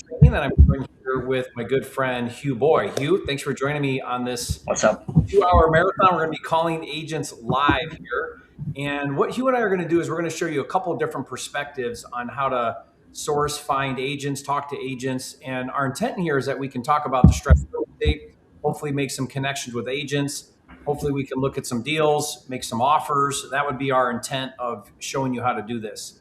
training, and I'm joined here with my good friend Hugh Boy. Hugh, thanks for joining me on this What's up? 2 hour marathon. We're going to be calling agents live here. And what Hugh and I are going to do is we're going to show you a couple of different perspectives on how to source, find agents, talk to agents. And our intent here is that we can talk about distressed real estate, hopefully make some connections with agents. Hopefully we can look at some deals, make some offers. That would be our intent of showing you how to do this.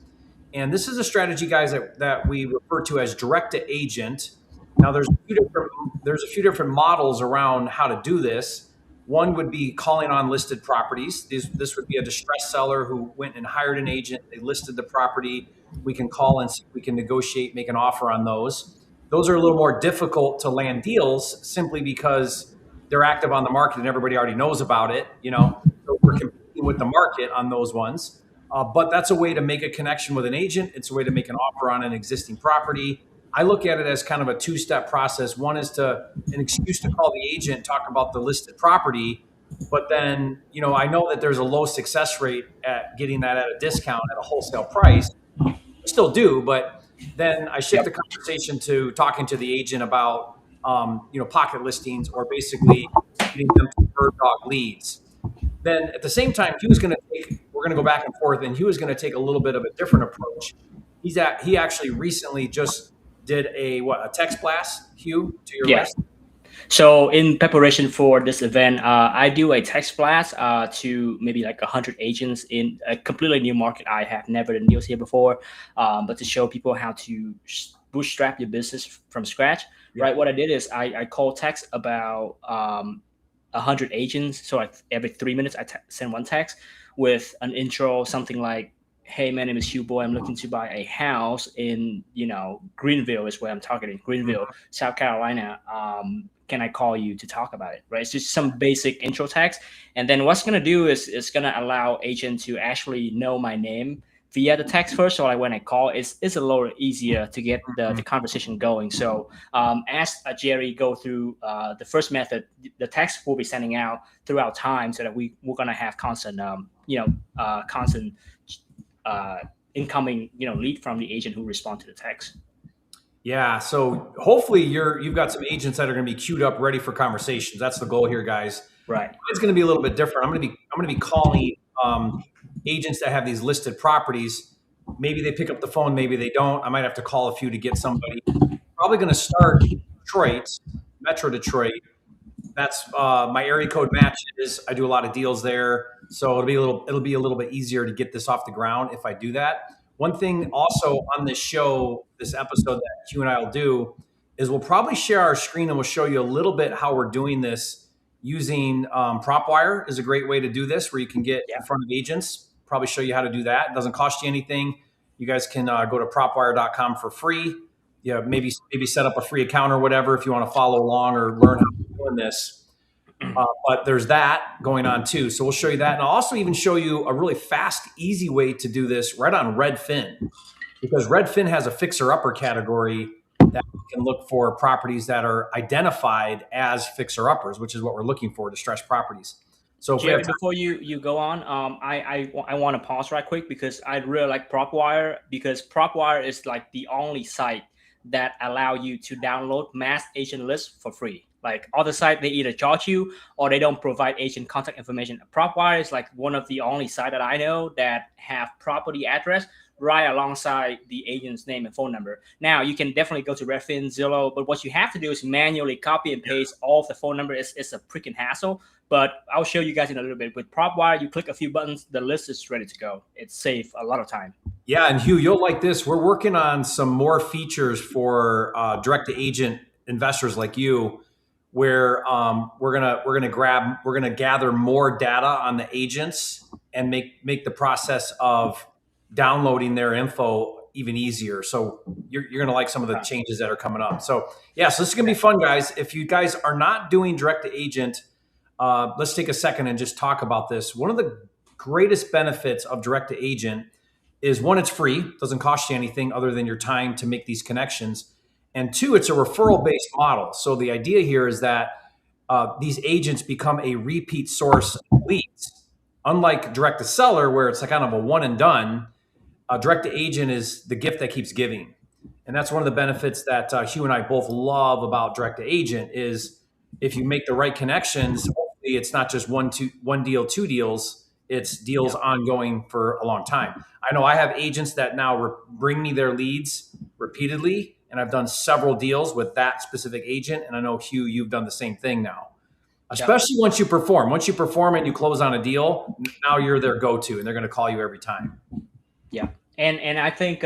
And this is a strategy, guys, that we refer to as direct to agent. Now, there's a few different models around how to do this. One would be calling on listed properties. This would be a distressed seller who went and hired an agent. They listed the property. We can call and see if we can negotiate, make an offer on those. Those are a little more difficult to land deals simply because they're active on the market and everybody already knows about it. So we're competing with the market on those ones. But that's a way to make a connection with an agent. It's a way to make an offer on an existing property. I look at it as kind of a two-step process. One is an excuse to call the agent, talk about the listed property, but then I know that there's a low success rate at getting that at a discount at a wholesale price. I still do, but then I shift the Yep. conversation to talking to the agent about pocket listings or basically getting them to bird dog leads. Then at the same time, we're going to go back and forth, and Hugh is going to take a little bit of a different approach. He actually recently just did a text blast, Hugh, to your Yeah. list. So in preparation for this event, I do a text blast to maybe like 100 agents in a completely new market. I have never done deals here before, but to show people how to bootstrap your business from scratch, Yeah. right? What I did is I call text about 100 agents. So every 3 minutes, send one text with an intro, something like, "Hey, my name is Hugh Boy. I'm looking to buy a house in, Greenville is where I'm targeting, Greenville, South Carolina. Can I call you to talk about it?" Right? It's just some basic intro text. And then what's going to do is it's going to allow agent to actually know my name via the text first. So like when I call, it's a little easier to get the conversation going. So as Jerry go through the first method, the text will be sending out throughout time so that we're going to have constant, constant incoming, lead from the agent who respond to the text. Yeah. So hopefully you've got some agents that are going to be queued up, ready for conversations. That's the goal here, guys. Right. It's going to be a little bit different. I'm going to be calling agents that have these listed properties. Maybe they pick up the phone, maybe they don't. I might have to call a few to get somebody. Probably going to start in Detroit, Metro Detroit. That's my area code matches. I do a lot of deals there, so it'll be a little bit easier to get this off the ground if I do that. One thing also on this show, this episode that Hugh and I will do, is we'll probably share our screen and we'll show you a little bit how we're doing this using PropWire is a great way to do this, where you can get Yeah. in front of agents. Probably show you how to do that. It doesn't cost you anything. You guys can go to propwire.com for free. Yeah, maybe set up a free account or whatever if you want to follow along or learn how to doing this. But there's that going on too. So we'll show you that. And I'll also even show you a really fast, easy way to do this right on Redfin, because Redfin has a fixer upper category that you can look for properties that are identified as fixer uppers, which is what we're looking for, distressed properties. So if we have Jerry, time, before you go on, I want to pause right quick because I really like PropWire, because PropWire is like the only site that allow you to download mass agent lists for free. Like other site, they either charge you or they don't provide agent contact information. PropWire is like one of the only site that I know that have property address right alongside the agent's name and phone number. Now you can definitely go to Redfin, Zillow, but what you have to do is manually copy and paste all of the phone number. It's a freaking hassle. But I'll show you guys in a little bit. With PropWire, you click a few buttons, the list is ready to go. It saves a lot of time. yeah, and Hugh, you'll like this. We're working on some more features for direct to agent investors like you, where we're gonna gather more data on the agents and make the process of downloading their info even easier. So you're gonna like some of the changes that are coming up. So yeah, so this is gonna be fun, guys. If you guys are not doing direct to agent, let's take a second and just talk about this. One of the greatest benefits of direct to agent is, one, it's free, doesn't cost you anything other than your time to make these connections. And two, it's a referral based model. So the idea here is that these agents become a repeat source of leads. Unlike direct to seller, where it's a kind of a one and done, direct to agent is the gift that keeps giving. And that's one of the benefits that Hugh and I both love about direct to agent is if you make the right connections, hopefully it's not just one deal, two deals. It's deals Yeah. ongoing for a long time. I know I have agents that now bring me their leads repeatedly, and I've done several deals with that specific agent. And I know Hugh, you've done the same thing now, Yeah. especially once you perform. Once you perform and you close on a deal, now you're their go-to, and they're going to call you every time. Yeah. And I think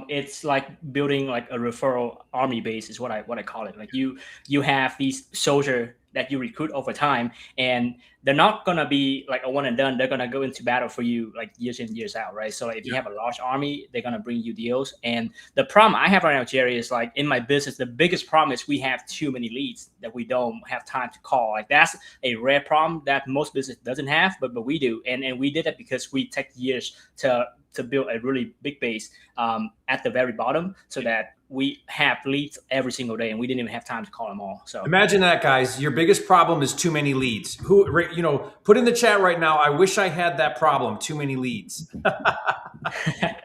it's like building like a referral army base is what I call it. Like you have these soldier that you recruit over time, and they're not gonna be like a one and done. They're gonna go into battle for you like years in years out, right? So like, if you have a large army, they're gonna bring you deals. And the problem I have right now, Jerry, is like in my business, the biggest problem is we have too many leads that we don't have time to call. Like that's a rare problem that most business doesn't have, but we do, and we did it because we take years to build a really big base at the very bottom so that we have leads every single day and we didn't even have time to call them all. So imagine that, guys. Your biggest problem is too many leads. Put in the chat right now, I wish I had that problem, too many leads.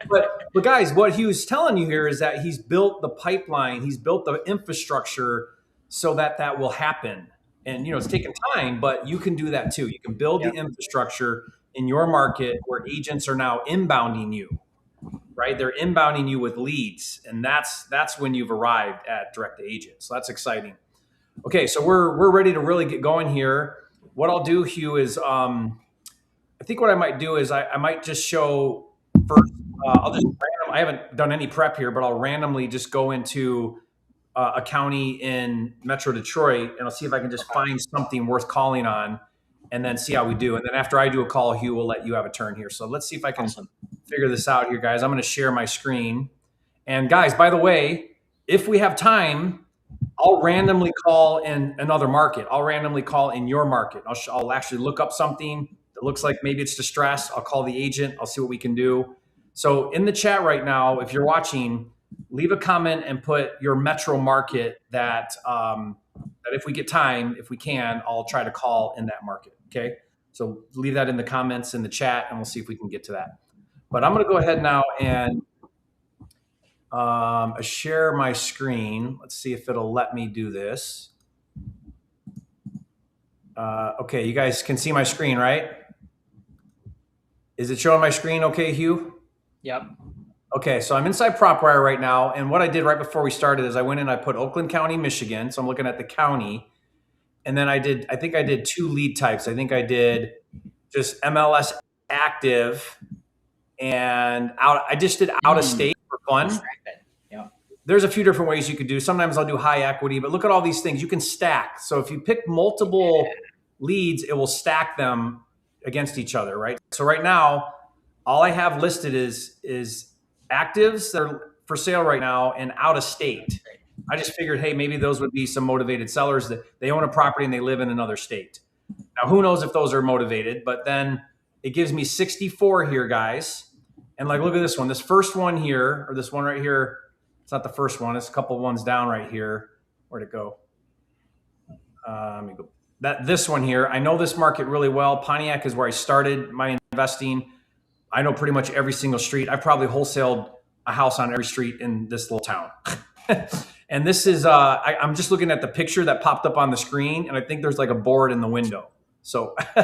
but guys, what he was telling you here is that he's built the pipeline, he's built the infrastructure so that will happen. And it's taken time, but you can do that too. You can build the infrastructure in your market where agents are now inbounding you, right? They're inbounding you with leads, and that's when you've arrived at direct to agent. So that's exciting. Okay, so we're ready to really get going here. What I'll do, Hugh, is I think what I might do is I might just show first. I haven't done any prep here, but I'll randomly just go into a county in Metro Detroit, and I'll see if I can just find something worth calling on, and then see how we do. And then after I do a call, Hugh will let you have a turn here. So let's see if I can figure this out here, guys. I'm going to share my screen. And guys, by the way, if we have time, I'll randomly call in another market. I'll randomly call in your market. I'll actually look up something that looks like maybe it's distressed. I'll call the agent. I'll see what we can do. So in the chat right now, if you're watching, leave a comment and put your metro market that if we get time, if we can, I'll try to call in that market. Okay. So leave that in the comments in the chat and we'll see if we can get to that. But I'm going to go ahead now and share my screen. Let's see if it'll let me do this. Okay, you guys can see my screen, right? Is it showing my screen okay, Hugh? Yep. Okay, so I'm inside PropWire right now, and what I did right before we started is I went in, I put Oakland County, Michigan, so I'm looking at the county, and then I think I did two lead types. I think I did just MLS active, and I just did out of state for fun. Yeah. There's a few different ways you could do. Sometimes I'll do high equity, but look at all these things. You can stack. So if you pick multiple leads, it will stack them against each other, right? So right now, all I have listed is actives that are for sale right now and out of state. I just figured, hey, maybe those would be some motivated sellers that they own a property and they live in another state. Now, who knows if those are motivated, but then it gives me 64 here, guys. And like, look at this one. This first one here, or this one right here, it's not the first one. It's a couple ones down right here. Where'd it go? Let me go. This one here, I know this market really well. Pontiac is where I started my investing. I know pretty much every single street. I've probably wholesaled a house on every street in this little town. And this is, I'm just looking at the picture that popped up on the screen, and I think there's like a board in the window. So, so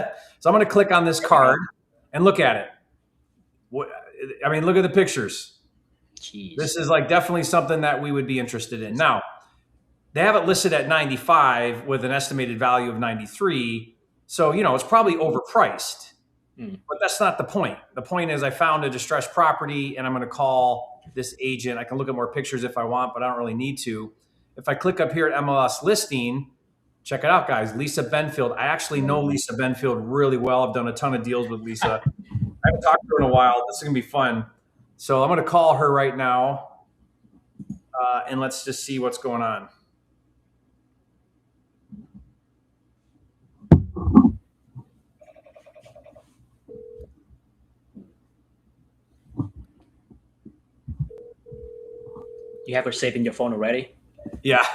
I'm going to click on this card and look at it. I mean, look at the pictures. Jeez. This is like definitely something that we would be interested in. Now, they have it listed at 95 with an estimated value of 93. So, it's probably overpriced. But that's not the point. The point is I found a distressed property and I'm going to call this agent. I can look at more pictures if I want, but I don't really need to. If I click up here at MLS listing, check it out, guys. Lisa Benfield. I actually know Lisa Benfield really well. I've done a ton of deals with Lisa. I haven't talked to her in a while. This is going to be fun. So I'm going to call her right now and let's just see what's going on. You have her saved in your phone already? Yeah.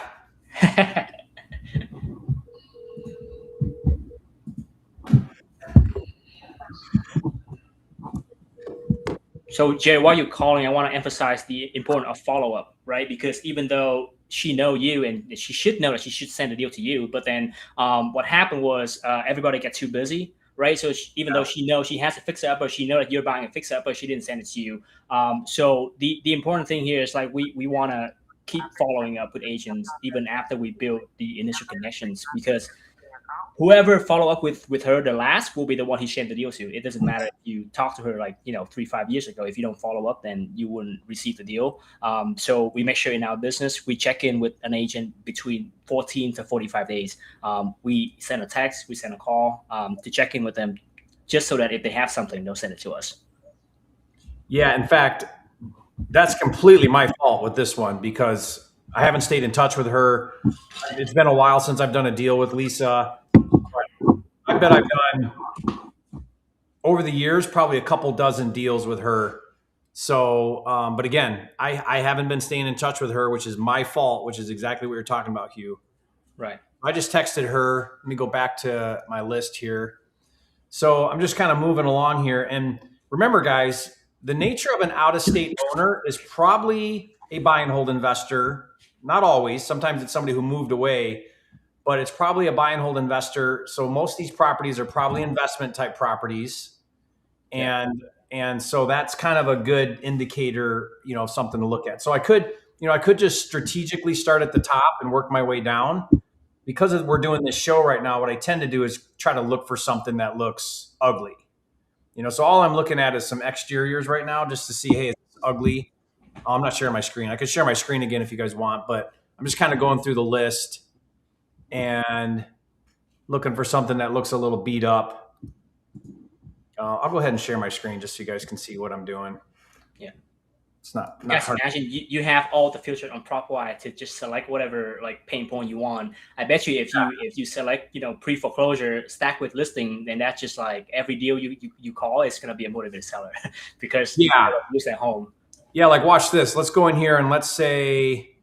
So, Jay, while you're calling, I want to emphasize the importance of follow-up. right? Because even though she know you and she should know that she should send the deal to you, but then what happened was everybody got too busy, right? So even though she knows she has to fix it up, or she know that you're buying a fix up, but she didn't send it to you. So the important thing here is like we want to keep following up with agents even after we build the initial connections, because whoever follow up with her the last will be the one he sent the deal to. It doesn't matter if you talk to her like 3-5 years ago. If you don't follow up, then you wouldn't receive the deal. So we make sure in our business we check in with an agent between 14 to 45 days. We send a text, we send a call to check in with them, just so that if they have something, they'll send it to us. Yeah, in fact, that's completely my fault with this one because I haven't stayed in touch with her. It's been a while since I've done a deal with Lisa. I bet I've done over the years probably a couple dozen deals with her. So, but again, I haven't been staying in touch with her, which is my fault, which is exactly what you're talking about, Hugh. Right. I just texted her. Let me go back to my list here. So I'm just kind of moving along here. And remember, guys, the nature of an out-of-state owner is probably a buy and hold investor. Not always. Sometimes it's somebody who moved away, but it's probably a buy and hold investor. So most of these properties are probably investment type properties. And so that's kind of a good indicator, of something to look at. So I could just strategically start at the top and work my way down. Because we're doing this show right now, what I tend to do is try to look for something that looks ugly. So all I'm looking at is some exteriors right now just to see, hey, it's ugly. Oh, I'm not sharing my screen. I could share my screen again if you guys want, but I'm just kind of going through the list and looking for something that looks a little beat up. I'll go ahead and share my screen just so you guys can see what I'm doing. Yeah. It's not hard. Imagine you have all the filters on PropWire to just select whatever like pain point you want. I bet you if you select pre-foreclosure stack with listing, then that's just like every deal you call is going to be a motivated seller because you lose that home. Yeah, like watch this. Let's go in here and let's say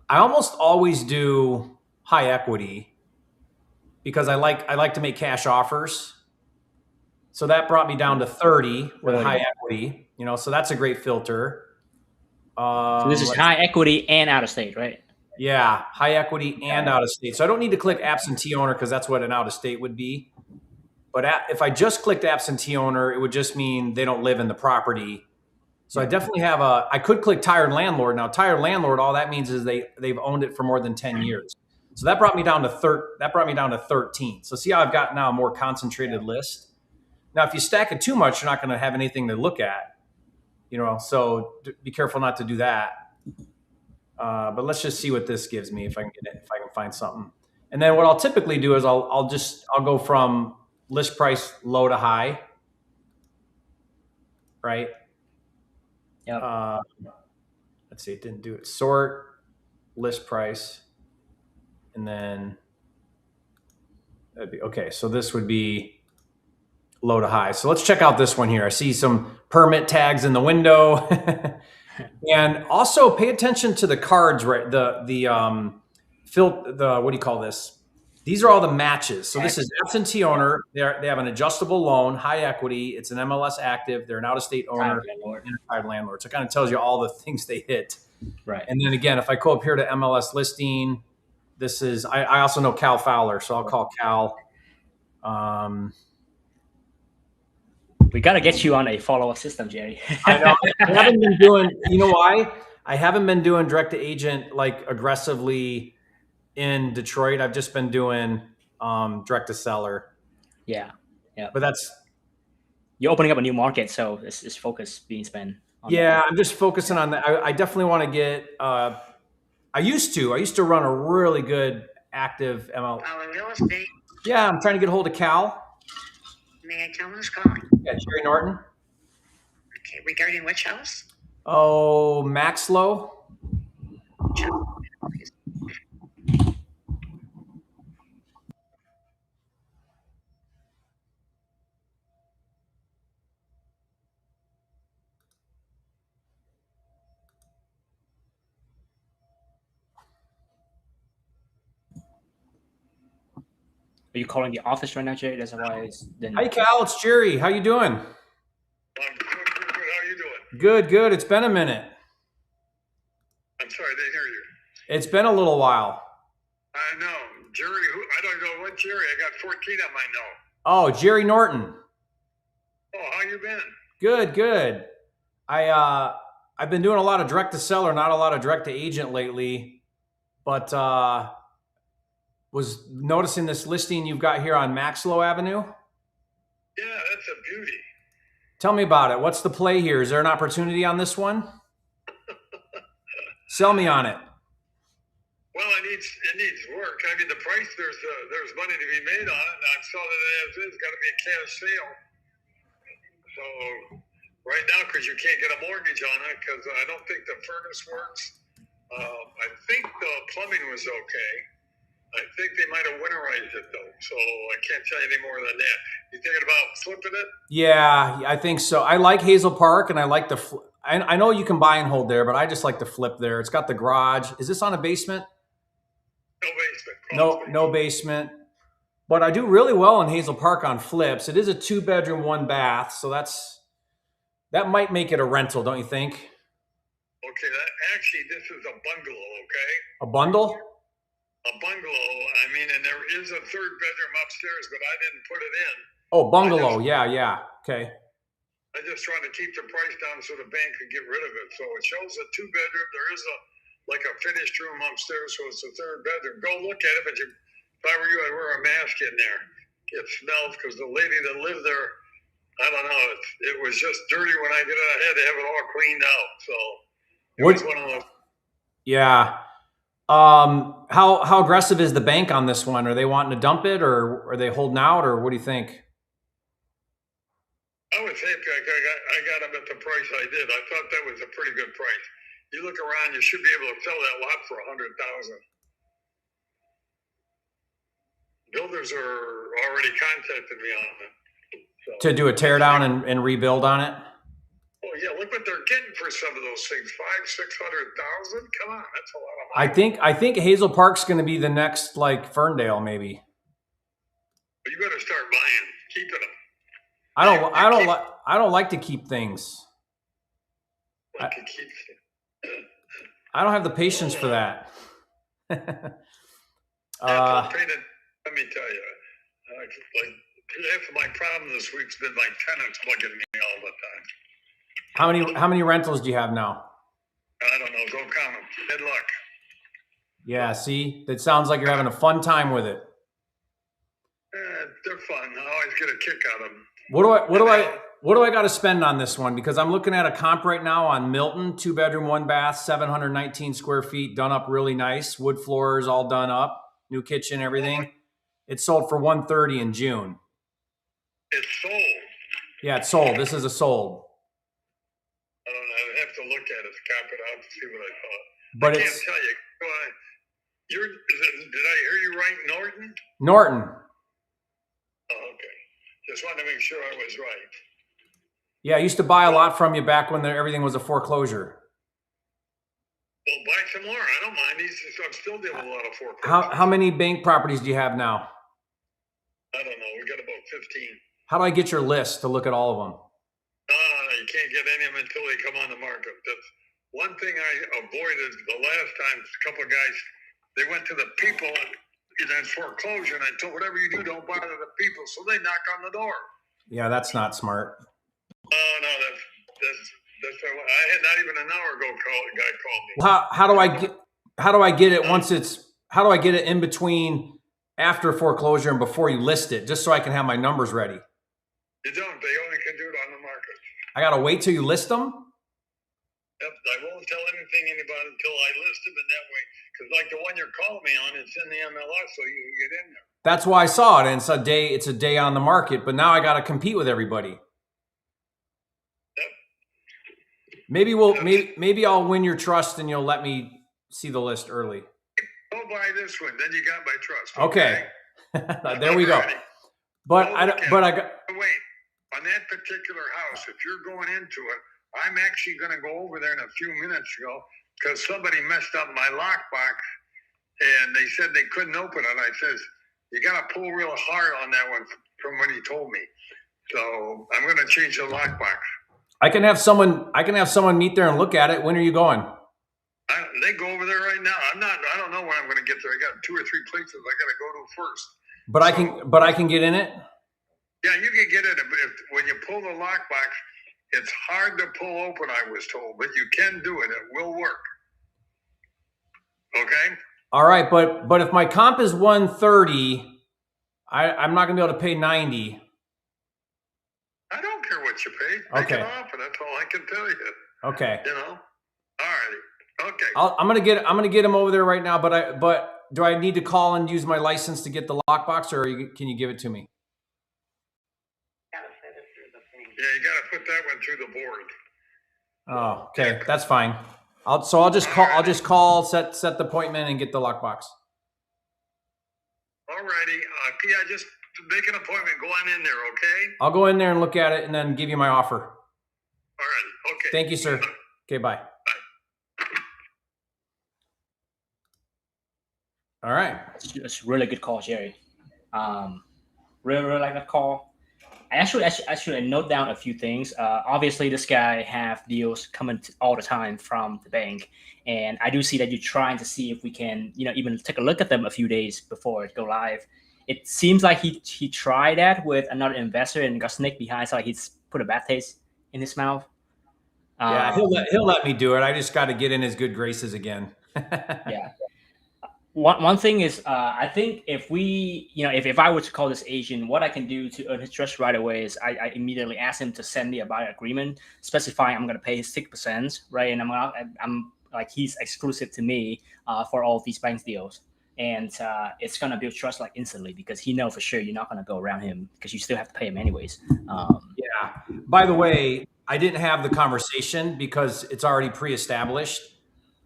I almost always do high equity because I like to make cash offers. So that brought me down to 30 with high equity. So that's a great filter. So this is high equity and out of state, right? Yeah, high equity and out of state. So I don't need to click absentee owner because that's what an out of state would be. But if I just clicked absentee owner, it would just mean they don't live in the property. So I definitely have I could click tired landlord. Now tired landlord, all that means is they've owned it for more than 10 years. So that brought me down to 13. So see how I've got now a more concentrated list. Now, if you stack it too much, you're not going to have anything to look at. So be careful not to do that. But let's just see what this gives me if I can get it, if I can find something. And then what I'll typically do is I'll go from list price low to high, right? Yeah. Let's see, it didn't do it. Sort list price, and then that'd be okay. So this would be low to high. So let's check out this one here. I see some permit tags in the window. And also pay attention to the cards, right? What do you call this? These are all the matches. So this is absentee owner. They have an adjustable loan, high equity. It's an MLS active. They're an out-of-state owner and a tired landlord. So it kind of tells you all the things they hit. Right. And then again, if I go up here to MLS listing, this is, I also know Cal Fowler. So I'll call Cal. We got to get you on a follow-up system, Jerry. I know. I haven't been doing, why? I haven't been doing direct to agent like aggressively in Detroit. I've just been doing direct to seller. Yeah. But you're opening up a new market, so it's focus being spent on that. I'm just focusing on that. I definitely want to get I used to run a really good active ML. Real estate. Yeah, I'm trying to get a hold of Cal. May I tell who's calling? Yeah, Jerry Norton. Okay, regarding which house? Oh, Maxlow. Are you calling the office right now, Jerry? That's why Hi, Cal. It's Jerry. How you doing? I'm good. How are you doing? Good. It's been a minute. I'm sorry. It's been a little while. I know. Jerry, I don't know what Jerry. I got 14 on my note. Oh, Jerry Norton. Oh, how you been? Good, good. I've been doing a lot of direct to seller, not a lot of direct to agent lately, but was noticing this listing you've got here on Maxlow Avenue. Yeah, that's a beauty. Tell me about it. What's the play here? Is there an opportunity on this one? Sell me on it. Well, it needs work. I mean, the price there's money to be made on it. And I'm selling it as is. Got to be a cash sale. So right now, because you can't get a mortgage on it, because I don't think the furnace works. I think the plumbing was okay. I think they might have winterized it though, so I can't tell you any more than that. You thinking about flipping it? Yeah, I think so. I like Hazel Park, and I like the. I know you can buy and hold there, but I just like to flip there. It's got the garage. Is this on a basement? No basement. No basement. But I do really well in Hazel Park on flips. It is a 2-bedroom, 1-bath, so that might make it a rental, don't you think? Okay, actually, this is a bungalow. Okay. A bundle? A bungalow. I mean, and there is a 3rd bedroom upstairs, but I didn't put it in. Oh, bungalow. Yeah. Okay. I just tried to keep the price down so the bank could get rid of it. So it shows a 2-bedroom. There is a finished room upstairs, so it's a 3rd bedroom. Go look at it, but if I were you, I'd wear a mask in there. It smells because the lady that lived there, I don't know, it was just dirty when I get it. I had to have it all cleaned out. So it was one of those. Yeah. How aggressive is the bank on this one? Are they wanting to dump it, or are they holding out, or what do you think? I was happy I got them at the price I did. I thought that was a pretty good price. You look around, you should be able to sell that lot for $100,000. Builders are already contacted me on it. So, to do a tear down and rebuild on it? Oh yeah, look what they're getting for some of those things. 500,000-600,000. Come on, that's a lot of money. I think Hazel Park's going to be the next like Ferndale, maybe. But you better start buying, keeping them. I don't like to keep things. I don't have the patience for that. Let me tell you, half of my problem this week's been my tenants bugging me all the time. How many rentals do you have now? I don't know. Don't count them. Good luck. Yeah, see, it sounds like you're having a fun time with it. They're fun. I always get a kick out of them. What do I got to spend on this one? Because I'm looking at a comp right now on Milton, 2-bedroom, 1-bath, 719 square feet, done up really nice. Wood floors all done up, new kitchen, everything. It sold for $130 in June. It's sold. Yeah, it's sold. This is a sold. I don't know. I'd have to look at it to cap it out to see what I thought. But I can't tell you. Did I hear you right, Norton? Norton. Oh, okay. Just wanted to make sure I was right. Yeah, I used to buy a lot from you back when everything was a foreclosure. Well, buy some more. I don't mind. I'm still dealing with a lot of foreclosures. How many bank properties do you have now? I don't know. We got about 15. How do I get your list to look at all of them? No, you can't get any of them until they come on the market. That's one thing I avoided the last time. A couple of guys, they went to the people in foreclosure, and I told whatever you do, don't bother the people. So they knock on the door. Yeah, that's not smart. Oh no, that's I had not even an hour ago. A guy called me. Well, how do I get it once it's? How do I get it in between after foreclosure and before you list it, just so I can have my numbers ready? You don't. They only can do it on the market. I gotta wait till you list them. Yep, I won't tell anybody until I list them in that way. Because like the one you're calling me on, it's in the MLS, so you can get in there. That's why I saw it, and it's a day on the market. But now I gotta compete with everybody. Yep. Maybe I'll win your trust, and you'll let me see the list early. Go buy this one, then you got my trust. Okay. There we go. But I got. Wait, on that particular house, if you're going into it, I'm actually going to go over there in a few minutes ago because somebody messed up my lockbox, and they said they couldn't open it. I says, you got to pull real hard on that one from what he told me. So I'm going to change the lockbox. I can have someone meet there and look at it. When are you going? They they go over there right now? I don't know when I'm going to get there. I got 2 or 3 places I got to go to first. But I can get in it. Yeah, you can get in it, but when you pull the lockbox, it's hard to pull open, I was told, but you can do it. It will work. Okay? All right, but if my comp is 130, I'm not going to be able to pay 90. I don't care what you pay. Make Okay. an offer. That's all I can tell you. Okay. You know? All righty. Okay. I'm gonna get him over there right now. But do I need to call and use my license to get the lockbox, or can you give it to me? Gotta set it through the thing. Yeah, you got to put that one through the board. Oh, okay, that's fine. I'll just call, set the appointment, and get the lockbox. All righty. Yeah, just make an appointment. Go on in there, okay? I'll go in there and look at it, and then give you my offer. All right. Okay. Thank you, sir. Okay, bye. All right. It's a really good call, Jerry. Really like that call. I should note down a few things. Obviously, this guy have deals coming all the time from the bank, and I do see that you're trying to see if we can, even take a look at them a few days before it go live. It seems like he tried that with another investor and got snaked behind, so like he's put a bad taste in his mouth. Yeah, he'll let me do it. I just got to get in his good graces again. Yeah. One thing is, I think if we, if I were to call this agent, what I can do to earn his trust right away is I immediately ask him to send me a buyer agreement specifying I'm going to pay 6%, right? And I'm like, he's exclusive to me for all of these bank deals. And it's going to build trust like instantly because he knows for sure you're not going to go around him because you still have to pay him anyways. Yeah. By the way, I didn't have the conversation because it's already pre-established.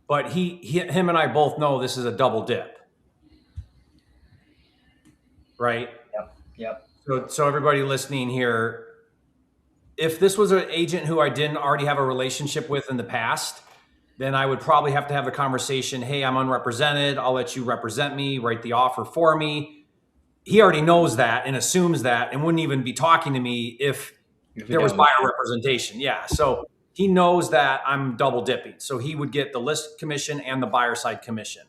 But him and I both know this is a double dip, right? Yep. So everybody listening here, if this was an agent who I didn't already have a relationship with in the past, then I would probably have to have the conversation, hey, I'm unrepresented. I'll let you represent me, write the offer for me. He already knows that and assumes that and wouldn't even be talking to me if there was buyer representation. Yeah, so he knows that I'm double dipping. So he would get the list commission and the buyer side commission.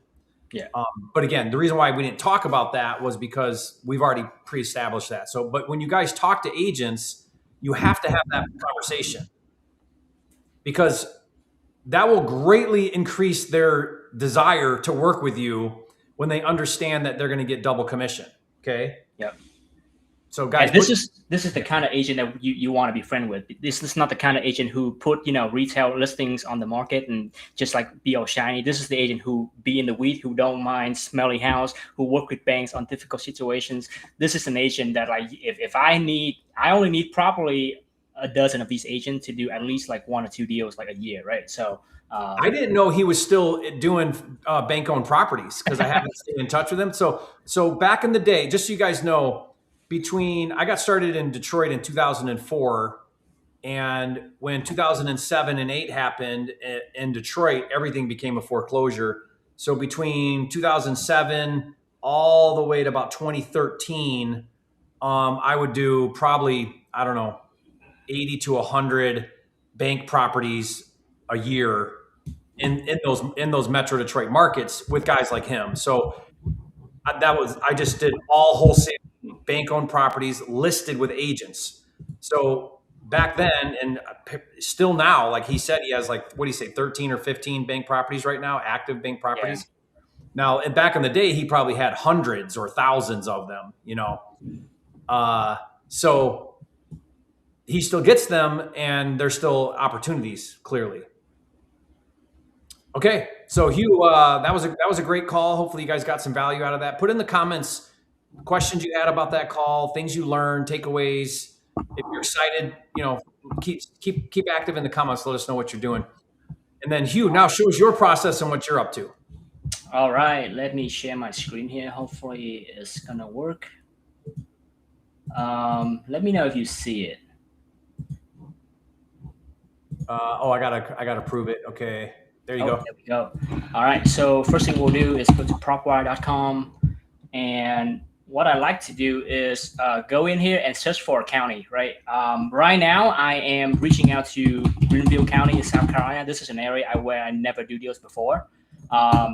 Yeah. But again, the reason why we didn't talk about that was because we've already pre-established that. So, but when you guys talk to agents, you have to have that conversation because that will greatly increase their desire to work with you when they understand that they're going to get double commission. Okay. Yep. So guys, this is the kind of agent that you want to be friend with. This is not the kind of agent who put retail listings on the market and just like be all shiny. This is the agent who be in the weed, who don't mind smelly house, who work with banks on difficult situations. This is an agent that like if I only need probably a dozen of these agents to do at least like 1 or 2 deals like a year, right? So I didn't know he was still doing bank-owned properties because I haven't stayed in touch with him. So back in the day, just so you guys know. I got started in Detroit in 2004, and when 2007 and 8 happened in Detroit, everything became a foreclosure. So between 2007 all the way to about 2013, I would do probably, 80 to 100 bank properties a year in those Metro Detroit markets with guys like him. So I just did all wholesale bank-owned properties listed with agents. So back then, and still now, like he said, he has 13 or 15 bank properties right now, active bank properties. Yeah. Now, back in the day, he probably had hundreds or thousands of them, so he still gets them, and there's still opportunities, clearly. Okay, so Hugh, that was a great call. Hopefully, you guys got some value out of that. Put in the comments questions you had about that call, things you learned, takeaways. If you're excited, keep active in the comments. Let us know what you're doing. And then Hugh, now show us your process and what you're up to. All right, let me share my screen here. Hopefully, it's gonna work. Let me know if you see it. I gotta prove it. Okay, there you go. There we go. All right, so first thing we'll do is go to propwire.com, and what I like to do is go in here and search for a county, right? Right now, I am reaching out to Greenville County in South Carolina. This is an area where I never do deals before.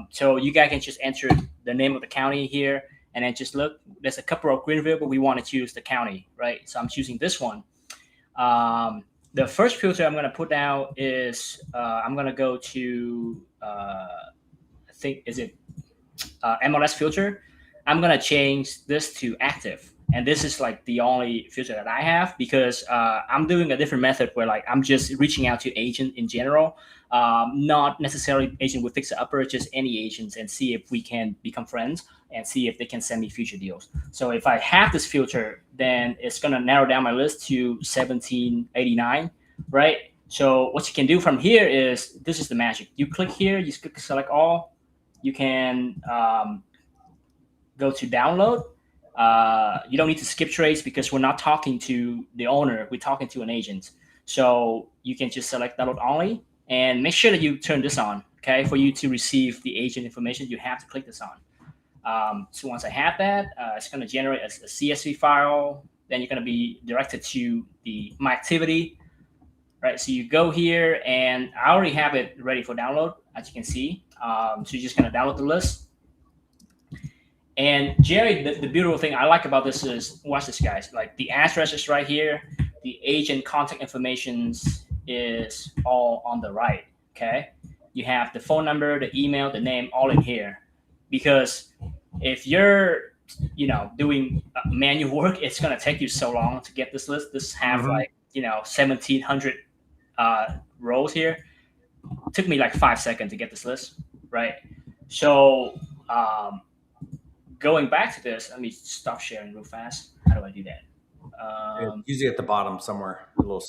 So you guys can just enter the name of the county here, and then just look. There's a couple of Greenville, but we want to choose the county, right? So I'm choosing this one. The first filter I'm going to put down is I'm going to go to I think is it MLS filter. I'm going to change this to active. And this is like the only filter that I have because I'm doing a different method where like I'm just reaching out to agent in general, not necessarily agent with Fixer Upper, just any agents, and see if we can become friends and see if they can send me future deals. So if I have this filter, then it's going to narrow down my list to 1789, right? So what you can do from here is, this is the magic. You click here, you click select all. You can go to download. You don't need to skip trace because we're not talking to the owner. We're talking to an agent. So you can just select download only and make sure that you turn this on. Okay, for you to receive the agent information, you have to click this on. So once I have that, it's going to generate a CSV file. Then you're going to be directed to my activity. Right, so you go here, and I already have it ready for download, as you can see. So you're just going to download the list. And Jerry, the beautiful thing I like about this is, watch this, guys. Like the address is right here. The agent contact information is all on the right. Okay, you have the phone number, the email, the name, all in here. Because if you're, doing manual work, it's gonna take you so long to get this list. This have like 1,700 rows here. It took me like 5 seconds to get this list, right? So going back to this, let me stop sharing real fast. How do I do that? Usually at the bottom somewhere, a little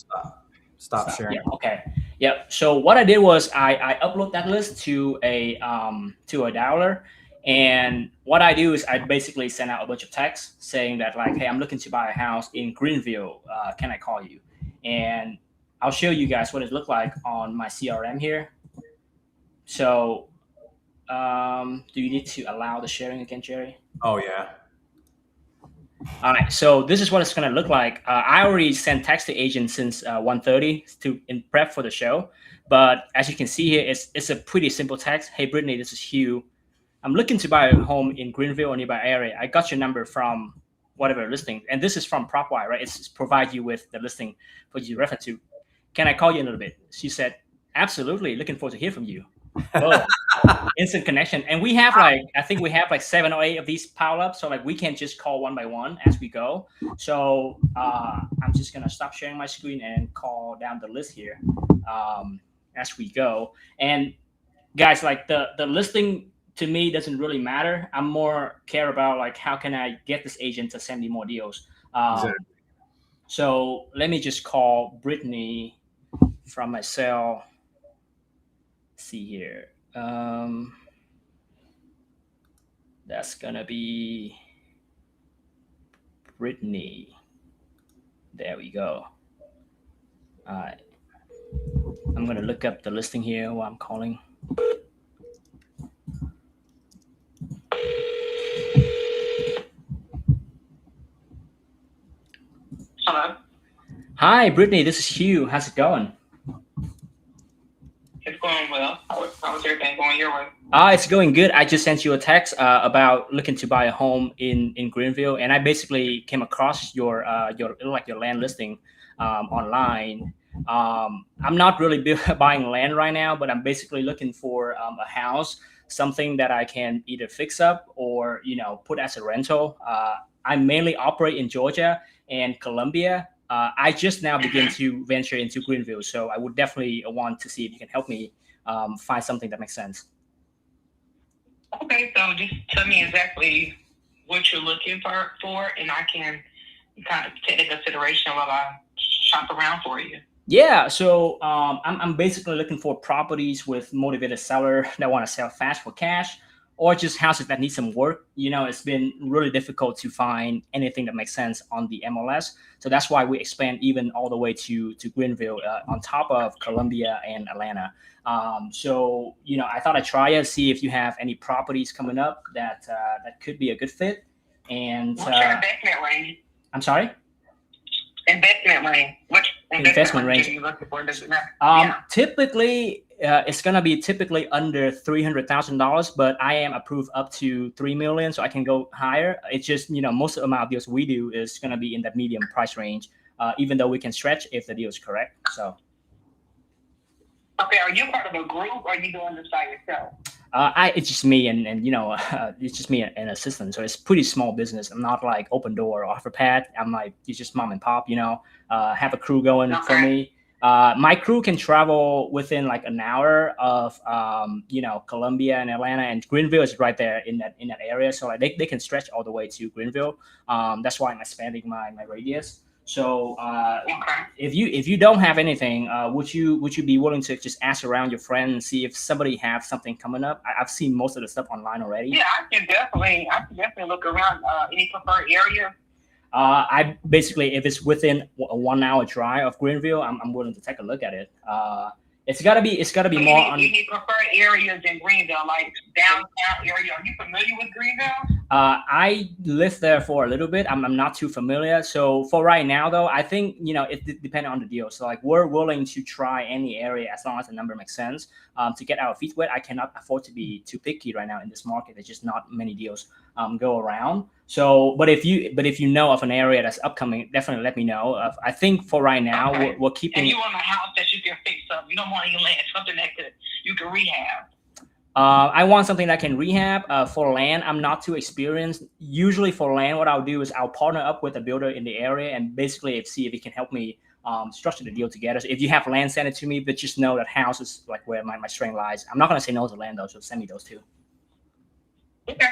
stop sharing. Yeah, okay. Yep. So what I did was I upload that list to a dialer, and what I do is I basically send out a bunch of texts saying that like, hey, I'm looking to buy a house in Greenville. Can I call you? And I'll show you guys what it looked like on my CRM here. So do you need to allow the sharing again, Jerry? Oh, yeah. All right, so this is what it's going to look like. I already sent text to agent since 1:30 in prep for the show. But as you can see here, it's a pretty simple text. Hey, Brittany, this is Hugh. I'm looking to buy a home in Greenville or nearby area. I got your number from whatever listing. And this is from PropWire, right? It's provide you with the listing for you to refer to. Can I call you in a little bit? She said, absolutely. Looking forward to hear from you. Oh, instant connection. And we have I think we have like 7 or 8 of these piled up. So like we can just call one by one as we go. So I'm just going to stop sharing my screen and call down the list here as we go. And guys, like the listing to me doesn't really matter. I'm more care about like, how can I get this agent to send me more deals? Exactly. So let me just call Brittany from my cell. See here. That's gonna be Brittany. There we go. All right. I'm gonna look up the listing here while I'm calling. Hello. Hi, Brittany. This is Hugh. How's it going? It's going well. How's everything going your way? It's going good. I just sent you a text about looking to buy a home in Greenville, and I basically came across your land listing online. I'm not really buying land right now, but I'm basically looking for a house, something that I can either fix up or put as a rental. I mainly operate in Georgia and Columbia. I just now begin to venture into Greenville, so I would definitely want to see if you can help me find something that makes sense. Okay, so just tell me exactly what you're looking for, and I can kind of take into consideration while I shop around for you. Yeah, so I'm basically looking for properties with motivated seller that want to sell fast for cash, or just houses that need some work. It's been really difficult to find anything that makes sense on the MLS. So that's why we expand even all the way to Greenville on top of Columbia and Atlanta. So I thought I'd try it, see if you have any properties coming up that could be a good fit. And what's your investment range? I'm sorry? Investment money. Which investment range are you looking for? Does it matter? Typically, it's gonna be typically under $300,000, but I am approved up to $3 million, so I can go higher. It's just, most of the amount of deals we do is gonna be in that medium price range, even though we can stretch if the deal is correct. So. Okay, are you part of a group, or are you doing this by yourself? It's just me and it's just me and an assistant. So it's pretty small business. I'm not like Open Door or OfferPad. I'm like, it's just mom and pop, have a crew going for me. My crew can travel within like an hour of, Columbia and Atlanta, and Greenville is right there in that area. So like they can stretch all the way to Greenville. That's why I'm expanding my radius. So if you don't have anything, would you be willing to just ask around your friends and see if somebody have something coming up? I've seen most of the stuff online already. Yeah, I can definitely look around. Any preferred area? I basically, if it's within a 1 hour drive of Greenville, I'm willing to take a look at it. It's gotta be more on. Any preferred areas in Greenville, like downtown area? Are you familiar with Greenville? I lived there for a little bit. I'm not too familiar. So for right now, though, I think it depends on the deal. So like we're willing to try any area as long as the number makes sense. To get our feet wet, I cannot afford to be too picky right now in this market. There's just not many deals go around. So, but if you know of an area that's upcoming, definitely let me know. I think for right now, we're keeping. And you want a house that you can fix up. You don't want any land, something that you can rehab. I want something that can rehab. For land, I'm not too experienced. Usually for land, what I'll do is I'll partner up with a builder in the area and basically see if he can help me structure the deal together. So if you have land, send it to me, but just know that house is like where my strength lies. I'm not going to say no to land though, so send me those too. Okay.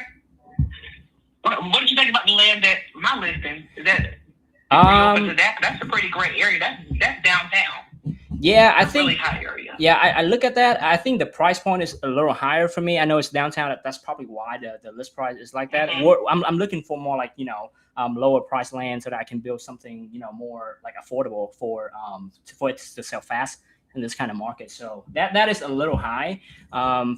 What did you think about the land that my listing? Is that that's a pretty great area. That's downtown. Yeah, I think really high area. Yeah, I look at that. I think the price point is a little higher for me. I know it's downtown. That's probably why the list price is like that. Mm-hmm. I'm looking for more like lower price land so that I can build something more like affordable for it to sell fast in this kind of market. So that is a little high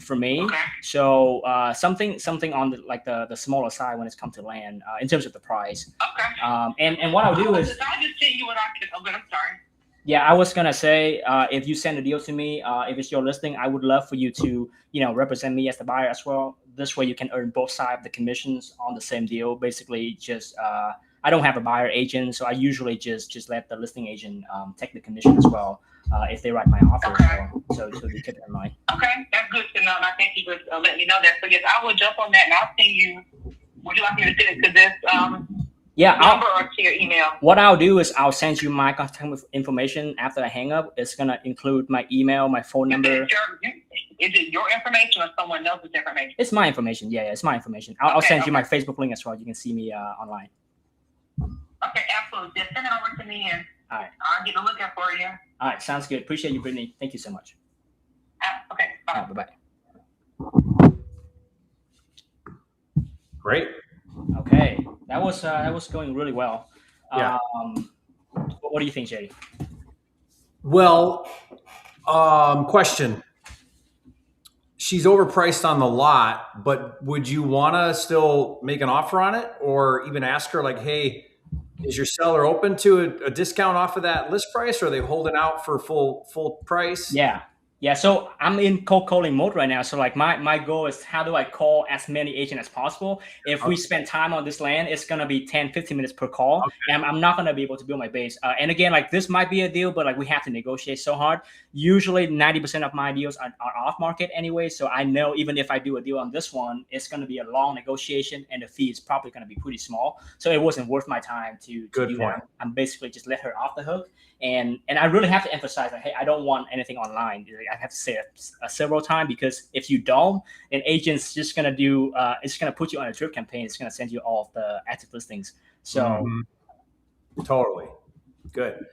for me. Okay. So something on the smaller side when it's come to land in terms of the price. Okay. And what I'll do is I just tell you what I can. Oh, I'm sorry. Yeah, I was gonna say if you send a deal to me, if it's your listing, I would love for you to represent me as the buyer as well. This way you can earn both sides of the commissions on the same deal. Basically, just I don't have a buyer agent, so I usually just let the listing agent take the commission as well if they write my offer. Okay. So you keep that in mind. Okay, that's good to know. And I think you would let me know that. So yes, I will jump on that, and I'll send you. Would you like me to send it to this number or to your email? What I'll do is I'll send you my contact information after I hang up. It's gonna include my email, my phone number. Is it your information or someone else's information? It's my information. Yeah, it's my information. I'll send you my Facebook link as well. You can see me online. Okay, absolutely. Just send it over to me, and all right, I'll get a look out for you. All right, sounds good. Appreciate you, Brittany. Thank you so much. Okay, bye. Right, bye-bye. Great. Okay, that was going really well. Yeah. What do you think, Jerry? Well, question. She's overpriced on the lot, but would you want to still make an offer on it, or even ask her like, "Hey, is your seller open to a discount off of that list price, or are they holding out for full price?" Yeah, so I'm in cold calling mode right now. So like my goal is how do I call as many agents as possible? If we spend time on this land, it's going to be 10, 15 minutes per call. Okay. And I'm not going to be able to build my base. And again, like this might be a deal, but like we have to negotiate so hard. Usually 90% of my deals are off market anyway. So I know even if I do a deal on this one, it's going to be a long negotiation and the fee is probably going to be pretty small. So it wasn't worth my time to do that. I'm basically just let her off the hook. And I really have to emphasize that, hey, I don't want anything online. I have to say it several times, because if you don't, an agent's just going to do, it's going to put you on a drip campaign. It's going to send you all of the active listings. So Totally. Good.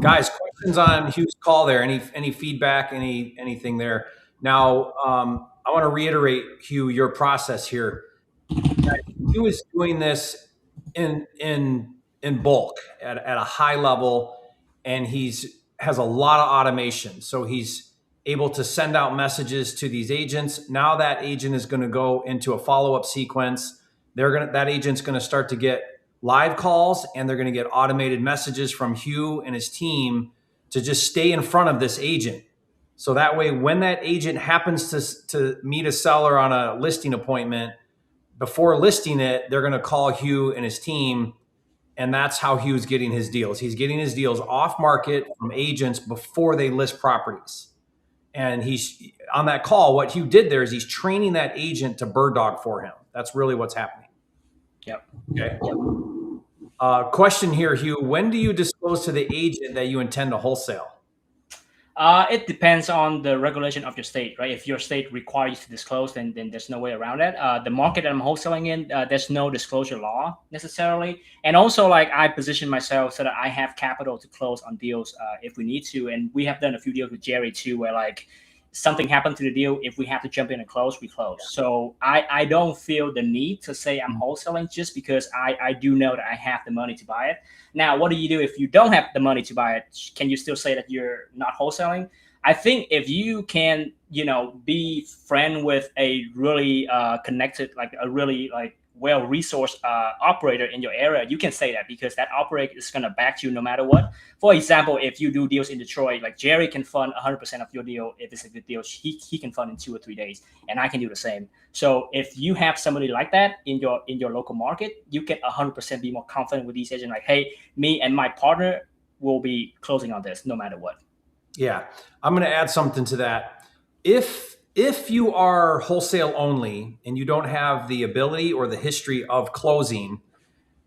Guys, questions on Hugh's call there? Any feedback, anything there? Now, I want to reiterate, Hugh, your process here. Hugh is doing this in bulk at a high level, and has a lot of automation. So he's able to send out messages to these agents. Now that agent is going to go into a follow-up sequence. That agent's going to start to get live calls, and they're going to get automated messages from Hieu and his team to just stay in front of this agent. So that way, when that agent happens to meet a seller on a listing appointment, before listing it, they're going to call Hieu and his team. And that's how Hieu's getting his deals. He's getting his deals off market from agents before they list properties. And he's on that call. What Hieu did there is he's training that agent to bird dog for him. That's really what's happening. Yep. Okay. Question here, Hieu. When do you disclose to the agent that you intend to wholesale? It depends on the regulation of your state, right? If your state requires you to disclose, then there's no way around it. The market that I'm wholesaling in, there's no disclosure law necessarily. And also, like, I position myself so that I have capital to close on deals if we need to. And we have done a few deals with Jerry too, where like something happened to the deal. If we have to jump in and close, we close. So I don't feel the need to say I'm wholesaling just because I do know that I have the money to buy it. Now, what do you do if you don't have the money to buy it? Can you still say that you're not wholesaling? I think if you can, be friend with a really connected, like a really like well-resourced operator in your area, you can say that because that operator is going to back you no matter what. For example, if you do deals in Detroit, like Jerry can fund 100% of your deal. If it's a good deal, he can fund in 2 or 3 days, and I can do the same. So if you have somebody like that in your local market, you can 100% be more confident with these agents. Like, hey, me and my partner will be closing on this no matter what. Yeah, I'm going to add something to that. If you are wholesale only and you don't have the ability or the history of closing,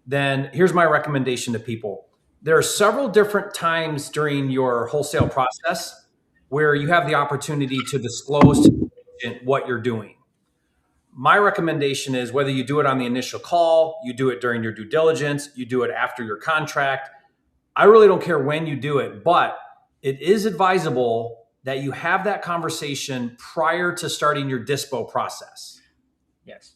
then here's my recommendation to people. There are several different times during your wholesale process where you have the opportunity to disclose to the agent what you're doing. My recommendation is whether you do it on the initial call, you do it during your due diligence, you do it after your contract. I really don't care when you do it, but it is advisable that you have that conversation prior to starting your dispo process. Yes.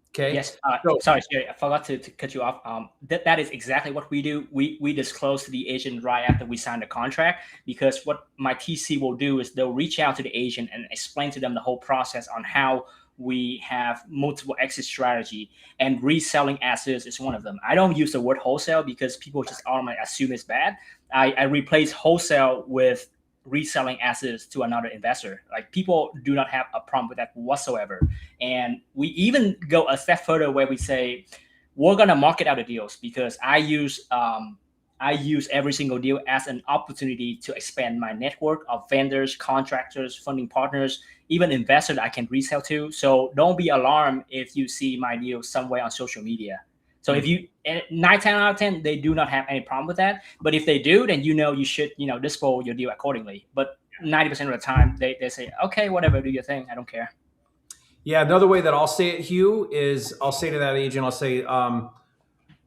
Okay. Yes. Sorry, Jerry, I forgot to cut you off. That is exactly what we do. We disclose to the agent right after we sign the contract, because what my TC will do is they'll reach out to the agent and explain to them the whole process on how we have multiple exit strategy, and reselling assets is one of them. I don't use the word wholesale because people just automatically assume it's bad. I replace wholesale with reselling assets to another investor. Like, people do not have a problem with that whatsoever. And we even go a step further where we say we're gonna market out the deals, because I use every single deal as an opportunity to expand my network of vendors, contractors, funding partners, even investors I can resell to. So don't be alarmed if you see my deal somewhere on social media. So if you 9 10 out of 10, they do not have any problem with that. But if they do, then you should dispose your deal accordingly. But 90% of the time, they say, okay, whatever, do your thing. I don't care. Yeah, another way that I'll say it, Hieu, is I'll say to that agent, I'll say,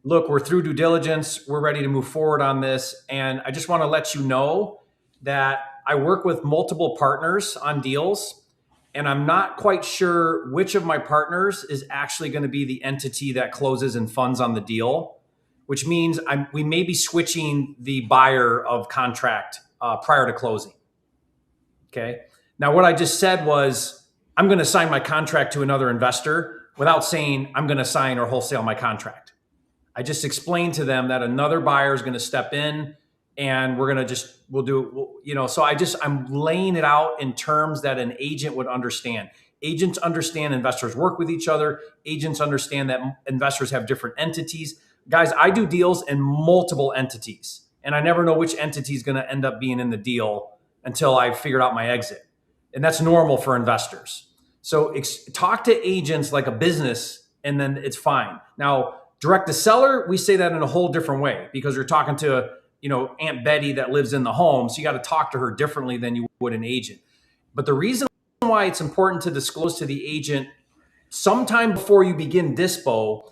look, we're through due diligence. We're ready to move forward on this. And I just want to let you know that I work with multiple partners on deals, and I'm not quite sure which of my partners is actually going to be the entity that closes and funds on the deal, which means we may be switching the buyer of contract prior to closing. Okay. Now, what I just said was I'm going to sign my contract to another investor without saying I'm going to sign or wholesale my contract. I just explained to them that another buyer is going to step in, and so I'm laying it out in terms that an agent would understand. Agents understand investors work with each other. Agents understand that investors have different entities. Guys, I do deals in multiple entities, and I never know which entity is going to end up being in the deal until I figured out my exit. And that's normal for investors. So talk to agents like a business, and then it's fine. Now, direct to seller, we say that in a whole different way, because you're talking to Aunt Betty that lives in the home. So you got to talk to her differently than you would an agent. But the reason why it's important to disclose to the agent sometime before you begin dispo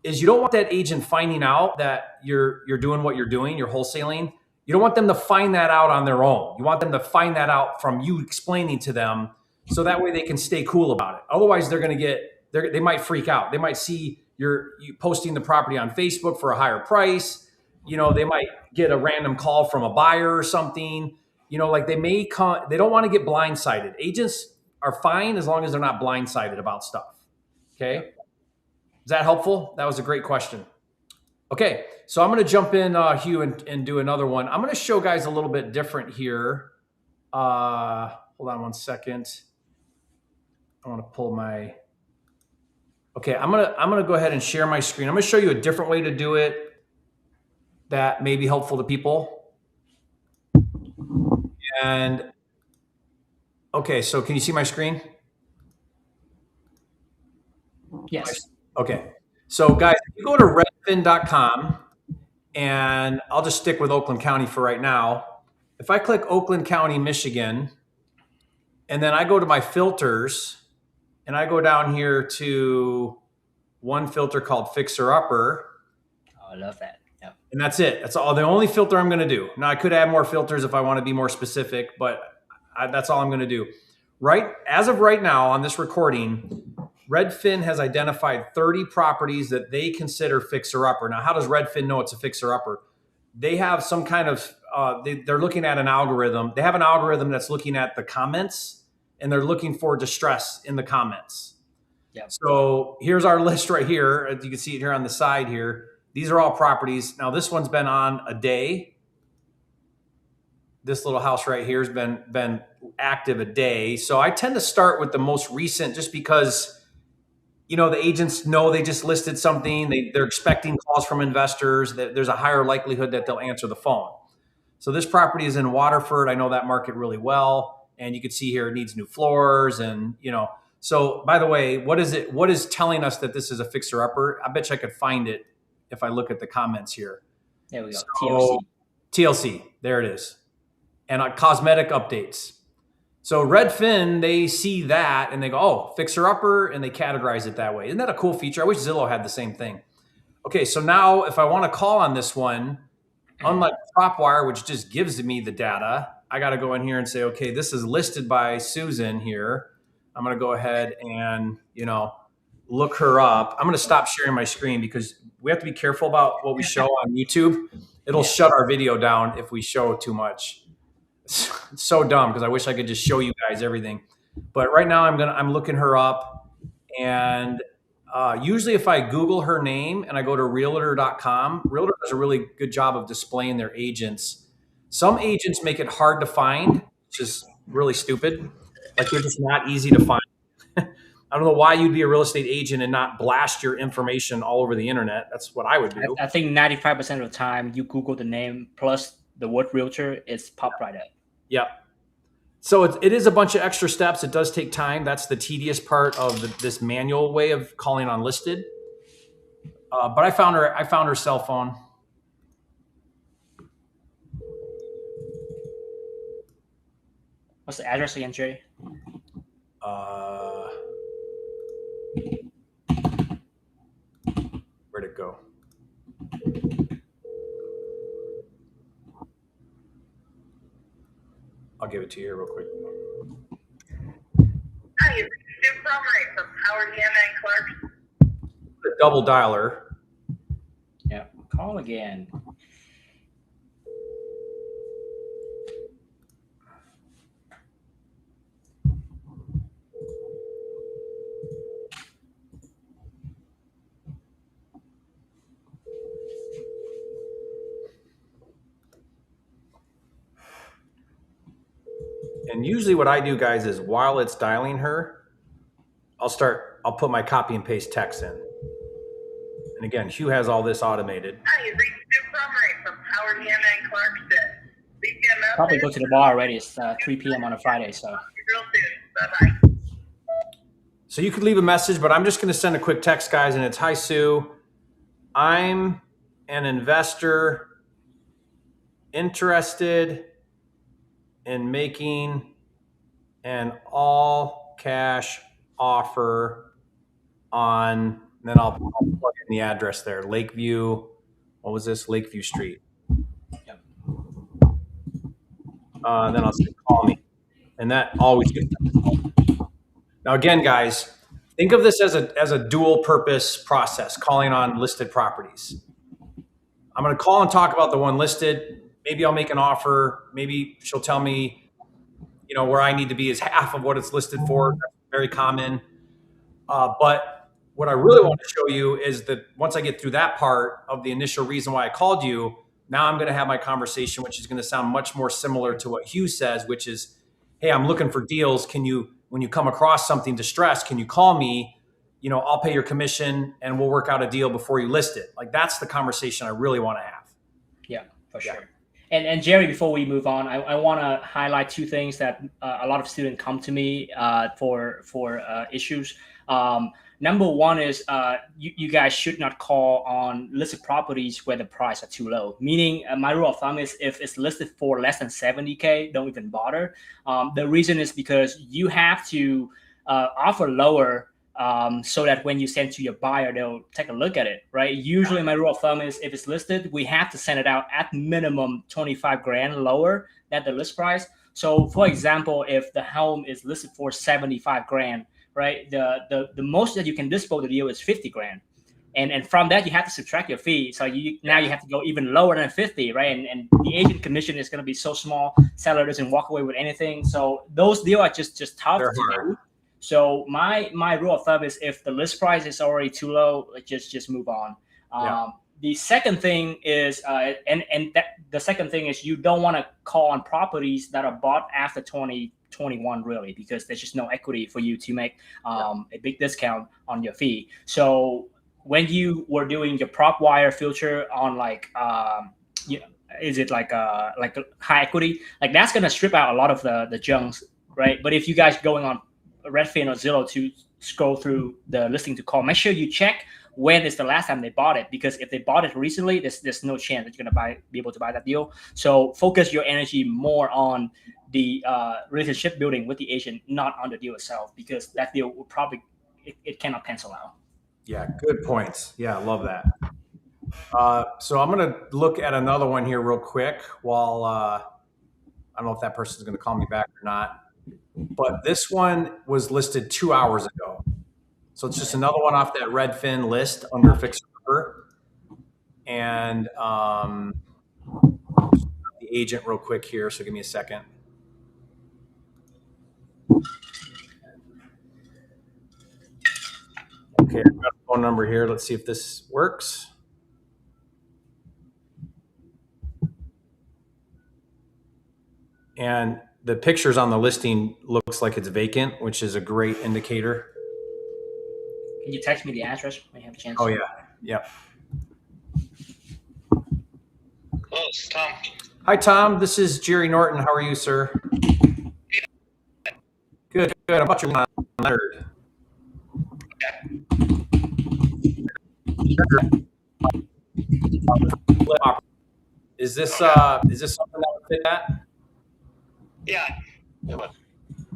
is you don't want that agent finding out that you're doing what you're doing, you're wholesaling. You don't want them to find that out on their own. You want them to find that out from you explaining to them, so that way they can stay cool about it. Otherwise, they might freak out. They might see you posting the property on Facebook for a higher price. They might get a random call from a buyer or something. They don't want to get blindsided. Agents are fine as long as they're not blindsided about stuff. Okay. Is that helpful? That was a great question. Okay, so I'm going to jump in, Hugh, and do another one. I'm going to show guys a little bit different here. Hold on one second. I want to pull my. Okay, I'm gonna go ahead and share my screen. I'm going to show you a different way to do it that may be helpful to people. And okay, so can you see my screen? Yes. Okay. So guys, if you go to redfin.com, and I'll just stick with Oakland County for right now. If I click Oakland County, Michigan, and then I go to my filters, and I go down here to one filter called Fixer Upper. Oh, I love that. Yep. And that's it. That's all. The only filter I'm going to do. Now I could add more filters if I want to be more specific, but that's all I'm going to do. Right as of right now on this recording, Redfin has identified 30 properties that they consider fixer upper. Now, how does Redfin know it's a fixer upper? They have some kind of they're looking at an algorithm. They have an algorithm that's looking at the comments, and they're looking for distress in the comments. Yeah. So here's our list right here. As you can see it here on the side here. These are all properties. Now this one's been on a day. This little house right here has been active a day. So I tend to start with the most recent, just because, you know, the agents know they just listed something. They're expecting calls from investors. That there's a higher likelihood that they'll answer the phone. So this property is in Waterford. I know that market really well, and you can see here it needs new floors, and you know. So by the way, what is it? What is telling us that this is a fixer upper? I bet you I could find it if I look at the comments here. There we go. So, TLC. There it is. And cosmetic updates. So Redfin, they see that and they go, oh, fixer upper, and they categorize it that way. Isn't that a cool feature? I wish Zillow had the same thing. Okay, so now if I want to call on this one, unlike PropWire, which just gives me the data, I got to go in here and say, okay, this is listed by Susan here. I'm going to go ahead and, you know, look her up. I'm going to stop sharing my screen because we have to be careful about what we show on YouTube. It'll shut our video down if we show too much. It's so dumb because I wish I could just show you guys everything. But right now I'm looking her up, and usually if I Google her name and I go to realtor.com, Realtor does a really good job of displaying their agents. Some agents make it hard to find, which is really stupid. Like they're just not easy to find. I don't know why you'd be a real estate agent and not blast your information all over the internet. That's what I would do. I think 95% of the time you Google the name plus the word realtor, it's pop right up. Yep. So it is a bunch of extra steps. It does take time. That's the tedious part of this manual way of calling on listed. But I found her cell phone. What's the address again, Jerry? Where'd it go? I'll give it to you here real quick. Hi, it's Sue Cromwright from Howard Hanna and Clark. The double dialer. Yeah, call again. And usually what I do, guys, is while it's dialing her, I'll put my copy and paste text in. And again, Hugh has all this automated. Hi, it's Sue Cromwright from Howard Hanna and Clark. Probably go to the bar already. It's 3 p.m. on a Friday, so. Real soon. Bye-bye. So you could leave a message, but I'm just going to send a quick text, guys, and it's, hi, Sue. I'm an investor interested in making an all cash offer on, then I'll plug in the address there, Lakeview. What was this? Lakeview Street. Yep. Then I'll say, call me. And that always gets done. Now, again, guys, think of this as a dual purpose process, calling on listed properties. I'm going to call and talk about the one listed. Maybe I'll make an offer. Maybe she'll tell me, you know, where I need to be is half of what it's listed for. That's very common. But what I really want to show you is that once I get through that part of the initial reason why I called you, now I'm going to have my conversation, which is going to sound much more similar to what Hugh says, which is, hey, I'm looking for deals. Can you, when you come across something distressed, can you call me? I'll pay your commission and we'll work out a deal before you list it. Like, that's the conversation I really want to have. Yeah, for sure. And Jerry, before we move on, I want to highlight two things that a lot of students come to me for issues. Number one is you guys should not call on listed properties where the price are too low. Meaning, my rule of thumb is if it's listed for less than 70K, don't even bother. The reason is because you have to offer lower so that when you send to your buyer, they'll take a look at it, right? Usually my rule of thumb is if it's listed, we have to send it out at minimum 25 grand lower than the list price. So for example, if the home is listed for 75 grand, right? The most that you can dispose the deal is 50 grand. And from that, you have to subtract your fee. So now you have to go even lower than 50, right? And the agent commission is going to be so small, seller doesn't walk away with anything. So those deals are just tough to do. So my rule of thumb is if the list price is already too low, just move on. The second thing is, the second thing is you don't want to call on properties that are bought after 2021 really, because there's just no equity for you to make a big discount on your fee. So when you were doing your prop wire filter on is it like a high equity? Like that's gonna strip out a lot of the junks, right? But if you guys going on Redfin or Zillow to scroll through the listing to call, make sure you check when is the last time they bought it, because if they bought it recently, there's no chance that you're gonna be able to buy that deal. So focus your energy more on the relationship building with the agent, not on the deal itself, because that deal will probably it cannot pencil out. Yeah, good points. Yeah, I love that. So I'm gonna look at another one here real quick while I don't know if that person's gonna call me back or not. But this one was listed 2 hours ago. So it's just another one off that Redfin list under fixer upper. And the agent real quick here. So give me a second. Okay, I've got a phone number here. Let's see if this works. And the pictures on the listing looks like it's vacant, which is a great indicator. Can you text me the address when you have a chance? Oh, yeah. Yep. Hello, this is Tom. Hi, Tom. This is Jerry Norton. How are you, sir? Good. How about your Leonard? Is this something that would fit that? Yeah.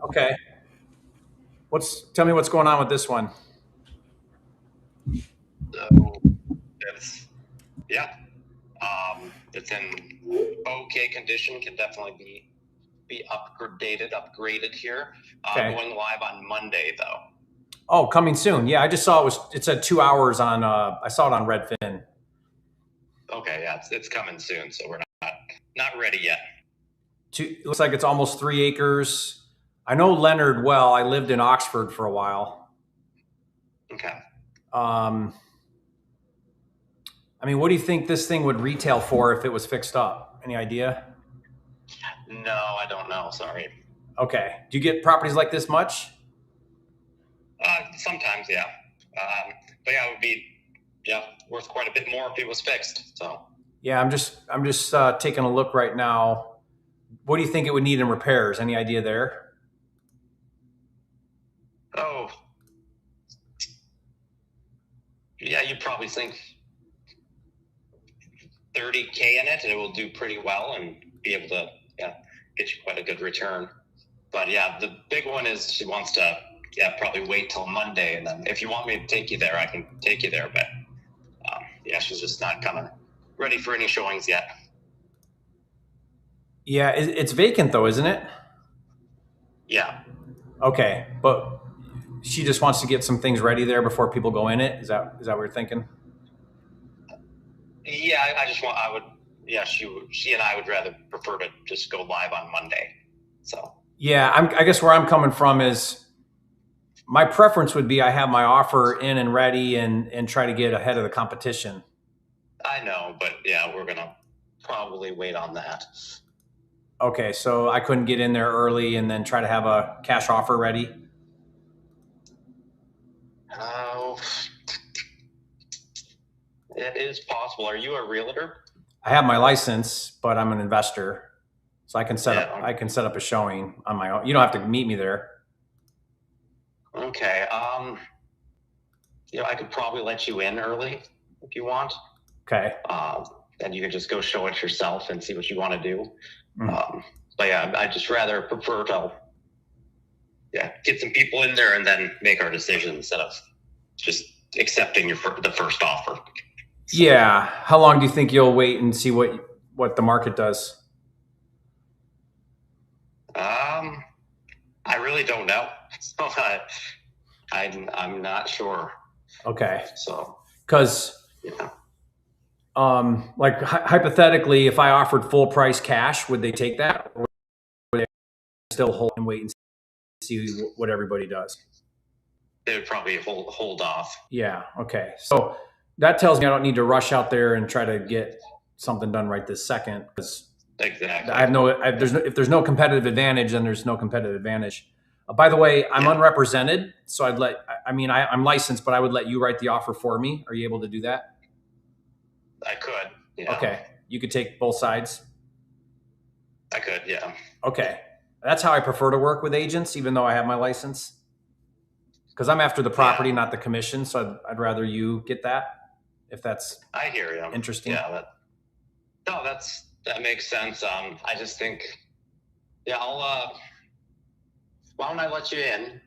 Okay. Tell me what's going on with this one. So it's in okay condition. Can definitely be upgraded here. Okay. Going live on Monday though. Oh, coming soon. Yeah, I just saw it said 2 hours on. I saw it on Redfin. Okay, yeah, it's coming soon, so we're not ready yet. It looks like it's almost 3 acres. I know Leonard well. I lived in Oxford for a while. Okay. I mean, what do you think this thing would retail for if it was fixed up? Any idea? No, I don't know. Sorry. Okay. Do you get properties like this much? Sometimes, yeah. But yeah, it would be worth quite a bit more if it was fixed. So. Yeah, I'm just taking a look right now. What do you think it would need in repairs? Any idea there? Oh. Yeah, you'd probably think 30K in it, and it will do pretty well and be able to get you quite a good return. But yeah, the big one is she wants to probably wait till Monday, and then if you want me to take you there, I can take you there. But she's just not kind of ready for any showings yet. Yeah, it's vacant though, isn't it? Yeah. Okay, but she just wants to get some things ready there before people go in it. Is that what you're thinking? Yeah, she and I would rather prefer to just go live on Monday. So. Yeah, I guess where I'm coming from is My preference would be I have my offer in and ready and try to get ahead of the competition. I know, but yeah, we're gonna probably wait on that. Okay, so I couldn't get in there early and then try to have a cash offer ready? Oh, it is possible. Are you a realtor? I have my license, but I'm an investor. So I can set Yeah. up I can set up a showing on my own. You don't have to meet me there. Okay. I could probably let you in early if you want. Okay. And you could just go show it yourself and see what you want to do. But yeah, I just rather prefer to get some people in there and then make our decision instead of just accepting the first offer. Yeah. How long do you think you'll wait and see what the market does? I really don't know. So I'm not sure. Okay. So because like hypothetically, if I offered full price cash, would they take that, or would they still hold and wait and see what everybody does? They would probably hold off. Yeah. Okay. So that tells me I don't need to rush out there and try to get something done right this second, because exactly. If there's no competitive advantage, then there's no competitive advantage. By the way, I'm unrepresented, so I'm licensed, but I would let you write the offer for me. Are you able to do that? I could. Yeah. Okay. You could take both sides. I could. Yeah. Okay. That's how I prefer to work with agents, even though I have my license, because I'm after the property, not the commission. So I'd rather you get that, if that's I hear you. Interesting. Yeah. That makes sense. I just think, why don't I let you in?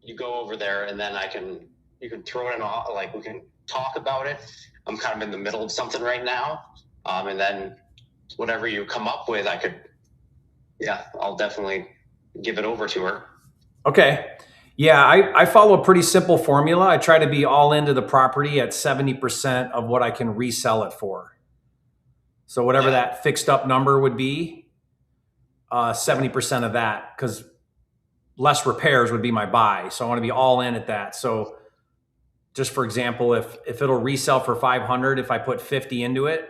You go over there, and then you can throw it in. Like, we can talk about it. I'm kind of in the middle of something right now, and then whatever you come up with, I'll definitely give it over to her. Okay. Yeah, I follow a pretty simple formula. I try to be all into the property at 70% of what I can resell it for. So whatever that fixed up number would be, 70% of that, because less repairs would be my buy. So I want to be all in at that. So just for example, if it'll resell for 500, if I put 50 into it,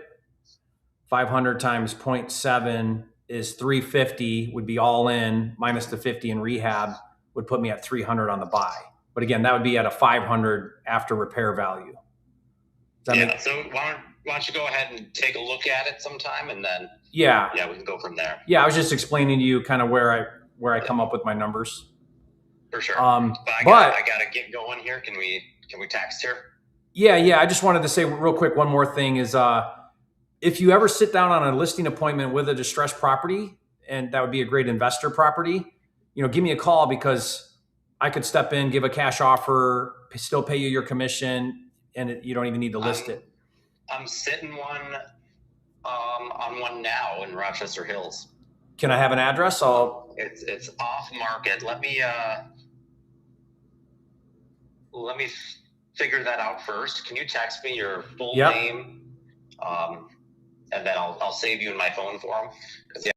500 times 0.7 is 350, would be all in, minus the 50 in rehab, would put me at 300 on the buy. But again, that would be at a 500 after repair value. So why don't you go ahead and take a look at it sometime, and then we can go from there. Yeah, I was just explaining to you kind of where I come up with my numbers. For sure. But I gotta get going here. Can we text here? Yeah. I just wanted to say real quick, one more thing is, if you ever sit down on a listing appointment with a distressed property, and that would be a great investor property, give me a call, because I could step in, give a cash offer, still pay you your commission, and you don't even need to list it. I'm sitting on one now in Rochester Hills. Can I have an address? It's off market. Let me figure that out first. Can you text me your full name? And then I'll save you in my phone for them. It's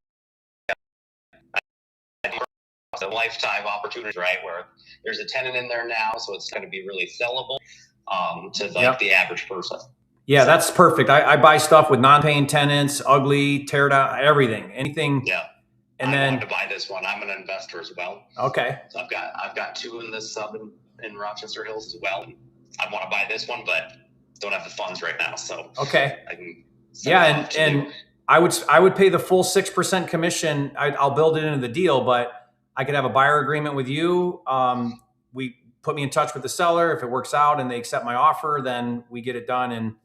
a lifetime opportunity, right? Where there's a tenant in there now, so it's going to be really sellable to the average person. Yeah, that's perfect. I buy stuff with non-paying tenants, ugly, tear down, everything, anything. Yeah. And I wanted to buy this one. I'm an investor as well. Okay. So I've got two in this sub in Rochester Hills as well. I want to buy this one, but don't have the funds right now. So okay. I can. And I would pay the full 6% commission. I'll build it into the deal, but I could have a buyer agreement with you. We put me in touch with the seller. If it works out and they accept my offer, then we get it done. And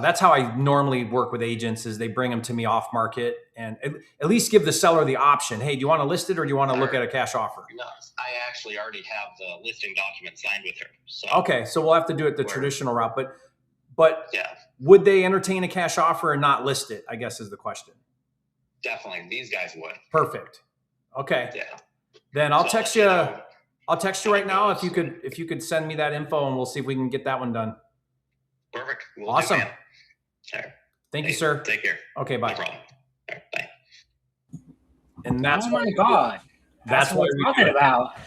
that's how I normally work with agents, is they bring them to me off market, and at least give the seller the option. Hey, do you want to list it, or do you want to look at a cash offer? No, I actually already have the listing document signed with her. So okay. So we'll have to do it the traditional route, but would they entertain a cash offer and not list it, I guess is the question. Definitely. These guys would. Perfect. Okay. Yeah. Then I'll text you. I'll text you right now if you could send me that info, and we'll see if we can get that one done. Perfect. Awesome. All right. Thank you, sir. Take care. Okay, bye. No problem. All right, bye. And that's my God. That's what we're talking about.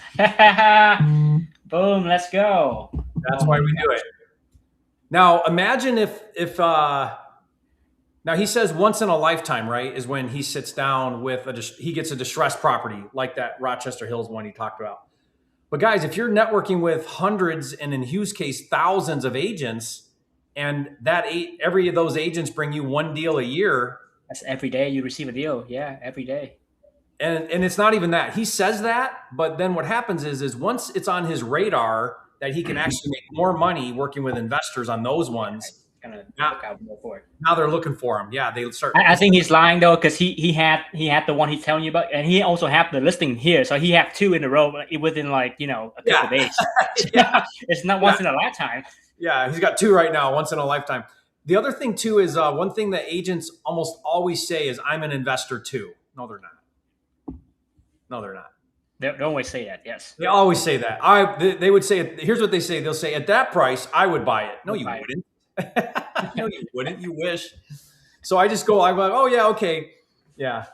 Boom, let's go. That's why we do it. Now, imagine if now he says once in a lifetime, right? Is when he sits down with he gets a distressed property like that Rochester Hills one he talked about. But guys, if you're networking with hundreds and in Hugh's case thousands of agents, and every of those agents bring you one deal a year, that's every day you receive a deal. Yeah, every day. And it's not even that. He says that, but then what happens is once it's on his radar that he can actually make more money working with investors on those ones, kind of look out more for it. Now they're looking for him. Yeah, they start. I think he's lying though, because he had the one he's telling you about, and he also had the listing here, so he had 2 in a row within like a couple of days. Yeah. It's not once in a lifetime. Yeah, he's got 2 right now, once in a lifetime. The other thing too is one thing that agents almost always say is, "I'm an investor too." No, they're not. No, they're not. They always say that. Yes, they always say that. They would say, here's what they say. They'll say, "At that price, I would buy it." No, you wouldn't. No, you wouldn't. You wish. So I'm like, "Oh yeah, okay, yeah."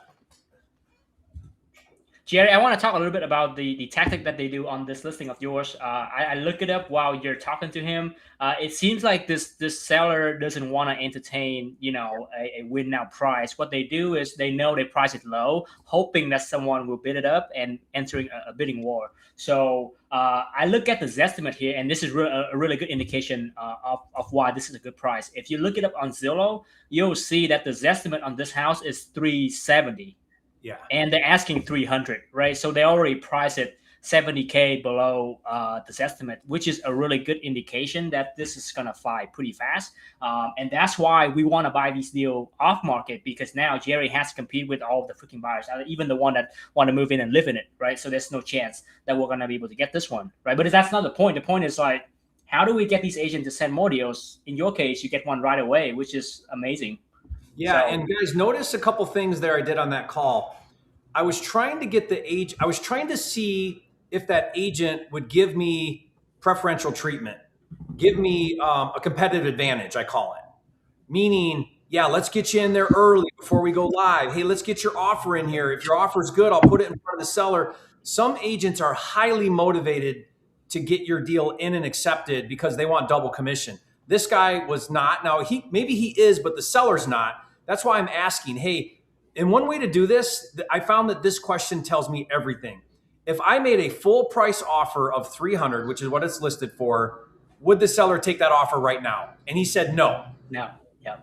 Jerry, I want to talk a little bit about the tactic that they do on this listing of yours. I look it up while you're talking to him. It seems like this seller doesn't want to entertain, a win now price. What they do is they know they price it low, hoping that someone will bid it up and entering a bidding war. So I look at the Zestimate here, and this is a really good indication of why this is a good price. If you look it up on Zillow, you'll see that the Zestimate on this house is $370. Yeah. And they're asking $300, right? So they already priced it $70K below this estimate, which is a really good indication that this is going to fly pretty fast. And that's why we want to buy these deals off market, because now Jerry has to compete with all the freaking buyers, even the one that want to move in and live in it, right? So there's no chance that we're going to be able to get this one, right? But that's not the point. The point is like, how do we get these agents to send more deals? In your case, you get one right away, which is amazing. Yeah, so, and guys, notice a couple things there I did on that call. I was trying to see if that agent would give me preferential treatment, give me a competitive advantage, I call it. Meaning, yeah, let's get you in there early before we go live. Hey, let's get your offer in here. If your offer is good, I'll put it in front of the seller. Some agents are highly motivated to get your deal in and accepted because they want double commission. This guy was not. Now, maybe he is, but the seller's not. That's why I'm asking, hey, and one way to do this, I found that this question tells me everything. If I made a full price offer of $300, which is what it's listed for, would the seller take that offer right now? And he said no. No. Yeah.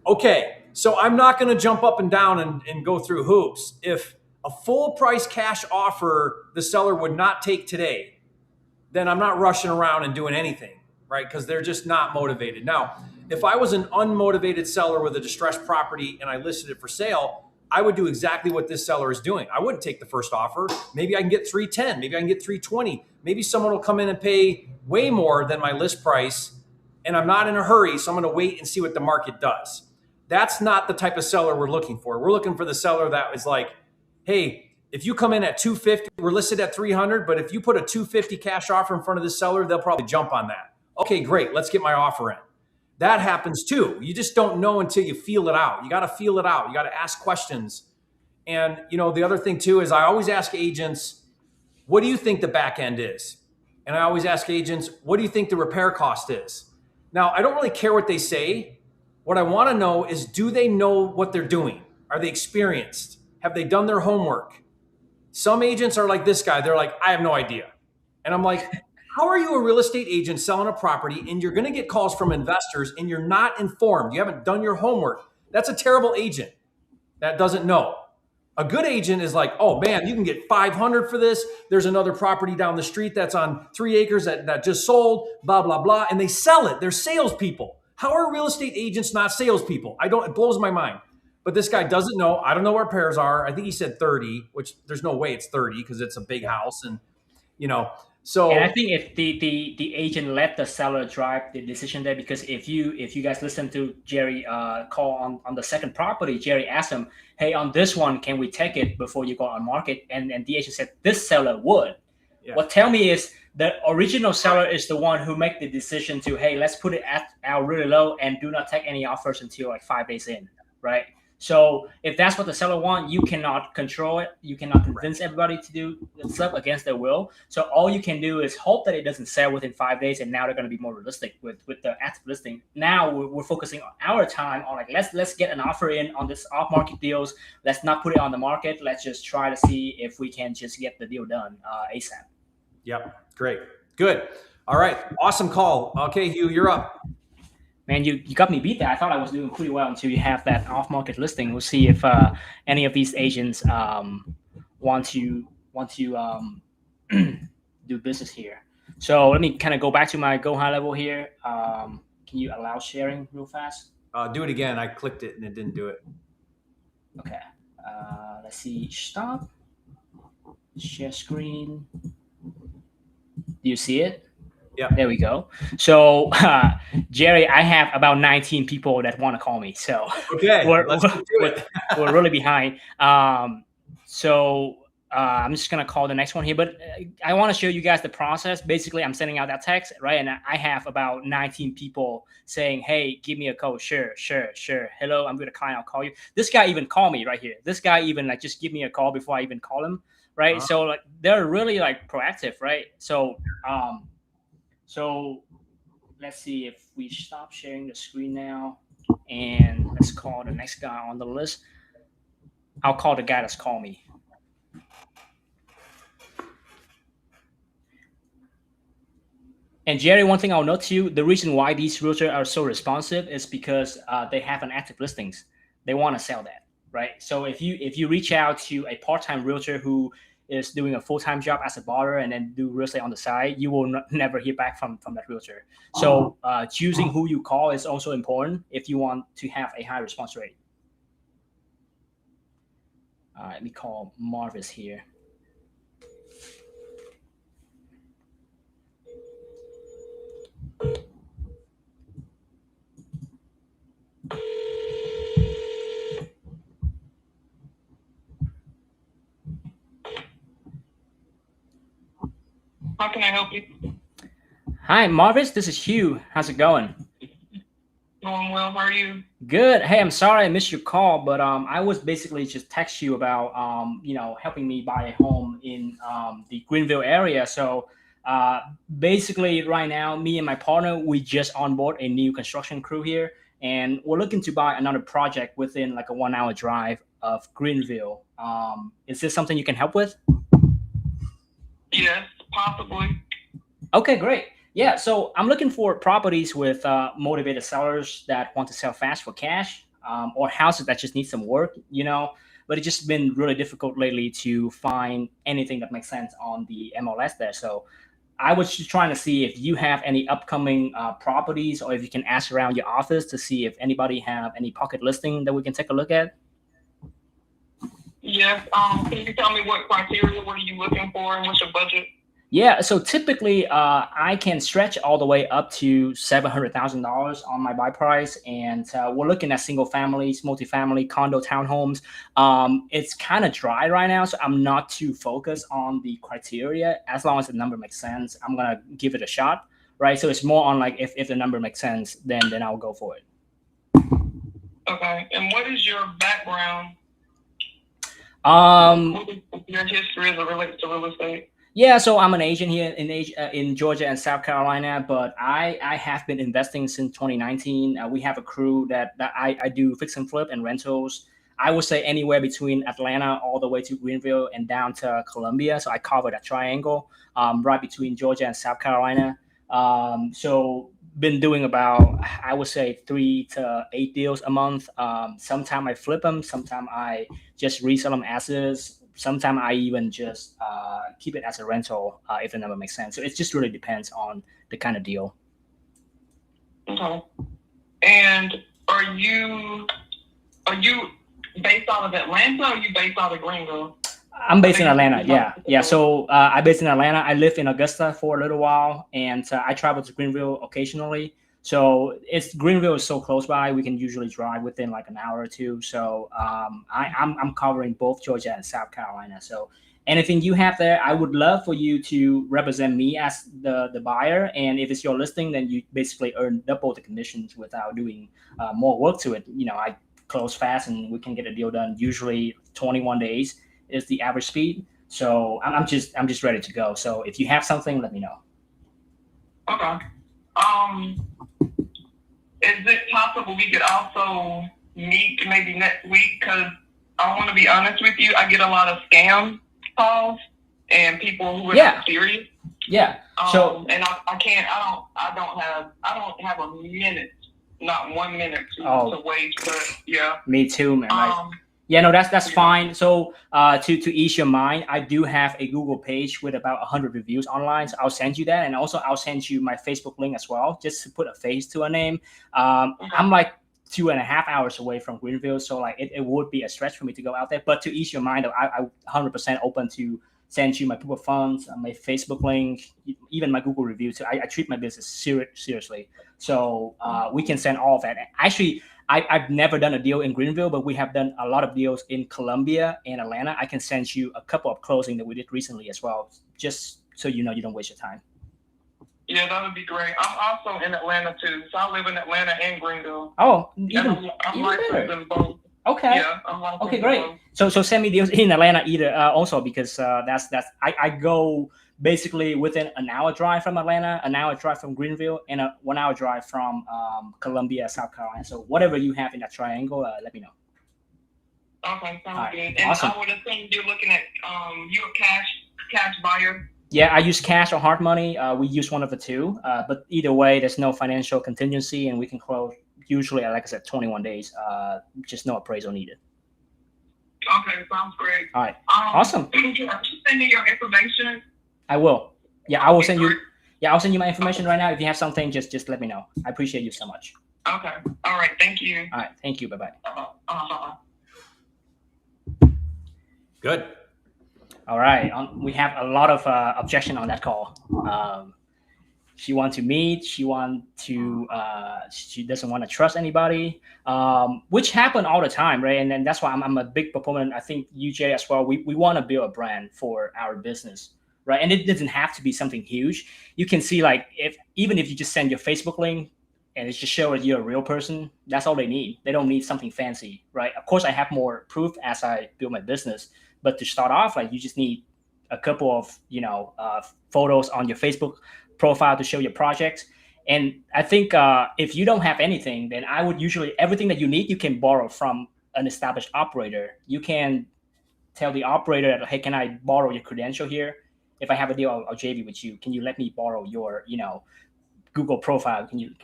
Okay, so I'm not going to jump up and down and go through hoops. If a full price cash offer the seller would not take today, then I'm not rushing around and doing anything, right? Because they're just not motivated. Now, if I was an unmotivated seller with a distressed property and I listed it for sale, I would do exactly what this seller is doing. I wouldn't take the first offer. Maybe I can get 310. Maybe I can get 320. Maybe someone will come in and pay way more than my list price, and I'm not in a hurry, so I'm going to wait and see what the market does. That's not the type of seller we're looking for. We're looking for the seller that is like, hey, if you come in at 250, we're listed at 300, but if you put a 250 cash offer in front of the seller, they'll probably jump on that. Okay, great. Let's get my offer in. That happens too. You just don't know until you feel it out. You got to feel it out. You got to ask questions. And, the other thing too is I always ask agents, what do you think the back end is? And I always ask agents, what do you think the repair cost is? Now, I don't really care what they say. What I want to know is, do they know what they're doing? Are they experienced? Have they done their homework? Some agents are like this guy. They're like, I have no idea. And I'm like, how are you a real estate agent selling a property and you're going to get calls from investors and you're not informed? You haven't done your homework. That's a terrible agent that doesn't know. A good agent is like, oh man, you can get 500 for this. There's another property down the street that's on 3 acres that just sold, blah, blah, blah. And they sell it. They're salespeople. How are real estate agents not salespeople? It blows my mind. But this guy doesn't know. I don't know where repairs are. I think he said 30, which there's no way it's 30 because it's a big house. And, so. And I think if the agent let the seller drive the decision there, because if you guys listen to Jerry call on the second property, Jerry asked him, hey, on this one, can we take it before you go on market? And the agent said, this seller would. Yeah. What tell me is the original seller is the one who make the decision to, hey, let's put it out really low and do not take any offers until like 5 days in, right? So if that's what the seller wants, you cannot control it. You cannot convince everybody to do stuff against their will. So all you can do is hope that it doesn't sell within 5 days. And now they're going to be more realistic with the active listing. Now we're focusing on our time on like let's get an offer in on this off market deals. Let's not put it on the market. Let's just try to see if we can just get the deal done ASAP. Yep. Great. Good. All right. Awesome call. Okay, Hieu, you're up. Man, you got me beat there. I thought I was doing pretty well until you have that off-market listing. We'll see if any of these agents want to do business here. So let me kind of go back to my go high level here. Can you allow sharing real fast? Do it again. I clicked it and it didn't do it. Okay. Let's see. Stop. Share screen. Do you see it? Yeah. There we go. So, Jerry, I have about 19 people that want to call me. So okay, we're really behind. So I'm just going to call the next one here. But I want to show you guys the process. Basically, I'm sending out that text, right? And I have about 19 people saying, hey, give me a call. Sure. Hello, I'm with a client. I'll call you. This guy even called me right here. This guy even like just give me a call before I even call him, right? So like they're really like proactive, right? So let's see if we stop sharing the screen now and let's call the next guy on the list. I'll call the guy that's called me. And Jerry, one thing I'll note to you, the reason why these realtors are so responsive is because they have an active listings. They want to sell that, right? So if you reach out to a part-time realtor who is doing a full-time job as a buyer and then do real estate on the side, you will never hear back from that realtor. So choosing who you call is also important if you want to have a high response rate. All right, let me call Marvis here. How can I help you? Hi, Marvis. This is Hieu. How's it going? Going well. How are you? Good. Hey, I'm sorry I missed your call, but I was basically just text you about helping me buy a home in the Greenville area. So basically, right now, me and my partner, we just onboard a new construction crew here, and we're looking to buy another project within like a 1 hour drive of Greenville. Is this something you can help with? Yes, possibly. Okay, great. Yeah, so I'm looking for properties with motivated sellers that want to sell fast for cash, or houses that just need some work, but it's just been really difficult lately to find anything that makes sense on the MLS there. So I was just trying to see if you have any upcoming properties, or if you can ask around your office to see if anybody have any pocket listing that we can take a look at. Yes. Can you tell me what criteria, what are you looking for, and what's your budget? Yeah, so typically I can stretch all the way up to $700,000 on my buy price, and we're looking at single families, multifamily, condo, townhomes. It's kind of dry right now, so I'm not too focused on the criteria. As long as the number makes sense, I'm gonna give it a shot, right? So it's more on like if the number makes sense, then I'll go for it. Okay, and what is your background? What is your history as it relates to real estate? Yeah, so I'm an agent here in Georgia and South Carolina, but I have been investing since 2019. We have a crew that I do fix and flip and rentals. I would say anywhere between Atlanta all the way to Greenville and down to Columbia. So I cover that triangle right between Georgia and South Carolina. So been doing about, I would say 3 to 8 deals a month. Sometimes I flip them. Sometimes I just resell them as is. Sometimes I even just keep it as a rental if the number makes sense. So it just really depends on the kind of deal. Okay. And are you based out of Atlanta, or are you based out of Greenville? I'm based in Atlanta. Yeah. So I'm based in Atlanta. I lived in Augusta for a little while, and I travel to Greenville occasionally. So Greenville is so close by, we can usually drive within like an hour or two. So I'm covering both Georgia and South Carolina. So anything you have there, I would love for you to represent me as the buyer. And if it's your listing, then you basically earn double the commissions without doing more work to it. I close fast and we can get a deal done. Usually 21 days is the average speed. So I'm just ready to go. So if you have something, let me know. Okay. Is it possible we could also meet maybe next week? Because I want to be honest with you, I get a lot of scam calls and people who are not serious. Yeah. So and I don't have a minute, not 1 minute to wait. But yeah. Me too, man. Right? Yeah, no, that's fine. So to ease your mind, I do have a Google page with about 100 reviews online. So I'll send you that, and also I'll send you my Facebook link as well, just to put a face to a name. I'm like 2.5 hours away from Greenville, so like it would be a stretch for me to go out there. But to ease your mind, I 100% open to send you my Google funds, my Facebook link, even my Google review. So I treat my business seriously. So we can send all of that. Actually, I've never done a deal in Greenville, but we have done a lot of deals in Columbia and Atlanta. I can send you a couple of closing that we did recently as well, just so you know you don't waste your time. Yeah, that would be great. I'm also in Atlanta too, so I live in Atlanta and Greenville. Oh, I'm licensed in both. Okay. Yeah, I'm licensed. Okay, great. So send me deals in Atlanta either. Also because that's I go basically within an hour drive from Atlanta, an hour drive from Greenville, and a 1 hour drive from Columbia, South Carolina. So whatever you have in that triangle, let me know. Okay, sounds good. And awesome. I would assume you're looking at you're a cash buyer. Yeah, I use cash or hard money. We use one of the two, but either way, there's no financial contingency, and we can close usually, like I said, 21 days. Just no appraisal needed. Okay, sounds great. All right, awesome. Can you send me your information? I will. Yeah, I will send you. Yeah, I'll send you my information right now. If you have something, just let me know. I appreciate you so much. Okay. All right. Thank you. All right. Thank you. Bye-bye. Good. All right. We have a lot of objection on that call. She wants to meet. She doesn't want to trust anybody, which happen all the time, right? And then that's why I'm a big proponent. I think you, Jay, as well. We want to build a brand for our business, right? And it doesn't have to be something huge. You can see, like, even if you just send your Facebook link and it's just show that you're a real person, that's all they need. They don't need something fancy, right? Of course, I have more proof as I build my business, but to start off, like, you just need a couple of photos on your Facebook profile to show your projects. And I think if you don't have anything, then I would usually, everything that you need, you can borrow from an established operator. You can tell the operator that, hey, can I borrow your credential here? If I have a deal, I'll JV with you. Can you let me borrow your, Google profile? Can you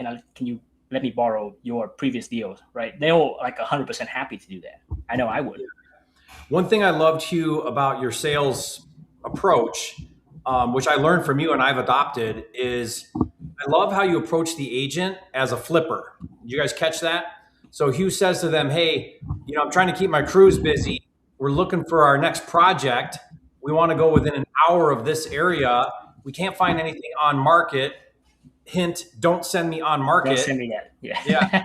let me borrow your previous deals? Right? They'll like 100% happy to do that. I know I would. One thing I loved, Hieu, about your sales approach, which I learned from you and I've adopted, is I love how you approach the agent as a flipper. Did you guys catch that? So Hieu says to them, hey, I'm trying to keep my crews busy. We're looking for our next project. We want to go within an hour of this area. We can't find anything on market. Hint, don't send me on market. Don't send me that. Yeah. Yeah.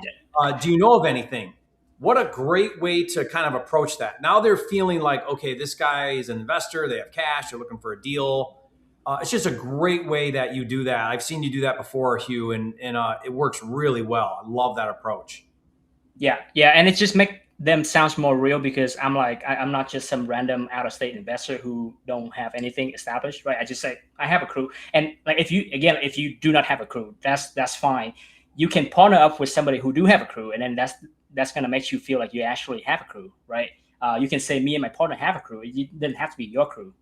Do you know of anything? What a great way to kind of approach that. Now they're feeling like, okay, this guy is an investor. They have cash. They're looking for a deal. It's just a great way that you do that. I've seen you do that before, Hieu, and it works really well. I love that approach. Yeah. And it just makes them sounds more real, because I'm not just some random out-of-state investor who don't have anything established, right? I just say I have a crew, and like if you do not have a crew, that's fine. You can partner up with somebody who do have a crew, and then that's gonna make you feel like you actually have a crew, right? You can say me and my partner have a crew. It doesn't have to be your crew.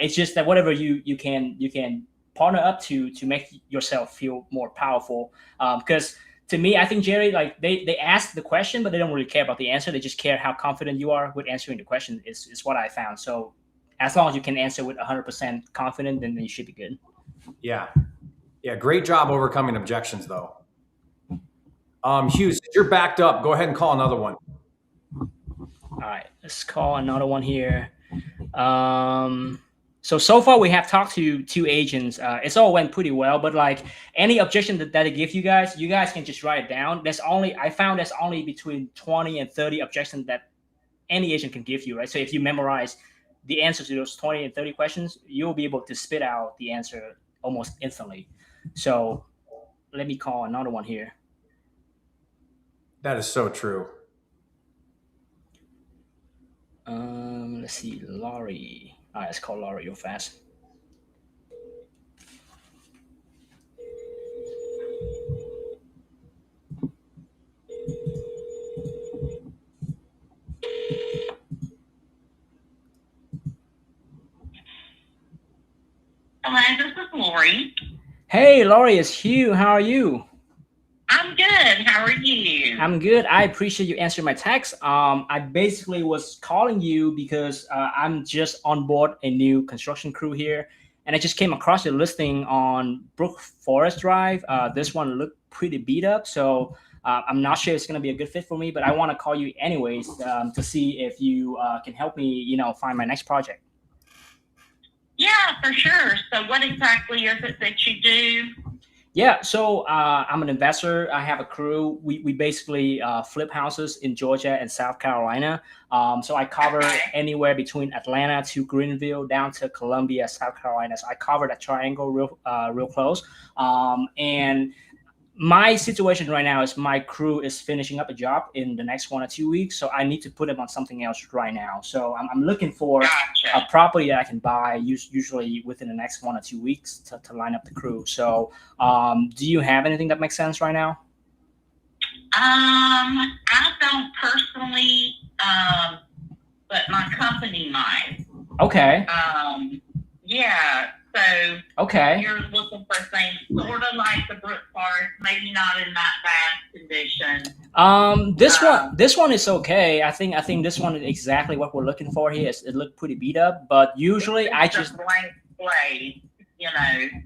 It's just that whatever you can partner up to make yourself feel more powerful. Because to me, I think, Jerry, like they ask the question, but they don't really care about the answer. They just care how confident you are with answering the question. Is what I found. So as long as you can answer with 100% confident, then you should be good. Yeah. Great job overcoming objections, though. Hieu, since you're backed up, go ahead and call another one. All right, let's call another one here. So far we have talked to 2 agents. It's all went pretty well, but like any objection that they give you guys can just write it down. I found there's only between 20 and 30 objections that any agent can give you, right? So if you memorize the answers to those 20 and 30 questions, you'll be able to spit out the answer almost instantly. So let me call another one here. That is so true. Let's see, Laurie. All right, let's call Laurie real fast. Hello, this is Lori. Hey, Laurie, it's Hugh. How are you? I'm good. How are you? I'm good. I appreciate you answering my text. I basically was calling you because I'm just on board a new construction crew here, and I just came across your listing on Brook Forest Drive. This one looked pretty beat up, so I'm not sure it's going to be a good fit for me. But I want to call you anyways to see if you can help me, find my next project. Yeah, for sure. So what exactly is it that you do? Yeah, so I'm an investor. I have a crew. We basically flip houses in Georgia and South Carolina. So I cover anywhere between Atlanta to Greenville down to Columbia, South Carolina. So I cover that triangle real close. And my situation right now is my crew is finishing up a job in the next 1 or 2 weeks, so I need to put them on something else right now. So I'm looking for a property that I can buy usually within the next 1 or 2 weeks to line up the crew. So do you have anything that makes sense right now? I don't personally, but my company might. Okay. Yeah. So okay, you're looking for things sort of like the Brook Forest, maybe not in that bad condition. This one is okay. I think this one is exactly what we're looking for here. It looked pretty beat up, but usually I just blank slate,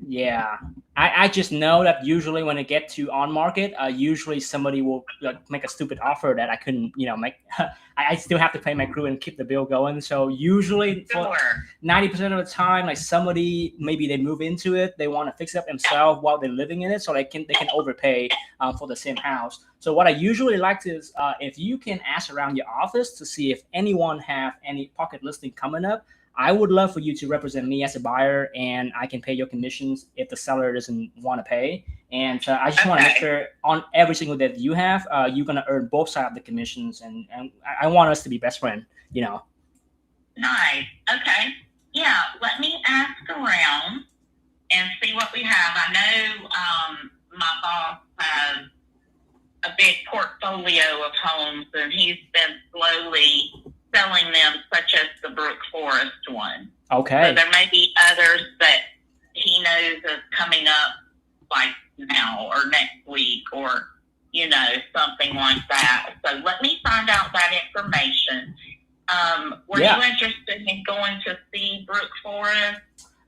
Yeah. I just know that usually when it get to on market, usually somebody will make a stupid offer that I couldn't, make. I still have to pay my crew and keep the bill going. So usually for 90% of the time, like somebody, maybe they move into it, they want to fix it up themselves while they're living in it, so they can overpay for the same house. So what I usually like to is if you can ask around your office to see if anyone have any pocket listing coming up. I would love for you to represent me as a buyer, and I can pay your commissions if the seller doesn't want to pay. And I just want to make sure on every single day that you have, you're going to earn both sides of the commissions. And I want us to be best friends, Nice. Okay. Yeah. Let me ask around and see what we have. I know my boss has a big portfolio of homes, and he's been slowly selling them, such as the Brook Forest one. Okay. So there may be others that he knows is coming up like now or next week or, something like that. So let me find out that information. Were you interested in going to see Brook Forest?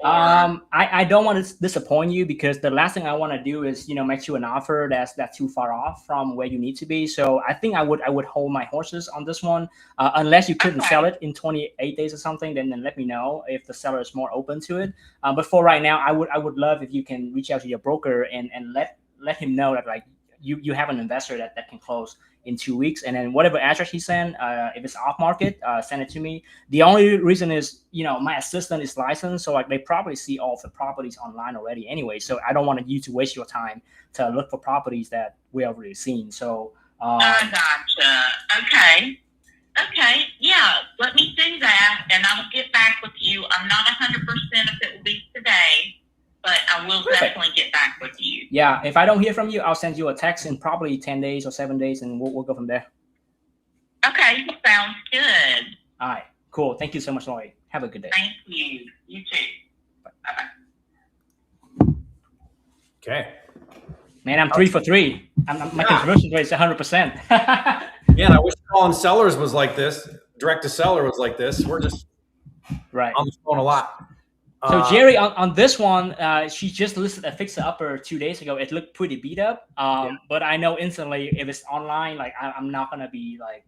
I don't want to disappoint you, because the last thing I want to do is make you an offer that's too far off from where you need to be. So I think I would hold my horses on this one, unless you couldn't sell it in 28 days or something. Then let me know if the seller is more open to it. But for right now, I would love if you can reach out to your broker and let him know that like you have an investor that can close in 2 weeks, and then whatever address he send, if it's off market, send it to me. The only reason is, my assistant is licensed, so like they probably see all of the properties online already anyway. So I don't want you to waste your time to look for properties that we already seen. So I gotcha. Okay. Yeah, let me do that, and I'll get back with you. I'm not 100% if it will be today, but I will definitely get back with you. Yeah, if I don't hear from you, I'll send you a text in probably 10 days or 7 days, and we'll go from there. Okay, sounds good. All right, cool. Thank you so much, Laurie. Have a good day. Thank you. You too. Bye-bye. Okay. Man, I'm 3 for 3. My conversion rate is 100%. Yeah, and I wish calling sellers was like this. Direct to seller was like this. We're just on the phone a lot. So Jerry, on this one, she just listed a fixer upper 2 days ago. It looked pretty beat up, but I know instantly if it's online, like I'm not gonna be like,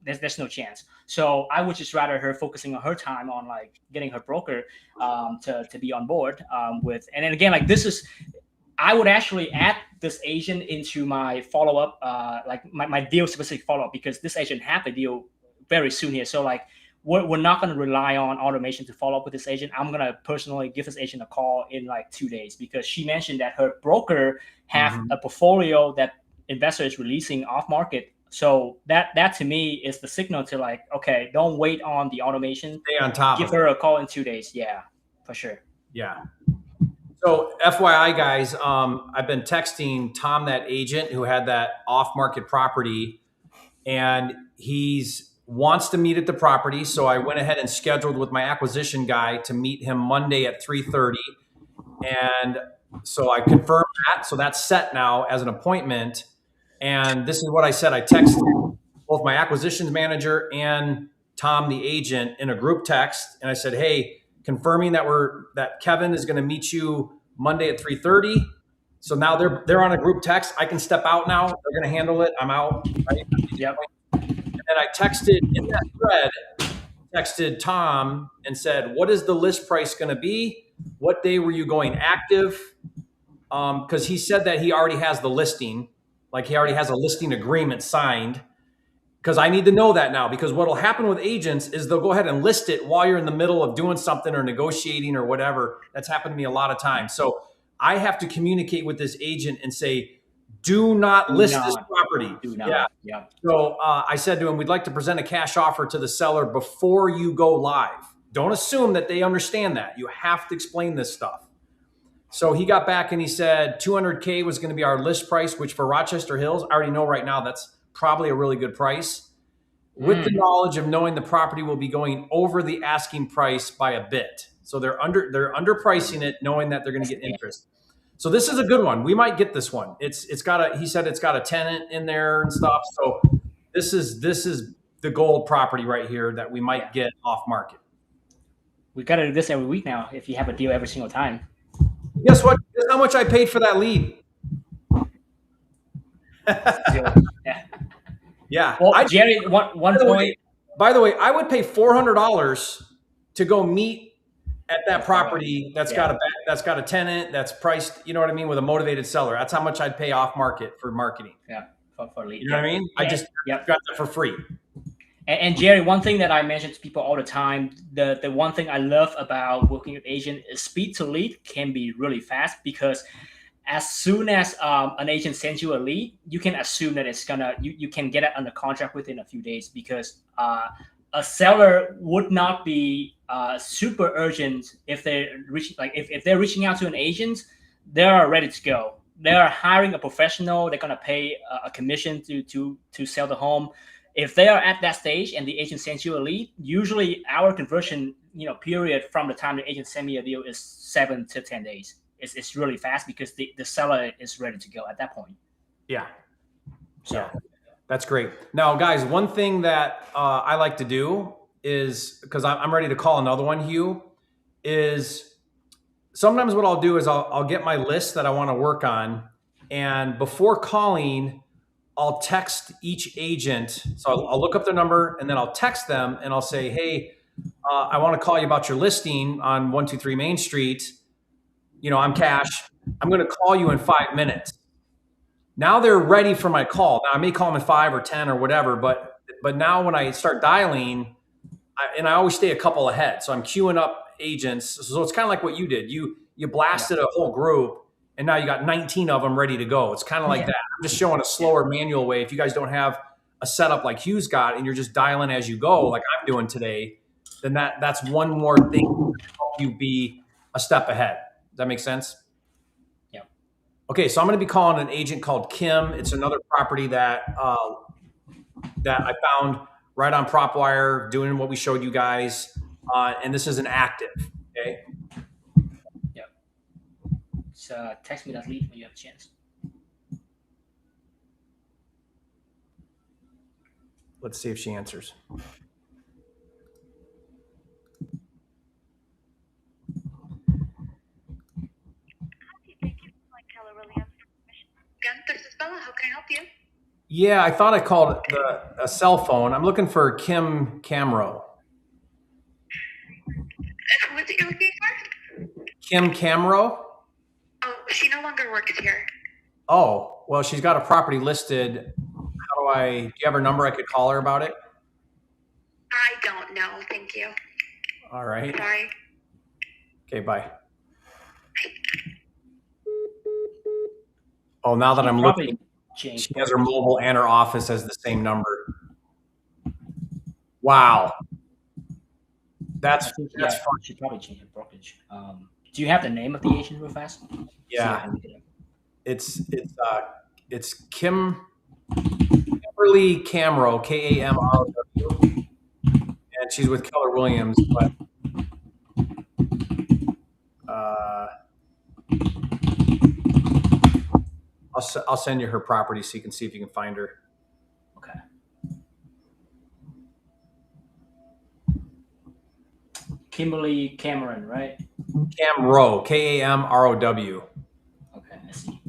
there's no chance. So I would just rather her focusing on her time on like getting her broker to be on board with. And then again, like I would actually add this agent into my follow up, like my deal specific follow up, because this agent have a deal very soon here. So like, we're not going to rely on automation to follow up with this agent. I'm going to personally give this agent a call in like 2 days, because she mentioned that her broker have a portfolio that investor is releasing off market So that to me is the signal to like, okay, don't wait on the automation. Stay on top Give of it. her a call in 2 days. Yeah, for sure. Yeah. So FYI, guys, I've been texting Tom, that agent who had that off-market property, and he's wants to meet at the property. So I went ahead and scheduled with my acquisition guy to meet him Monday at 3:30. And so I confirmed that. So that's set now as an appointment. And this is what I said. I texted both my acquisitions manager and Tom, the agent, in a group text. And I said, hey, confirming that Kevin is going to meet you Monday at 3:30. So now they're on a group text. I can step out now. They're going to handle it. I'm out. Right? Yep. And then I texted in that thread, texted Tom and said, what is the list price going to be? What day were you going active? Because he said that he already has the listing, like he already has a listing agreement signed. Because I need to know that now, because what will happen with agents is they'll go ahead and list it while you're in the middle of doing something or negotiating or whatever. That's happened to me a lot of times. So I have to communicate with this agent and say, do not list this property. Do not. Yeah. Yeah. So I said to him, we'd like to present a cash offer to the seller before you go live. Don't assume that they understand that. You have to explain this stuff. So he got back and he said 200K was going to be our list price, which for Rochester Hills, I already know right now that's probably a really good price. With the knowledge of knowing the property will be going over the asking price by a bit. So they're underpricing it, knowing that they're going to get interest. So this is a good one. We might get this one. He said it's got a tenant in there and stuff. So this is the gold property right here that we might get off market. We got to do this every week now if you have a deal every single time. Guess what? Guess how much I paid for that lead? Yeah. Yeah. Well, Jerry, one point. By the way, I would pay $400 to go meet at that property that's got a tenant that's priced, you know what I mean, with a motivated seller. That's how much I'd pay off market for marketing. Yeah, for lead. You know what I mean? I just got that for free. And Jerry, one thing that I mention to people all the time, the one thing I love about working with agent is speed to lead can be really fast, because as soon as an agent sends you a lead, you can assume that it's gonna you can get it under contract within a few days, because a seller would not be super urgent if they're if they're reaching out to an agent, they're ready to go. They're hiring a professional. They're gonna pay a commission to sell the home. If they are at that stage and the agent sends you a lead, usually our conversion period from the time the agent sent me a deal is 7 to 10 days. It's really fast because the seller is ready to go at that point. Yeah. So that's great. Now, guys, one thing that I like to do is, because I'm ready to call another one, Hieu, is sometimes what I'll do is I'll get my list that I want to work on, and before calling, I'll text each agent. So I'll look up their number and then I'll text them and I'll say, hey, I want to call you about your listing on 123 Main Street. I'm Cash. I'm going to call you in 5 minutes. Now they're ready for my call. Now I may call them in 5 or 10 or whatever, but now when I start dialing, I always stay a couple ahead. So I'm queuing up agents. So it's kind of like what you did. You blasted a whole group, and now you got 19 of them ready to go. It's kind of like that. I'm just showing a slower manual way. If you guys don't have a setup like Hieu's got, and you're just dialing as you go, like I'm doing today, then that's one more thing to help you be a step ahead. Does that make sense? Yeah. Okay, so I'm going to be calling an agent called Kim. It's another property that I found right on PropWire, doing what we showed you guys, and this is an active. Okay. Yeah. So text me that lead when you have a chance. Let's see if she answers. This is Bella. How can I help you? Yeah, I thought I called a cell phone. I'm looking for Kim Camro. Who is it you're looking for? Kim Camro? Oh, she no longer works here. Oh, well, she's got a property listed. Do you have her number? I could call her about it? I don't know. Thank you. All right. Sorry. Okay, bye. Oh, now that I'm looking Change. She has her mobile and her office as the same number. Wow. That's I think, that's yeah, fun. she probably changed her brokerage. Do you have the name of the agent real fast? See if I Yeah. can look it up. It's Kimberly Camro, Kamrow, and she's with Keller Williams. But I'll send you her property so you can see if you can find her. Okay. Kimberly Cameron, right? Camrow, Kamrow, Okay, I see.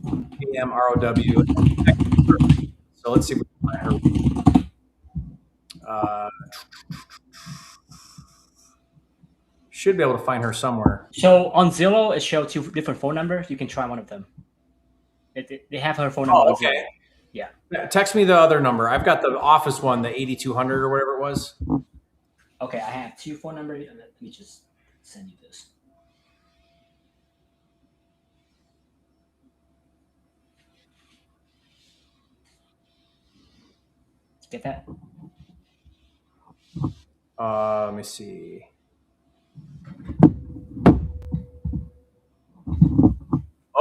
Kamrow. So let's see if we can find her. Should be able to find her somewhere. So on Zillow, it shows 2 different phone numbers. You can try one of them. They have her phone number. Oh, on okay. Zillow. Yeah. Text me the other number. I've got the office one, the 8200 or whatever it was. Okay, I have 2 phone numbers. Let me just send you this. Get that? Let me see.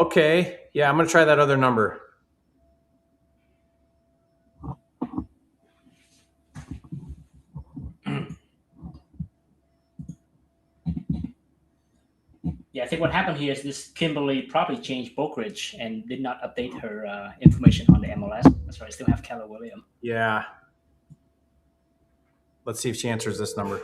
Okay. Yeah, I'm going to try that other number. Yeah, I think what happened here is this Kimberly probably changed brokerage and did not update her information on the MLS. That's why I still have Keller Williams. Yeah. Let's see if she answers this number.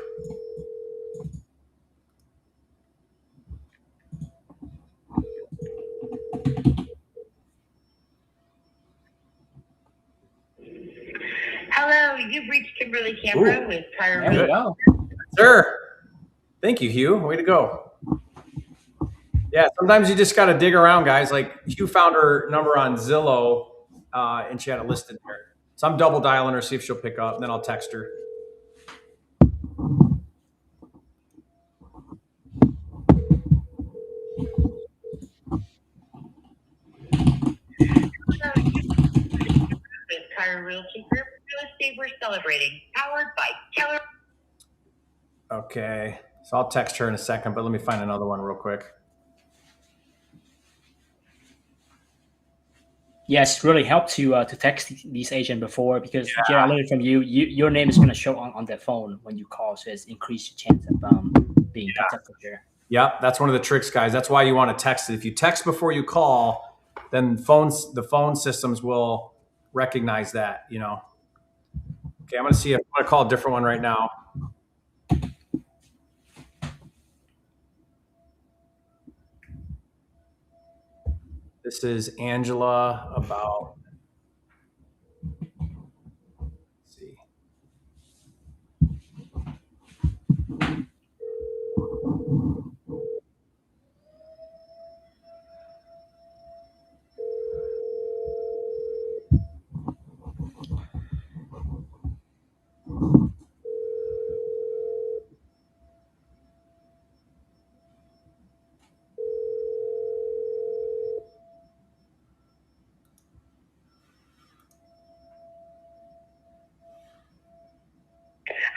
Hello, you've reached Kimberly Camera with Tire There you go. Sir. Thank you, Hugh. Way to go. Yeah, sometimes you just got to dig around, guys. Like Hugh found her number on Zillow, and she had it listed there. So I'm double dialing her, see if she'll pick up, and then I'll text her. with Tire Realty Group. Real estate we're celebrating, powered by Keller. Okay. So I'll text her in a second, but let me find another one real quick. Yes, really helped to text these agents before because I learned from you. Your name is going to show on their phone when you call, so it's increased your chance of being picked up for sure. Yep, that's one of the tricks, guys. That's why you want to text it. If you text before you call, then the phone systems will recognize that, you know. Okay, I'm going to call a different one right now. This is Angela about, let's see.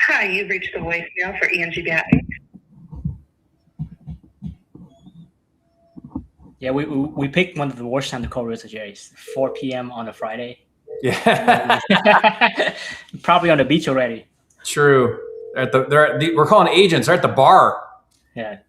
Hi, you've reached the voicemail for Angie Batten. Yeah, we picked one of the worst time to call Realtor Jerry. 4 p.m. on a Friday. Yeah. Probably on the beach already. True. We're calling agents. They're at the bar. Yeah.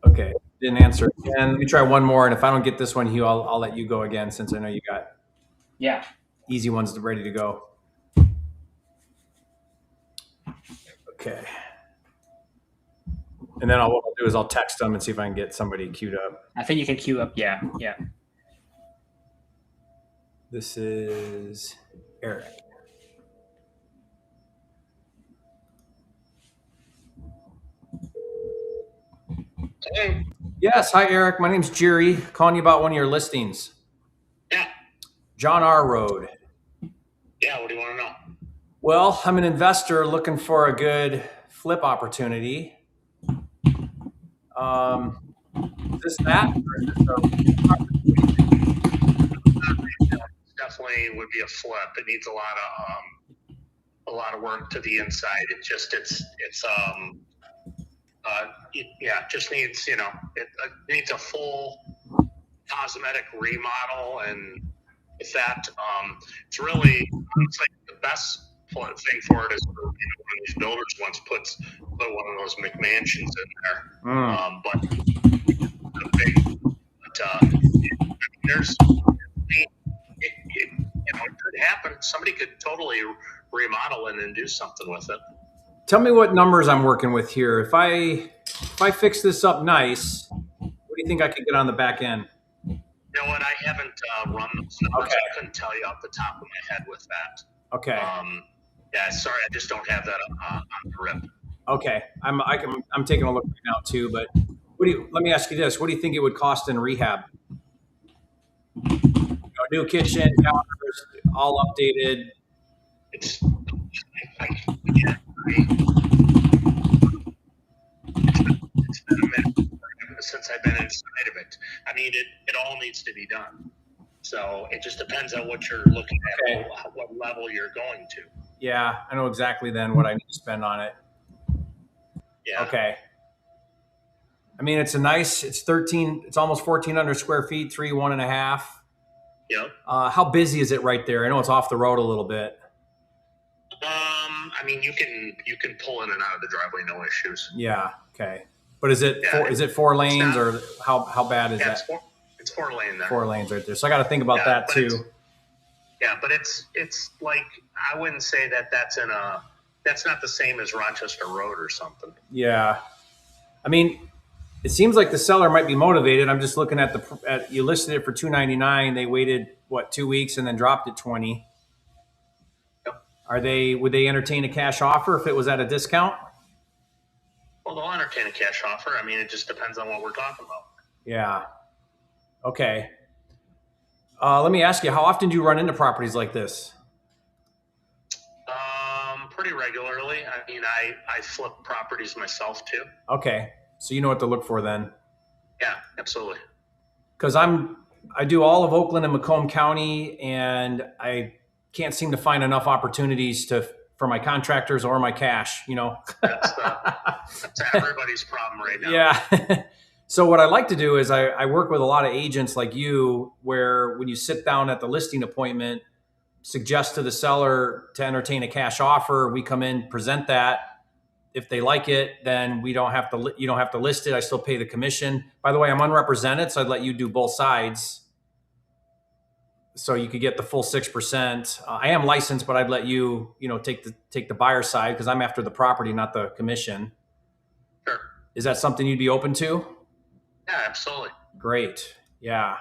Okay, didn't answer. And let me try one more. And if I don't get this one, Hugh, I'll let you go again since I know you got easy ones ready to go. Okay. And then what I'll do is I'll text them and see if I can get somebody queued up. I think you can queue up. Yeah. This is Eric. Hello? Yes. Hi, Eric. My name's Jerry. Calling you about one of your listings. Yeah. John R. Road. Yeah, what do you want to know? Well, I'm an investor looking for a good flip opportunity. Is this that? Or is this Definitely would be a flip. It needs a lot of work to the inside. It just needs, it needs a full cosmetic remodel, and if that, it's really, it's like the best thing for it is for, one of these builders once put one of those McMansions in there. There's, it could happen. Somebody could totally remodel it and do something with it. Tell me what numbers I'm working with here. If I fix this up nice, what do you think I could get on the back end? You know what? I haven't run those numbers. Okay. I couldn't tell you off the top of my head with that. Okay. Yeah, sorry, I just don't have that on the rip. Okay. I'm taking a look right now too, but let me ask you this. What do you think it would cost in rehab? New kitchen, counters, all updated. It's been a minute since I've been inside of it. I mean, it all needs to be done. So it just depends on what you're looking at, Okay. what level you're going to. Yeah, I know exactly then what I need to spend on it. Yeah. Okay. I mean, it's it's almost 1,400 square feet, 1.5. Yep. How busy is it right there? I know it's off the road a little bit. I mean, you can pull in and out of the driveway, no issues. Yeah. Okay. But is it Yeah, is it 4 lanes not- or how bad is that? It's 4 lane there. 4 lanes right there. So I got to think about Yeah, that but too. Yeah, but it's like, I wouldn't say that's not the same as Rochester Road or something. Yeah. I mean, it seems like the seller might be motivated. I'm just looking at you listed it for $299. They waited 2 weeks and then dropped it 20. Yep. Would they entertain a cash offer if it was at a discount? Well, they'll entertain a cash offer. I mean, it just depends on what we're talking about. Yeah. Okay. Let me ask you, how often do you run into properties like this? Pretty regularly. I mean, I flip properties myself too. Okay. So you know what to look for then. Yeah, absolutely. Because I do all of Oakland and Macomb County, and I can't seem to find enough opportunities for my contractors or my cash, That's everybody's problem right now. Yeah. So what I like to do is I work with a lot of agents like you, where when you sit down at the listing appointment, suggest to the seller to entertain a cash offer. We come in, present that. If they like it, then you don't have to list it. I still pay the commission. By the way, I'm unrepresented, so I'd let you do both sides, so you could get the full 6%. I am licensed, but I'd let you, take the buyer side because I'm after the property, not the commission. Sure. Is that something you'd be open to? Yeah, absolutely. Great. Yeah.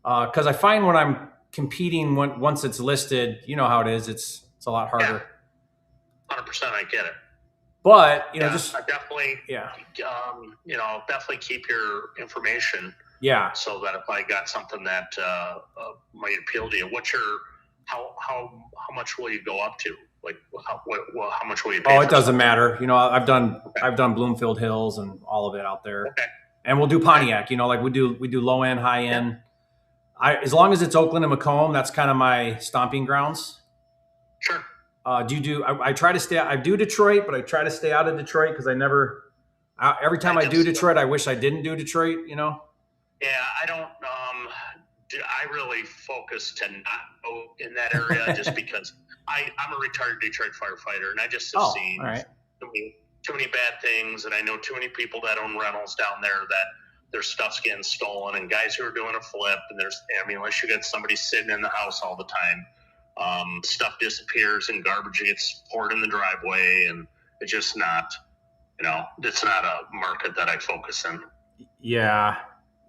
Because I find when I'm competing, once it's listed, you know how it is. It's a lot harder. 100%. I get it. But I definitely, definitely keep your information. Yeah. So that if I got something that might appeal to you, how much will you go up to? Like, how much will you pay? Oh, it doesn't matter. I've done Bloomfield Hills and all of it out there. Okay. And we'll do Pontiac. Like we do low end, high end. As long as it's Oakland and Macomb, that's kind of my stomping grounds. Sure. I try to stay. I do Detroit, but I try to stay out of Detroit because every time I do Detroit, I wish I didn't do Detroit. Yeah, I don't. I really focus to not go in that area just because I'm a retired Detroit firefighter, and I just have seen too many bad things, and I know too many people that own rentals down there that their stuff's getting stolen, and guys who are doing a flip, and unless you got somebody sitting in the house all the time, stuff disappears and garbage gets poured in the driveway, and it's just not, it's not a market that I focus in. Yeah,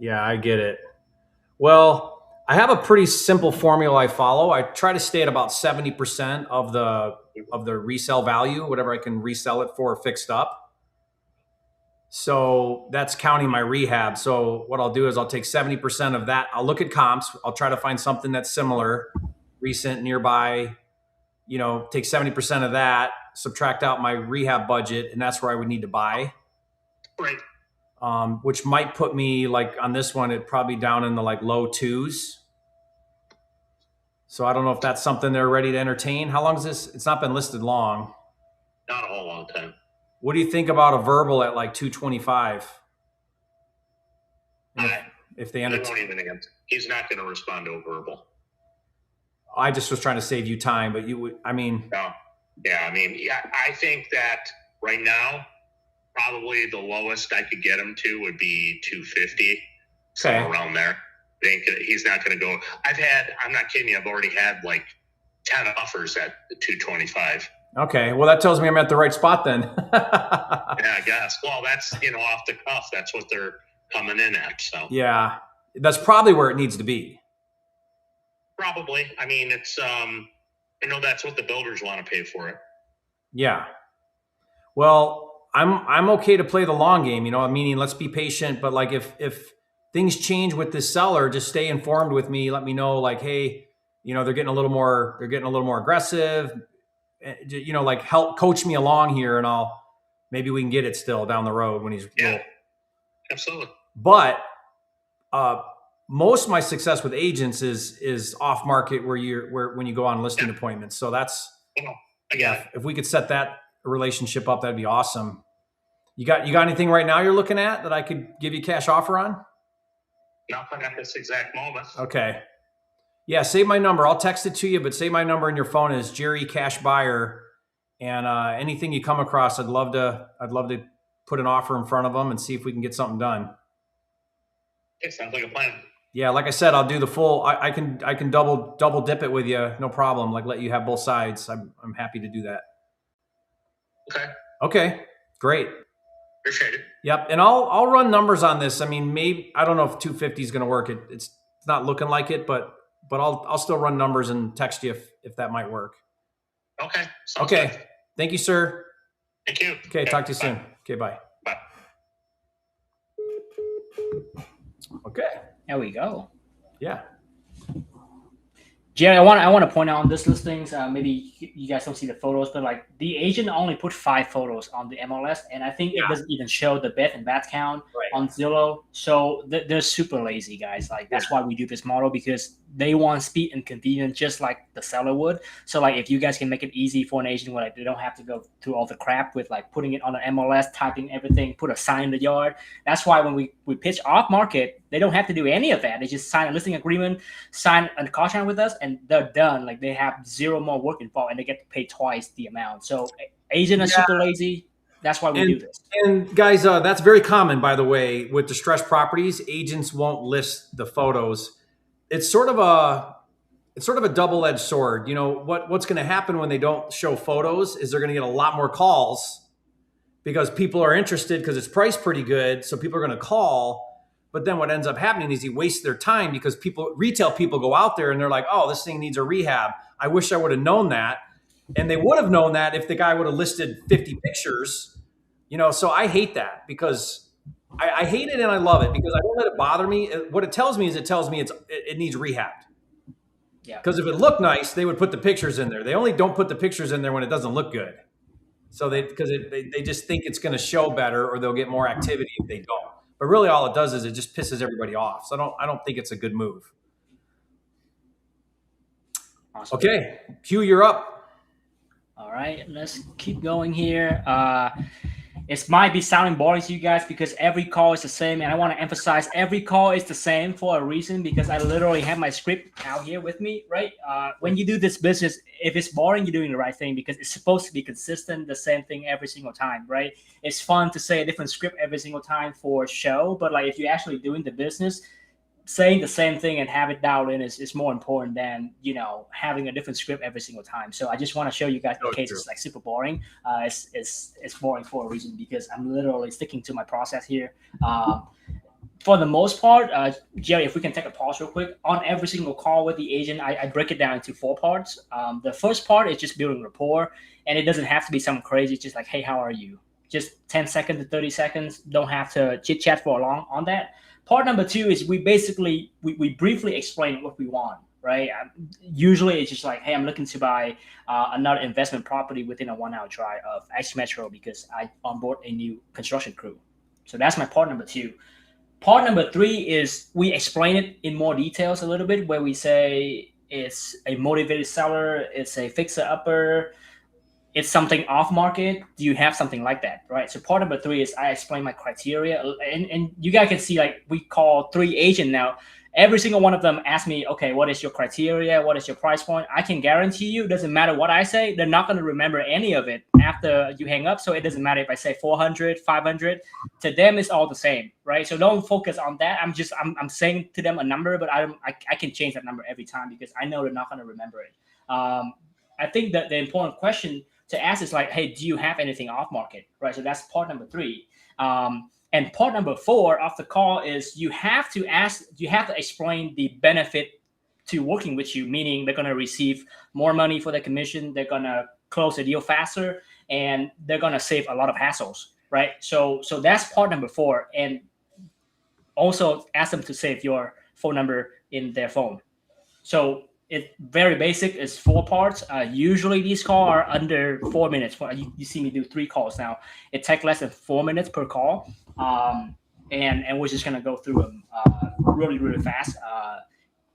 I get it. Well, I have a pretty simple formula I follow. I try to stay at about 70% of the resale value, whatever I can resell it for fixed up. So that's counting my rehab. So what I'll do is I'll take 70% of that. I'll look at comps. I'll try to find something that's similar, recent, nearby, take 70% of that, subtract out my rehab budget, and that's where I would need to buy. Right. Which might put me like on this one, it probably down in the like low twos. So I don't know if that's something they're ready to entertain. How long is this? It's not been listed long. Not a whole long time. What do you think about a verbal at like 225? If they entertain, he's not going to respond to a verbal. I just was trying to save you time, but you would, No. Yeah, I think that right now, probably the lowest I could get him to would be 250, somewhere around there. I think he's not going to go. I'm not kidding you, I've already had like 10 offers at 225. Okay, well, that tells me I'm at the right spot then. Yeah, I guess. Well, that's, off the cuff, that's what they're coming in at. So yeah, that's probably where it needs to be. Probably. It's, I know that's what the builders want to pay for it. Yeah. Well, I'm okay to play the long game, meaning let's be patient, but like if things change with this seller, just stay informed with me. Let me know like, hey, they're getting a little more aggressive, like help coach me along here and maybe we can get it still down the road when he's low. Absolutely. But, most of my success with agents is off market when you go on listing appointments. So that's, if we could set that relationship up, that'd be awesome. You got anything right now you're looking at that I could give you cash offer on? Nothing at this exact moment. Okay. Yeah. Save my number. I'll text it to you, but save my number in your phone is Jerry Cash Buyer. And, anything you come across, I'd love to put an offer in front of them and see if we can get something done. It sounds like a plan. Yeah, like I said, I'll do the full. I can double dip it with you, no problem. Like let you have both sides. I'm happy to do that. Okay, great. Appreciate it. Yep, and I'll run numbers on this. Maybe I don't know if 250 is going to work. It's not looking like it, but I'll still run numbers and text you if that might work. Okay. Okay. Good. Thank you, sir. Thank you. Okay, talk to you soon. Okay, bye. Bye. Okay. There we go. Yeah. Jerry, I want to point out on this listings, maybe you guys don't see the photos, but like the agent only put 5 photos on the MLS, and I think it doesn't even show the bed and bath count on Zillow. So they're super lazy, guys. Like that's why we do this model, because they want speed and convenience just like the seller would. So like if you guys can make it easy for an agent where like they don't have to go through all the crap with like putting it on an MLS, typing everything, put a sign in the yard. That's why when we pitch off market, they don't have to do any of that. They just sign a listing agreement, sign a contract with us, and they're done. Like they have 0 more work involved, and they get to pay twice the amount. So agent is super lazy. That's why we do this. And guys, that's very common, by the way, with distressed properties. Agents won't list the photos. It's sort of a double-edged sword. What's going to happen when they don't show photos is they're going to get a lot more calls because people are interested because it's priced pretty good. So people are going to call. But then what ends up happening is you waste their time because retail people go out there and they're like, oh, this thing needs a rehab. I wish I would have known that. And they would have known that if the guy would have listed 50 pictures, so I hate that because I hate it and I love it because I don't let it bother me. What it tells me is it needs rehabbed. Yeah. Because if it looked nice, they would put the pictures in there. They only don't put the pictures in there when it doesn't look good. So they just think it's going to show better or they'll get more activity if they don't. But really all it does is it just pisses everybody off. So I don't think it's a good move. Awesome. Okay. Hugh, you're up. All right, let's keep going here. It might be sounding boring to you guys because every call is the same. And I want to emphasize every call is the same for a reason because I literally have my script out here with me, right? When you do this business, if it's boring, you're doing the right thing because it's supposed to be consistent, the same thing every single time, right? It's fun to say a different script every single time for a show. But like if you're actually doing the business, saying the same thing and have it dialed in is more important than, having a different script every single time. So I just want to show you guys the case it's like super boring. It's boring for a reason because I'm literally sticking to my process here. For the most part, Jerry, if we can take a pause real quick, on every single call with the agent, I break it down into 4 parts. The first part is just building rapport, and it doesn't have to be something crazy. It's just like, hey, how are you? just 10 seconds to 30 seconds. Don't have to chit chat for long on that. Part number two is we basically we briefly explain what we want, right? Usually it's just like, hey, I'm looking to buy another investment property within a 1 hour drive of X Metro because I onboard a new construction crew. So that's my part number two. Part number three is we explain it in more details a little bit, where we say it's a motivated seller, it's a fixer-upper, it's something off market. Do you have something like that, right? So part number three is I explain my criteria, and you guys can see, like, we call 3 agents now. Every single one of them ask me, okay, what is your criteria? What is your price point? I can guarantee you, it doesn't matter what I say, they're not going to remember any of it after you hang up. So it doesn't matter if I say 400, 500, to them, it's all the same, right? So don't focus on that. I'm saying to them a number, but I can change that number every time because I know they're not going to remember it. I think that the important question to ask is like, hey, do you have anything off market, right? So that's part number three. And part number four of the call is you have to explain the benefit to working with you, meaning they're going to receive more money for their commission, they're going to close the deal faster, and they're going to save a lot of hassles, right? So that's part number four. And also ask them to save your phone number in their phone. So it's very basic. It's 4 parts. Usually these calls are under 4 minutes. You see me do 3 calls now. It takes less than 4 minutes per call. And we're just going to go through them really, really fast.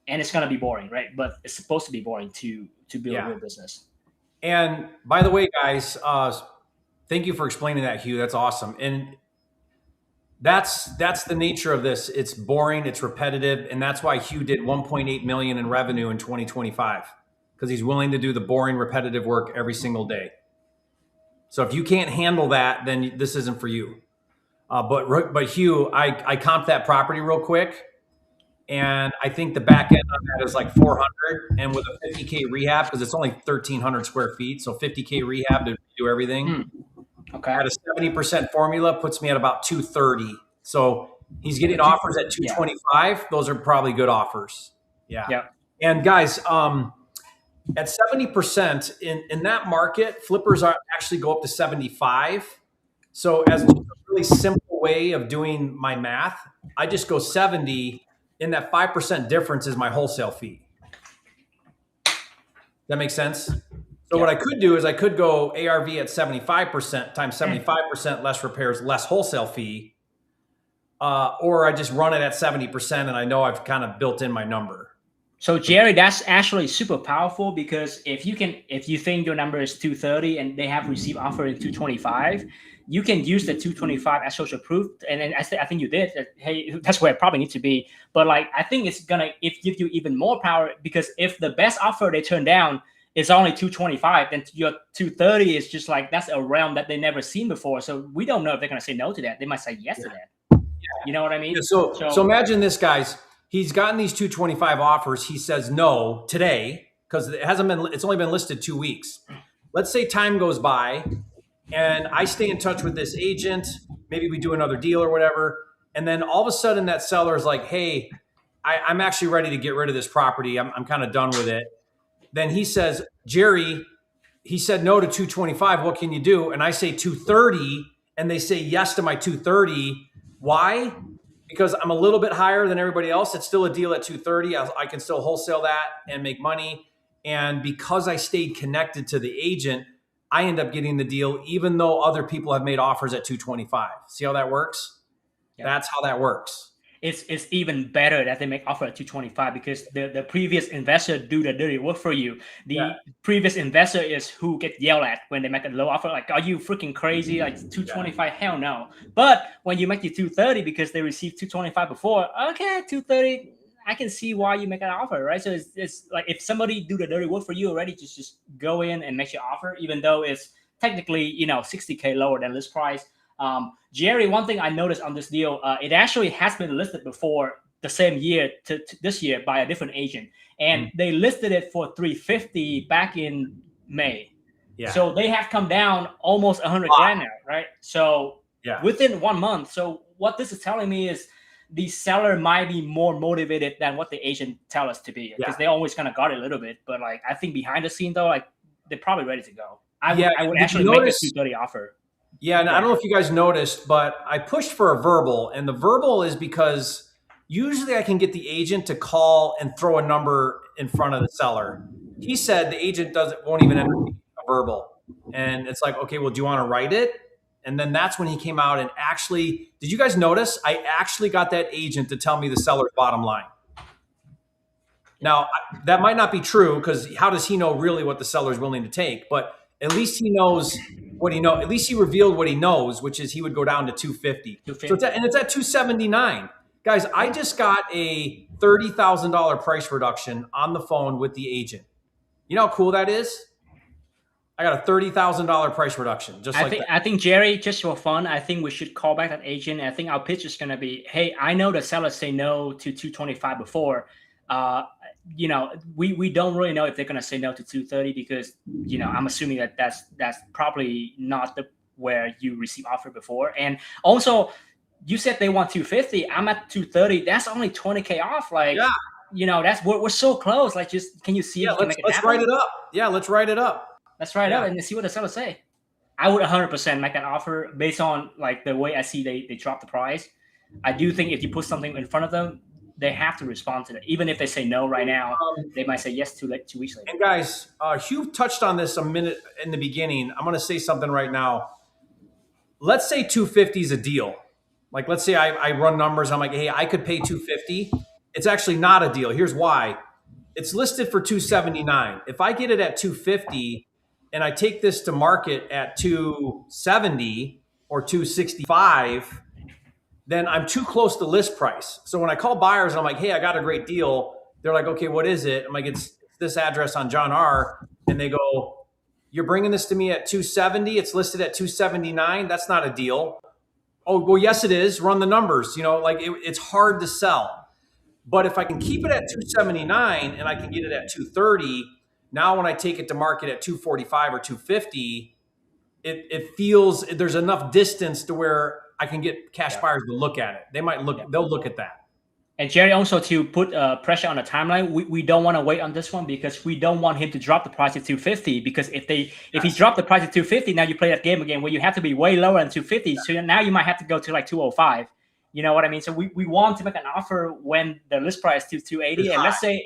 And it's going to be boring, right? But it's supposed to be boring to build a real business. And by the way, guys, thank you for explaining that, Hieu. That's awesome. And that's the nature of this. It's boring, it's repetitive, and that's why Hieu did 1.8 million in revenue in 2025, because he's willing to do the boring, repetitive work every single day. So if you can't handle that, then this isn't for you. But Hieu, I comped that property real quick, and I think the back end on that is like 400, and with a 50K rehab, because it's only 1,300 square feet, so 50K rehab to do everything. Okay. At a 70% formula puts me at about 230. So he's getting offers at 225. Yeah. Those are probably good offers. Yeah. And guys, at 70% in that market, flippers are actually go up to 75. So as a really simple way of doing my math, I just go 70. And that 5% difference is my wholesale fee. That makes sense? So what I could do is I could go ARV at 75% times 75% less repairs, less wholesale fee. Or I just run it at 70% and I know I've kind of built in my number. So Jerry, that's actually super powerful, because if you think your number is 230 and they have received offer in 225, you can use the 225 as social proof. And then I think you did. Hey, that's where it probably needs to be. But like, I think it's gonna give you even more power, because if the best offer they turn down is only 225, then your 230 is just like, that's a realm that they never seen before. So we don't know if they're gonna say no to that. They might say yes to that. You know what I mean? Yeah, so imagine this, guys. He's gotten these 225 offers. He says no today because it's only been listed 2 weeks. Let's say time goes by and I stay in touch with this agent. Maybe we do another deal or whatever. And then all of a sudden that seller is like, hey, I'm actually ready to get rid of this property. I'm kind of done with it. Then he says, Jerry, he said no to 225. What can you do? And I say 230, and they say yes to my 230. Why? Because I'm a little bit higher than everybody else. It's still a deal at 230. I can still wholesale that and make money. And because I stayed connected to the agent, I end up getting the deal, even though other people have made offers at 225. See how that works? Yeah. That's how that works. It's even better that they make offer at 225, because the previous investor do the dirty work for you. The previous investor is who get yelled at when they make a low offer. Like, are you freaking crazy? Like 225? Hell no. But when you make it 230 because they received 225 before, okay, 230, I can see why you make an offer, right? So it's like, if somebody do the dirty work for you already, just go in and make your offer, even though it's technically, 60K lower than list price. Jerry, one thing I noticed on this deal, it actually has been listed before the same year to this year by a different agent, and they listed it for 350 back in May. Yeah. So they have come down almost 100 grand now, right? So within 1 month. So what this is telling me is the seller might be more motivated than what the agent tell us to be, because they always kind of guard it a little bit. But like, I think behind the scene though, like, they're probably ready to go. I would actually make a 230 offer. Yeah, and I don't know if you guys noticed, but I pushed for a verbal, and the verbal is because usually I can get the agent to call and throw a number in front of the seller. He said the agent won't even entertain a verbal, and it's like, okay, well, do you want to write it? And then that's when he came out and actually, did you guys notice? I actually got that agent to tell me the seller's bottom line. Now, that might not be true because how does he know really what the seller is willing to take? But at least he knows what he knows. At least he revealed what he knows, which is he would go down to 250. So it's at 279. Guys, I just got a $30,000 price reduction on the phone with the agent. You know how cool that is? I got a $30,000 price reduction. I think Jerry, just for fun, I think we should call back that agent. I think our pitch is going to be, hey, I know the seller say no to 225 before. We don't really know if they're going to say no to 230 because, I'm assuming that's probably not where you receive offer before. And also, you said they want 250. I'm at 230. That's only 20K off. Like, that's we're so close. Like, just can you see? Yeah, let's write it up. Yeah, let's write it up. Let's write it up and see what the seller say. I would 100% make that offer based on like the way I see they drop the price. I do think if you put something in front of them, they have to respond to that. Even if they say no right now, they might say yes 2 weeks later. And guys, Hugh touched on this a minute in the beginning. I'm going to say something right now. Let's say 250 is a deal. Like, let's say I run numbers. I'm like, hey, I could pay 250. It's actually not a deal. Here's why. It's listed for 279. If I get it at 250 and I take this to market at 270 or 265, then I'm too close to list price. So when I call buyers, I'm like, hey, I got a great deal. They're like, okay, what is it? I'm like, it's this address on John R. And they go, you're bringing this to me at 270. It's listed at 279. That's not a deal. Oh, well, yes, it is. Run the numbers. It's hard to sell. But if I can keep it at 279 and I can get it at 230, now when I take it to market at 245 or 250, it feels there's enough distance to where I can get cash buyers to look at it. They'll look at that. And Jerry, also to put pressure on the timeline, we don't want to wait on this one because we don't want him to drop the price to 250. Because if he dropped the price to 250, now you play that game again where you have to be way lower than 250. So now you might have to go to like 205. You know what I mean? So we want to make an offer when the list price is 280. And let's say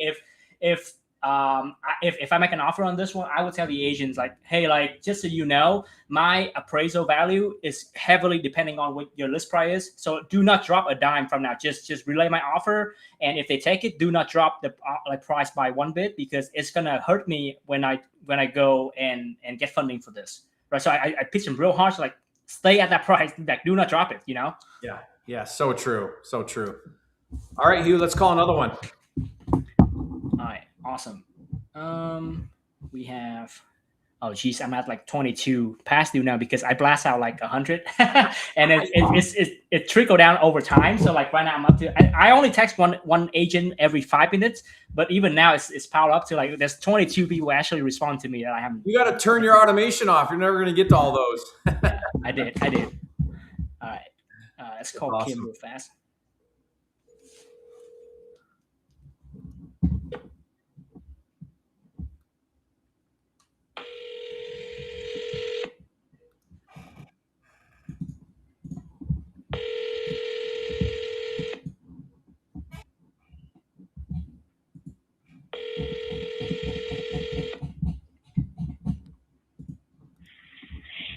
if I make an offer on this one, I would tell the agents like, hey, like, just so you know, my appraisal value is heavily depending on what your list price is. So do not drop a dime from now. Just relay my offer. And if they take it, do not drop the price by one bit because it's going to hurt me when I go and get funding for this. Right. So I pitch them real hard. So like, stay at that price. Like, do not drop it, Yeah. Yeah. So true. So true. All right, Hugh, let's call another one. All right. Awesome. We have, oh geez, I'm at like 22 past due now because I blast out like 100 and it trickled down over time. So like right now I'm up to, I only text one agent every 5 minutes, but even now it's piled up to like, there's 22 people actually respond to me that I haven't. You got to turn your automation off. You're never going to get to all those. Yeah, I did. All right. Let's call Kim real fast.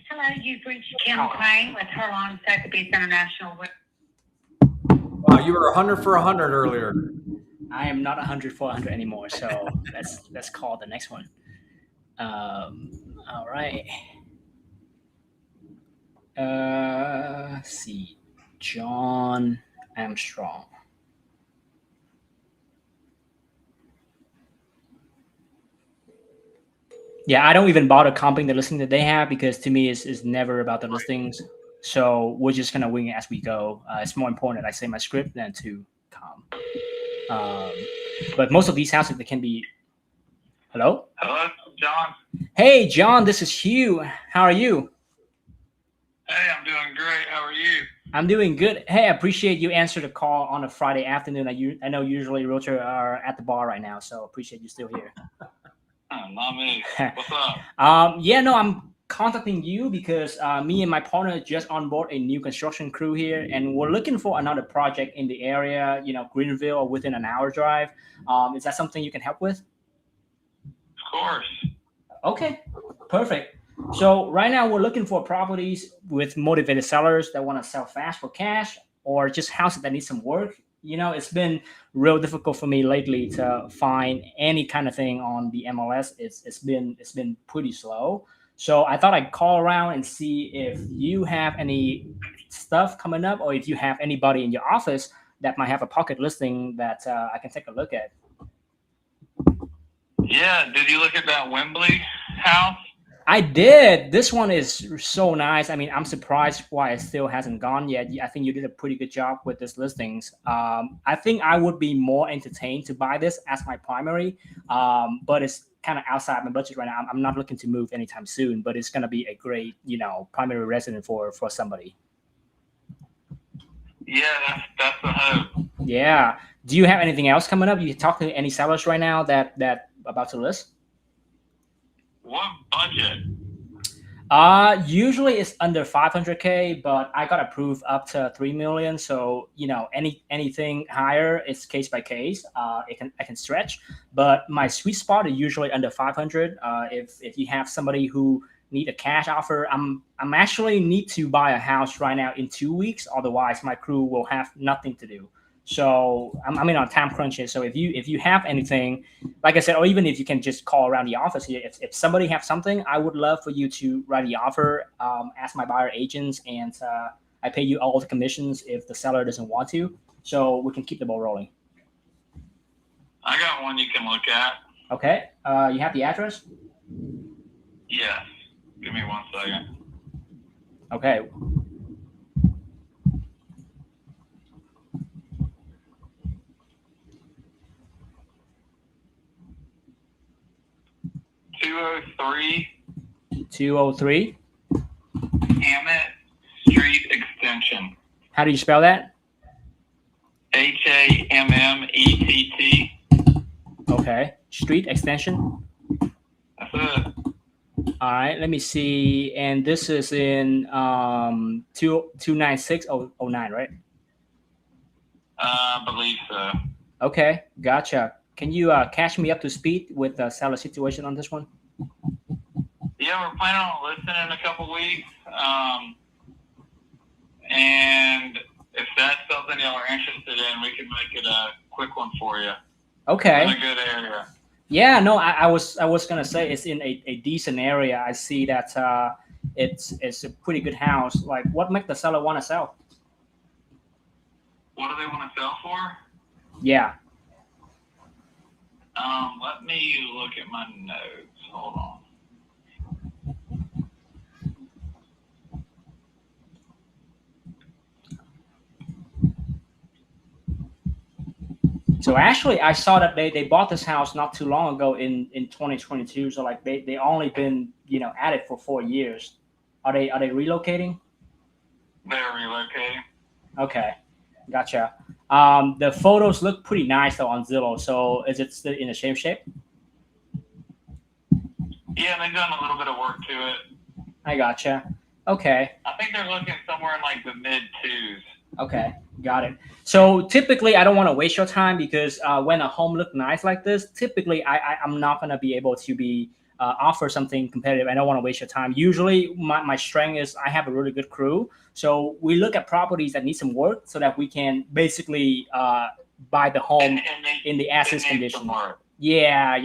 Hello, you've reached Kim Crane with Herlon Sotheby's International. Wow, you were 100 for 100 earlier. I am not 100 for 100 anymore, so let's call the next one. All right. Let's see, John Armstrong. Yeah, I don't even bother comping the listing that they have because to me it's never about the listings. So we're just gonna wing it as we go. It's more important that I say my script than to comp. But most of these houses, they can be. Hello? Hello, John. Hey, John, this is Hugh. How are you? Hey, I'm doing great. How are you? I'm doing good. Hey, I appreciate you answer the call on a Friday afternoon. I know usually realtors are at the bar right now, so appreciate you still here. Not me. What's up? Yeah, no, contacting you because me and my partner just on board a new construction crew here, and we're looking for another project in the area, Greenville or within an hour drive. Is that something you can help with? Of course. Okay, perfect. So right now we're looking for properties with motivated sellers that want to sell fast for cash, or just houses that need some work. It's been real difficult for me lately to find any kind of thing on the MLS. It's been pretty slow. So I thought I'd call around and see if you have any stuff coming up, or if you have anybody in your office that might have a pocket listing that I can take a look at. Yeah, did you look at that Wembley house? I did. This one is so nice. I mean, I'm surprised why it still hasn't gone yet. I think you did a pretty good job with this listings. I think I would be more entertained to buy this as my primary, but it's kind of outside my budget right now. I'm not looking to move anytime soon, but it's going to be a great, primary resident for somebody. Yeah, that's the hope. Yeah. Do you have anything else coming up? You talk to any sellers right now that about to list? What budget? Usually it's under 500K, but I got approved up to 3 million. So anything higher, it's case by case. I can stretch, but my sweet spot is usually under 500. If you have somebody who need a cash offer, I'm actually need to buy a house right now in 2 weeks. Otherwise, my crew will have nothing to do. So I'm in on time crunches. So if you have anything, like I said, or even if you can just call around the office here, if somebody have something, I would love for you to write the offer, ask my buyer agents, and I pay you all the commissions if the seller doesn't want to. So we can keep the ball rolling. I got one you can look at. Okay. You have the address? Yes. Give me 1 second. Okay. Two oh three Hammett Street Extension. How do you spell that? Hammett. Okay. Street extension. That's it. All right. Let me see. And this is in 29609, right? I believe so. Okay. Gotcha. Can you catch me up to speed with the seller situation on this one? Yeah, we're planning on listing in a couple weeks. And if that's something y'all are interested in, we can make it a quick one for you. Okay. In a good area. Yeah, no, I was gonna say it's in a decent area. I see that it's a pretty good house. Like, what makes the seller want to sell? What do they want to sell for? Yeah. Let me look at my notes. Hold on. So actually, I saw that they bought this house not too long ago in 2022. So like they only been at it for 4 years. Are they relocating? They're relocating. Okay, gotcha. The photos look pretty nice though on Zillow. So is it still in the same shape? Yeah, they've done a little bit of work to it. I gotcha. Okay. I think they're looking somewhere in like the mid 2s. Okay, got it. So typically, I don't want to waste your time because when a home looks nice like this, typically I'm not going to be able to be offer something competitive. I don't want to waste your time. Usually, my strength is I have a really good crew. So we look at properties that need some work so that we can basically buy the home in the as-is condition. Yeah,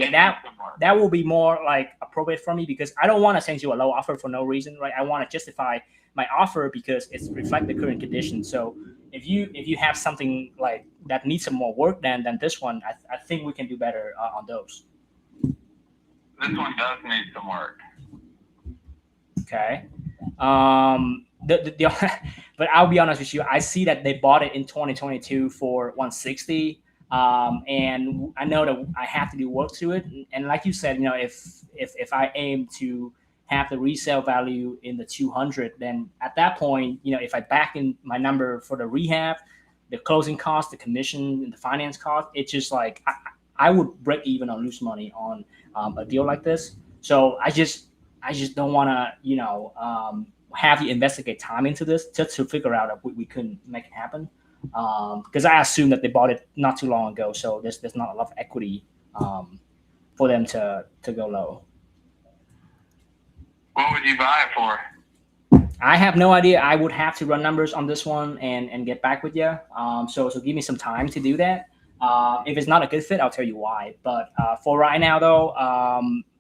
that will be more like appropriate for me because I don't want to send you a low offer for no reason, right? I want to justify my offer because it's reflect the current condition. So if you have something like that needs some more work than this one, I think we can do better on those. This one does need some work. Okay. But I'll be honest with you. I see that they bought it in 2022 for 160. And I know that I have to do work to it. And like you said, if I aim to have the resale value in the 200, then at that point, if I back in my number for the rehab, the closing cost, the commission, and the finance cost, it's just like I would break even or lose money on a deal like this. So I just I just don't want to, have you investigate time into this just to figure out if we couldn't make it happen. Because I assume that they bought it not too long ago, so there's not a lot of equity for them to go low. What would you buy it for? I have no idea. I would have to run numbers on this one and get back with you. So give me some time to do that. If it's not a good fit, I'll tell you why. But for right now, though,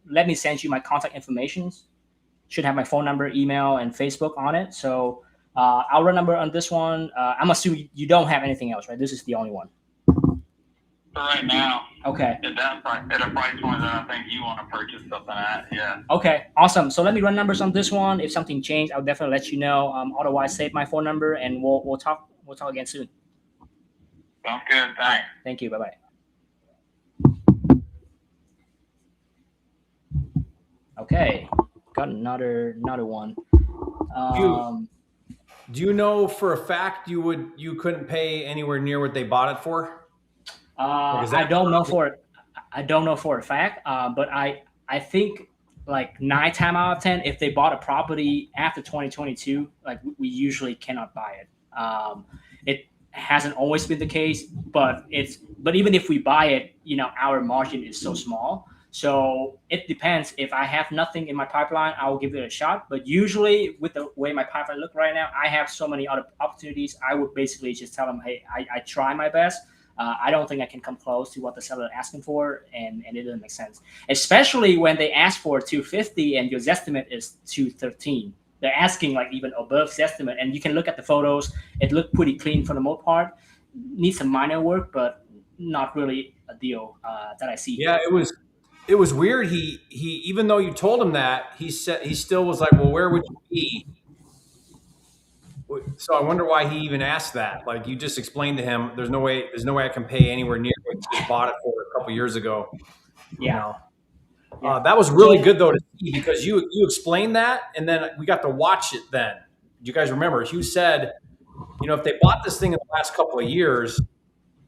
let me send you my contact information. Should have my phone number, email, and Facebook on it. So I'll run number on this one. I'm assuming you don't have anything else, right? This is the only one. For right now. Okay. At a price point that I think you want to purchase something at, yeah. Okay, awesome. So let me run numbers on this one. If something changed, I'll definitely let you know. Otherwise, save my phone number and we'll talk. We'll talk again soon. Sounds good. Thanks. Thank you. Bye bye. Okay, got another one. Do you know for a fact you couldn't pay anywhere near what they bought it for? I don't know for a fact, but I think like 9 times out of 10, if they bought a property after 2022, like we usually cannot buy it. It hasn't always been the case, but even if we buy it, our margin is so small. So it depends. If I have nothing in my pipeline, I will give it a shot. But usually with the way my pipeline look right now, I have so many other opportunities. I would basically just tell them, hey, I try my best. I don't think I can come close to what the seller is asking for, and it doesn't make sense. Especially when they ask for 250 and your estimate is 213. They're asking like even above estimate, and you can look at the photos. It looked pretty clean for the most part. Needs some minor work, but not really a deal that I see. Yeah, it was weird. He even though you told him that, he still was like, well, where would you be? So I wonder why he even asked that. Like you just explained to him, there's no way I can pay anywhere near what you just bought it for a couple years ago. Yeah. That was really good though to see, because you explained that, and then we got to watch it. Then do you guys remember? Hugh said, if they bought this thing in the last couple of years,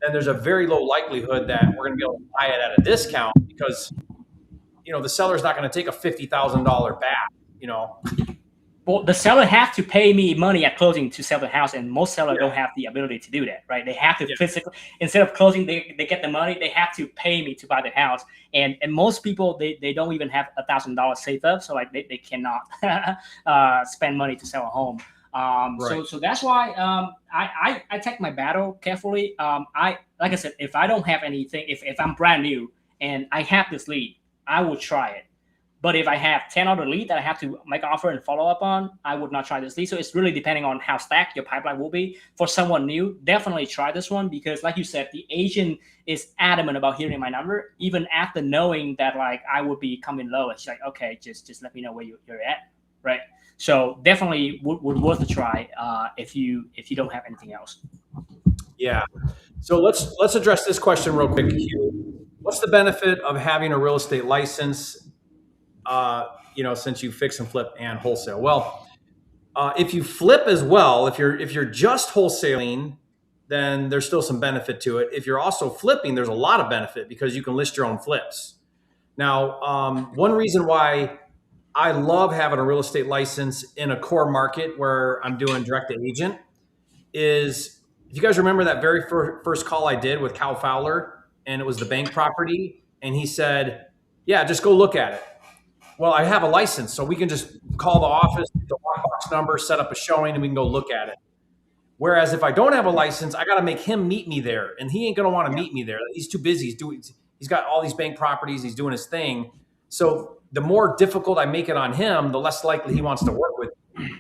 then there's a very low likelihood that we're going to be able to buy it at a discount, because the seller's not going to take a $50,000 back. Well, the seller have to pay me money at closing to sell the house, and most sellers don't have the ability to do that, right? They have to physically, instead of closing, they get the money, they have to pay me to buy the house. And most people, they don't even have $1,000 saved up, so like they cannot spend money to sell a home. Right. So that's why I take my battle carefully. Like I said, if I don't have anything, if I'm brand new and I have this lead, I will try it. But if I have 10 other leads that I have to make an offer and follow up on, I would not try this lead. So it's really depending on how stacked your pipeline will be. For someone new, definitely try this one, because like you said, the agent is adamant about hearing my number, even after knowing that like I would be coming low. It's like, okay, just let me know where you're at, right? So definitely would worth a try if you don't have anything else. Yeah. So let's address this question real quick. What's the benefit of having a real estate license? Since you fix and flip and wholesale. Well, if you flip as well, if you're just wholesaling, then there's still some benefit to it. If you're also flipping, there's a lot of benefit, because you can list your own flips. Now, one reason why I love having a real estate license in a core market where I'm doing direct to agent is, if you guys remember that very first call I did with Cal Fowler, and it was the bank property, and he said, yeah, just go look at it. Well, I have a license, so we can just call the office, the lockbox number, set up a showing, and we can go look at it. Whereas if I don't have a license, I got to make him meet me there, and he ain't going to want to meet me there. He's too busy. He's got all these bank properties. He's doing his thing. So the more difficult I make it on him, the less likely he wants to work with me.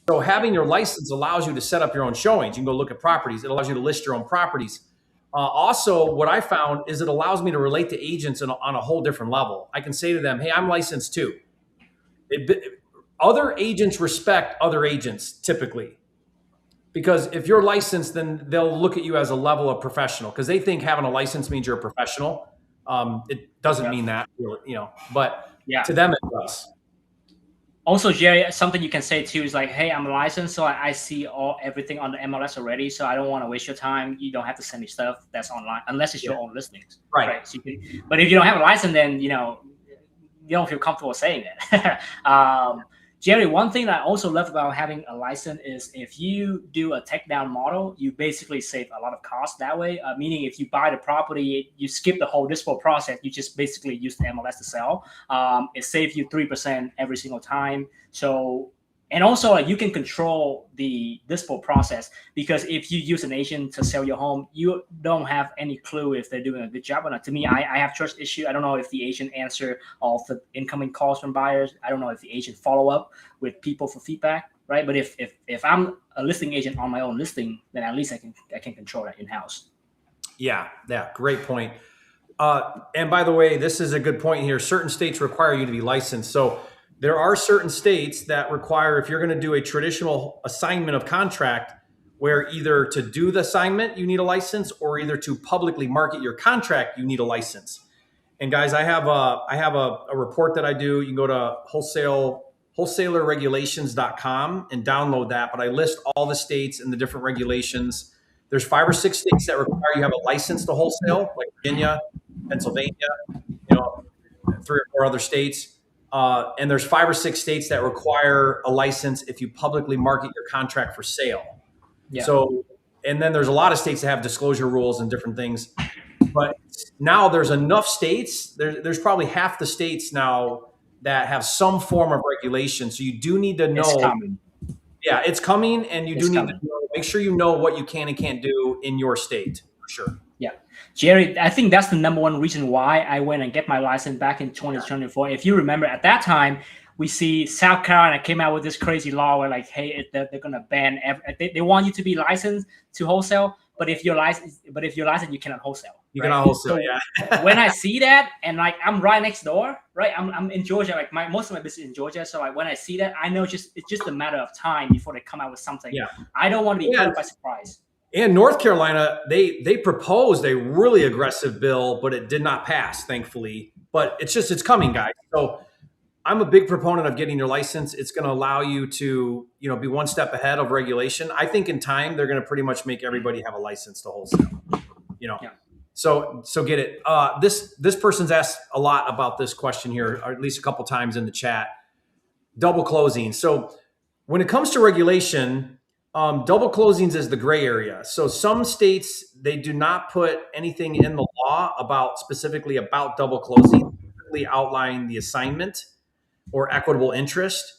So having your license allows you to set up your own showings. You can go look at properties. It allows you to list your own properties. Also, what I found is it allows me to relate to agents on a whole different level. I can say to them, hey, I'm licensed too. Other agents respect other agents typically, because if you're licensed, then they'll look at you as a level of professional, because they think having a license means you're a professional. It doesn't mean that, but to them it does. Also, Jerry, something you can say too is like, hey, I'm licensed, so I see everything on the MLS already, so I don't want to waste your time. You don't have to send me stuff that's online, unless it's your own listings. Right. So but if you don't have a license, then, don't feel comfortable saying it. Jerry, one thing that I also love about having a license is if you do a takedown model, you basically save a lot of cost that way. Meaning if you buy the property, you skip the whole dispo process, you just basically use the MLS to sell. It saves you 3% every single time. So, and also you can control the dispo process, because if you use an agent to sell your home, you don't have any clue if they're doing a good job or not. To me, I have trust issue. I don't know if the agent answer all the incoming calls from buyers. I don't know if the agent follow up with people for feedback, right? But if I'm a listing agent on my own listing, then at least I can control that in-house. Yeah, great point. And by the way, this is a good point here. Certain states require you to be licensed. So there are certain states that require, if you're going to do a traditional assignment of contract, where either to do the assignment, you need a license, or either to publicly market your contract, you need a license. And guys, I have a report that I do. You can go to wholesalerregulations.com and download that. But I list all the states and the different regulations. There's 5 or 6 states that require you have a license to wholesale, like Virginia, Pennsylvania, 3 or 4 other states. And there's 5 or 6 states that require a license if you publicly market your contract for sale. Yeah. So, and then there's a lot of states that have disclosure rules and different things. But now there's enough states. There's probably half the states now that have some form of regulation. So you do need to know. It's coming. Yeah, it's coming, and you do need to make sure you know what you can and can't do in your state, for sure. Yeah. Jerry, I think that's the number one reason why I went and get my license back in 2024. If you remember, at that time, we see South Carolina came out with this crazy law where, like, hey, they're going to ban they want you to be licensed to wholesale, but if you're licensed, you cannot wholesale. You cannot wholesale, so yeah. When I see that, and like I'm right next door, right? I'm in Georgia, like most of my business is in Georgia. So like when I see that, I know it's just a matter of time before they come out with something. Yeah. I don't want to be caught by surprise. And North Carolina, they proposed a really aggressive bill, but it did not pass, thankfully. But it's coming, guys. So I'm a big proponent of getting your license. It's going to allow you to, be one step ahead of regulation. I think in time, they're going to pretty much make everybody have a license to wholesale, Yeah. So get it. This person's asked a lot about this question here, or at least a couple times in the chat. Double closing. So when it comes to regulation, double closings is the gray area. So some states, they do not put anything in the law specifically about double closing, typically outline the assignment or equitable interest.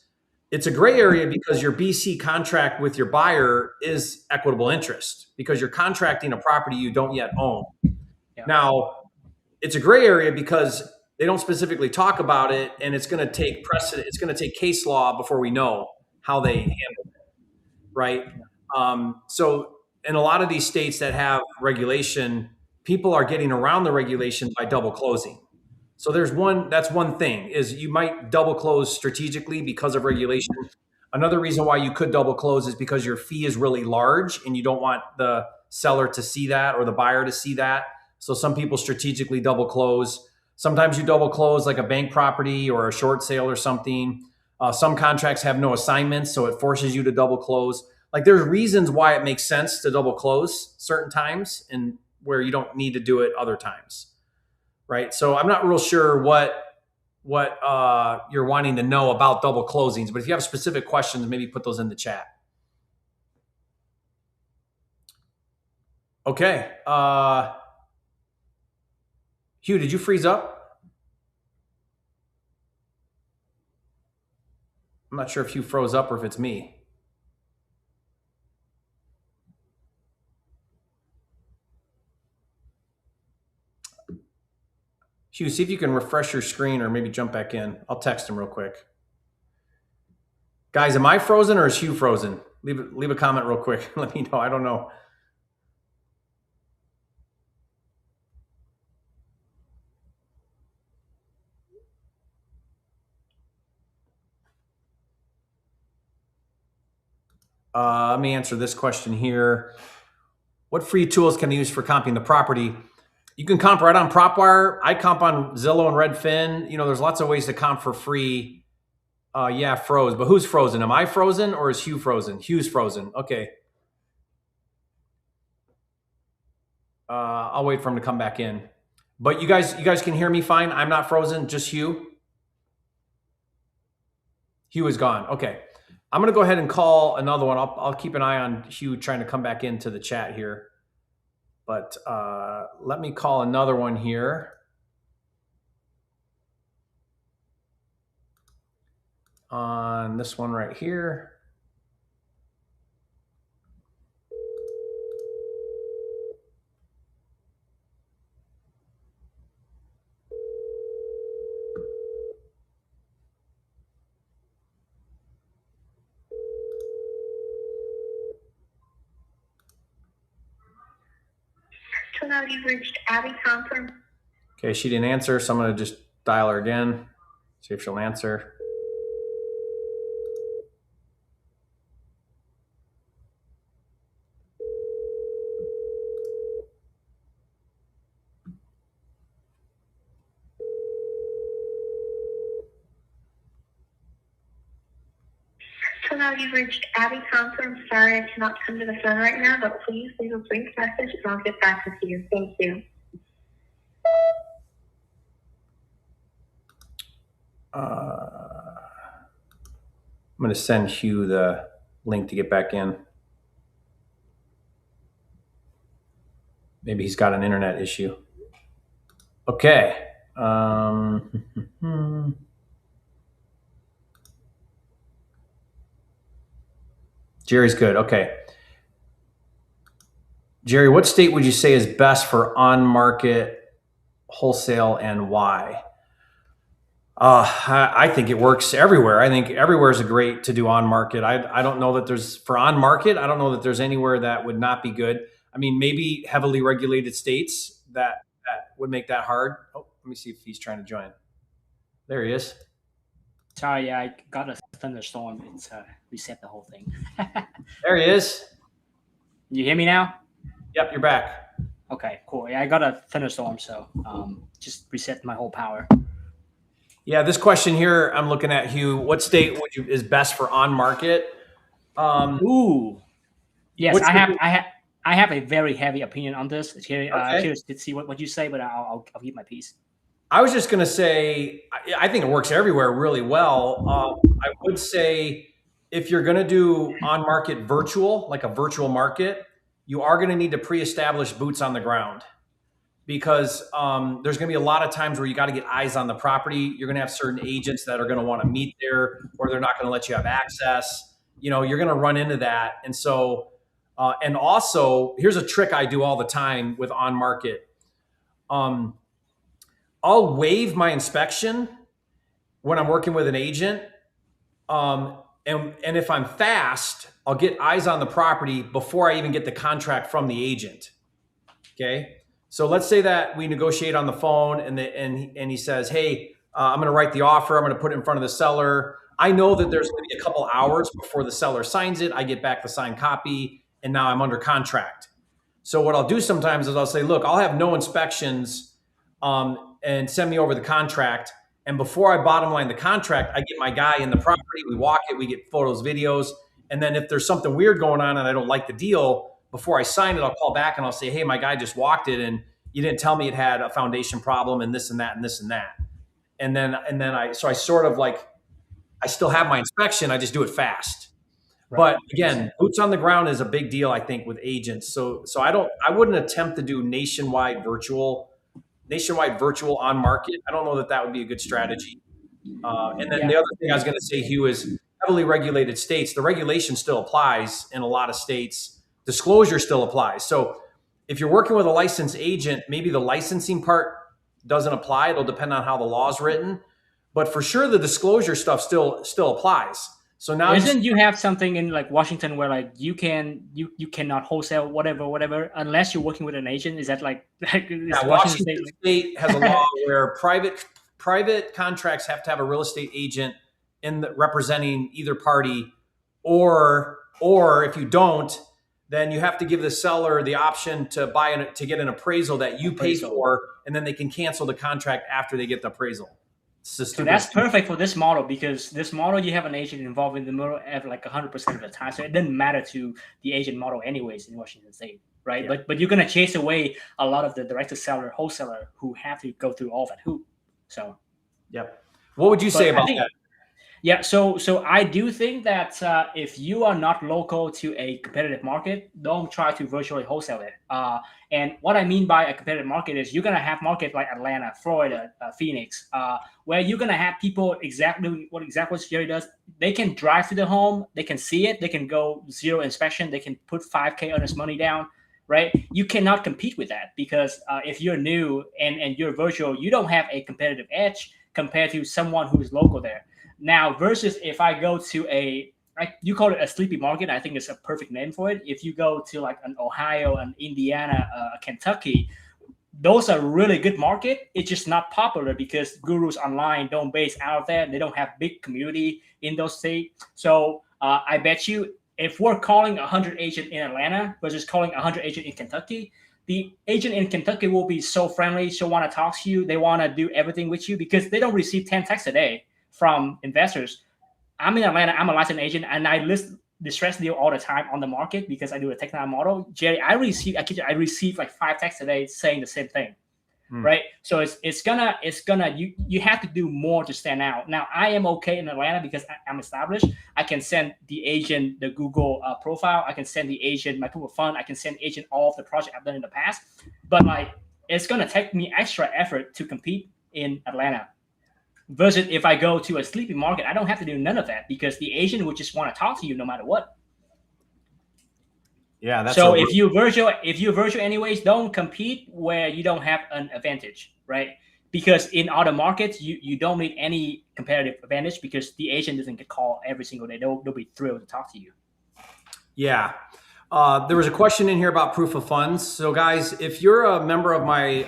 It's a gray area because your BC contract with your buyer is equitable interest, because you're contracting a property you don't yet own. Yeah. Now, it's a gray area because they don't specifically talk about it, and it's going to take precedent. It's going to take case law before we know how they handle it, right? So in a lot of these states that have regulation, people are getting around the regulation by double closing. So that's one thing, is you might double close strategically because of regulation. Another reason why you could double close is because your fee is really large and you don't want the seller to see that or the buyer to see that. So some people strategically double close. Sometimes you double close like a bank property or a short sale or something. Some contracts have no assignments, so it forces you to double close. Like, there's reasons why it makes sense to double close certain times and where you don't need to do it other times, right? So I'm not real sure what you're wanting to know about double closings, but if you have specific questions, maybe put those in the chat. Okay. Hugh, did you freeze up? I'm not sure if Hugh froze up or if it's me. Hugh, see if you can refresh your screen or maybe jump back in. I'll text him real quick. Guys, am I frozen or is Hugh frozen? Leave a comment real quick. Let me know. I don't know. Let me answer this question here. What free tools can I use for comping the property? You can comp right on PropWire. I comp on Zillow and Redfin. There's lots of ways to comp for free. Yeah, froze. But who's frozen? Am I frozen or is Hugh frozen? Hugh's frozen. Okay. I'll wait for him to come back in. But you guys can hear me fine? I'm not frozen, just Hugh? Hugh is gone. Okay. I'm going to go ahead and call another one. I'll keep an eye on Hugh trying to come back into the chat here. But let me call another one here. On this one right here. Hello, you've reached Abby Thompson. Okay, she didn't answer, so I'm going to just dial her again, see if she'll answer. Hello, you've reached Abby Thompson. Sorry I cannot come to the phone right now, but please leave a brief message and I'll get back with you. Thank you. I'm going to send Hugh the link to get back in. Maybe he's got an internet issue. Okay. Jerry's good. Okay. Jerry, what state would you say is best for on-market wholesale and why? I think it works everywhere. I think everywhere is great to do on-market. I don't know that there's, for on-market, I don't know that there's anywhere that would not be good. I mean, maybe heavily regulated states that would make that hard. Oh, let me see if he's trying to join. There he is. Sorry, I got a thunderstorm. It's reset the whole thing. There he is. You hear me now? Yep, you're back. Okay, cool. Yeah, I got a thunderstorm, so just reset my whole power. Yeah, this question here, I'm looking at, Hugh. What state is best for on market? Ooh, yes, I have a very heavy opinion on this. Curious to see what you say, but I'll keep my piece. I was just going to say, I think it works everywhere really well. I would say if you're going to do on market virtual, like a virtual market, you are going to need to pre-establish boots on the ground. Because there's going to be a lot of times where you got to get eyes on the property. You're going to have certain agents that are going to want to meet there, or they're not going to let you have access. You know, you're going to run into that. And so, and also, here's a trick I do all the time with on market. I'll waive my inspection when I'm working with an agent. And if I'm fast, I'll get eyes on the property before I even get the contract from the agent. Okay. So let's say that we negotiate on the phone and he says, hey, I'm going to write the offer. I'm going to put it in front of the seller. I know that there's going to be a couple hours before the seller signs it. I get back the signed copy and now I'm under contract. So what I'll do sometimes is I'll say, look, I'll have no inspections and send me over the contract. And before I bottom line the contract, I get my guy in the property. We walk it, we get photos, videos. And then if there's something weird going on and I don't like the deal, before I sign it, I'll call back and I'll say, hey, my guy just walked it and you didn't tell me it had a foundation problem and this and that and this and that. And then I sort of like, I still have my inspection. I just do it fast. Right. But again, boots on the ground is a big deal, I think, with agents. So I wouldn't attempt to do nationwide virtual on market. I don't know that would be a good strategy. And then the other thing I was going to say, Hugh, is heavily regulated states. The regulation still applies in a lot of states. Disclosure still applies. So if you're working with a licensed agent, maybe the licensing part doesn't apply. It'll depend on how the law is written. But for sure, the disclosure stuff still applies. So now you have something in like Washington where like you cannot wholesale whatever unless you're working with an agent? Is that like Washington State has a law where private contracts have to have a real estate agent representing either party, or if you don't, then you have to give the seller the option to get an appraisal that you pay for, and then they can cancel the contract after they get the appraisal. So that's perfect for this model, because this model you have an agent involved in the model like 100% of the time, so it doesn't matter to the agent model anyways in Washington State, right? Yeah. But you're gonna chase away a lot of the direct-to-seller wholesaler who have to go through all that hoop. So, yep. What would you say about that? Yeah, so I do think that if you are not local to a competitive market, don't try to virtually wholesale it. And what I mean by a competitive market is you're gonna have markets like Atlanta, Florida, Phoenix, where you're gonna have people exactly what Jerry does. They can drive to the home, they can see it, they can go zero inspection, they can put 5K on his money down. Right, you cannot compete with that because if you're new and you're virtual, you don't have a competitive edge compared to someone who is local there. Now, versus if I go to you call it a sleepy market, I think it's a perfect name for it. If you go to like an Ohio, an Indiana, Kentucky, those are really good market. It's just not popular because gurus online don't base out of there. They don't have big community in those states. So I bet you if we're calling 100 agent in Atlanta versus calling 100 agent in Kentucky, the agent in Kentucky will be so friendly. She'll want to talk to you. They want to do everything with you because they don't receive 10 texts a day from investors. I'm in Atlanta. I'm a licensed agent, and I list distress deal all the time on the market because I do a technical model. Jerry, I receive like 5 texts a day saying the same thing, right? So it's gonna you have to do more to stand out. Now I am okay in Atlanta because I'm established. I can send the agent the Google profile. I can send the agent my proof of fund. I can send the agent all of the project I've done in the past. But like it's gonna take me extra effort to compete in Atlanta. Versus if I go to a sleepy market, I don't have to do none of that because the agent would just want to talk to you no matter what. Yeah, that's so if you're virtual anyways, don't compete where you don't have an advantage, right? Because in other markets, you don't need any competitive advantage because the agent doesn't get called every single day. They'll be thrilled to talk to you. Yeah. There was a question in here about proof of funds. So guys, if you're a member of my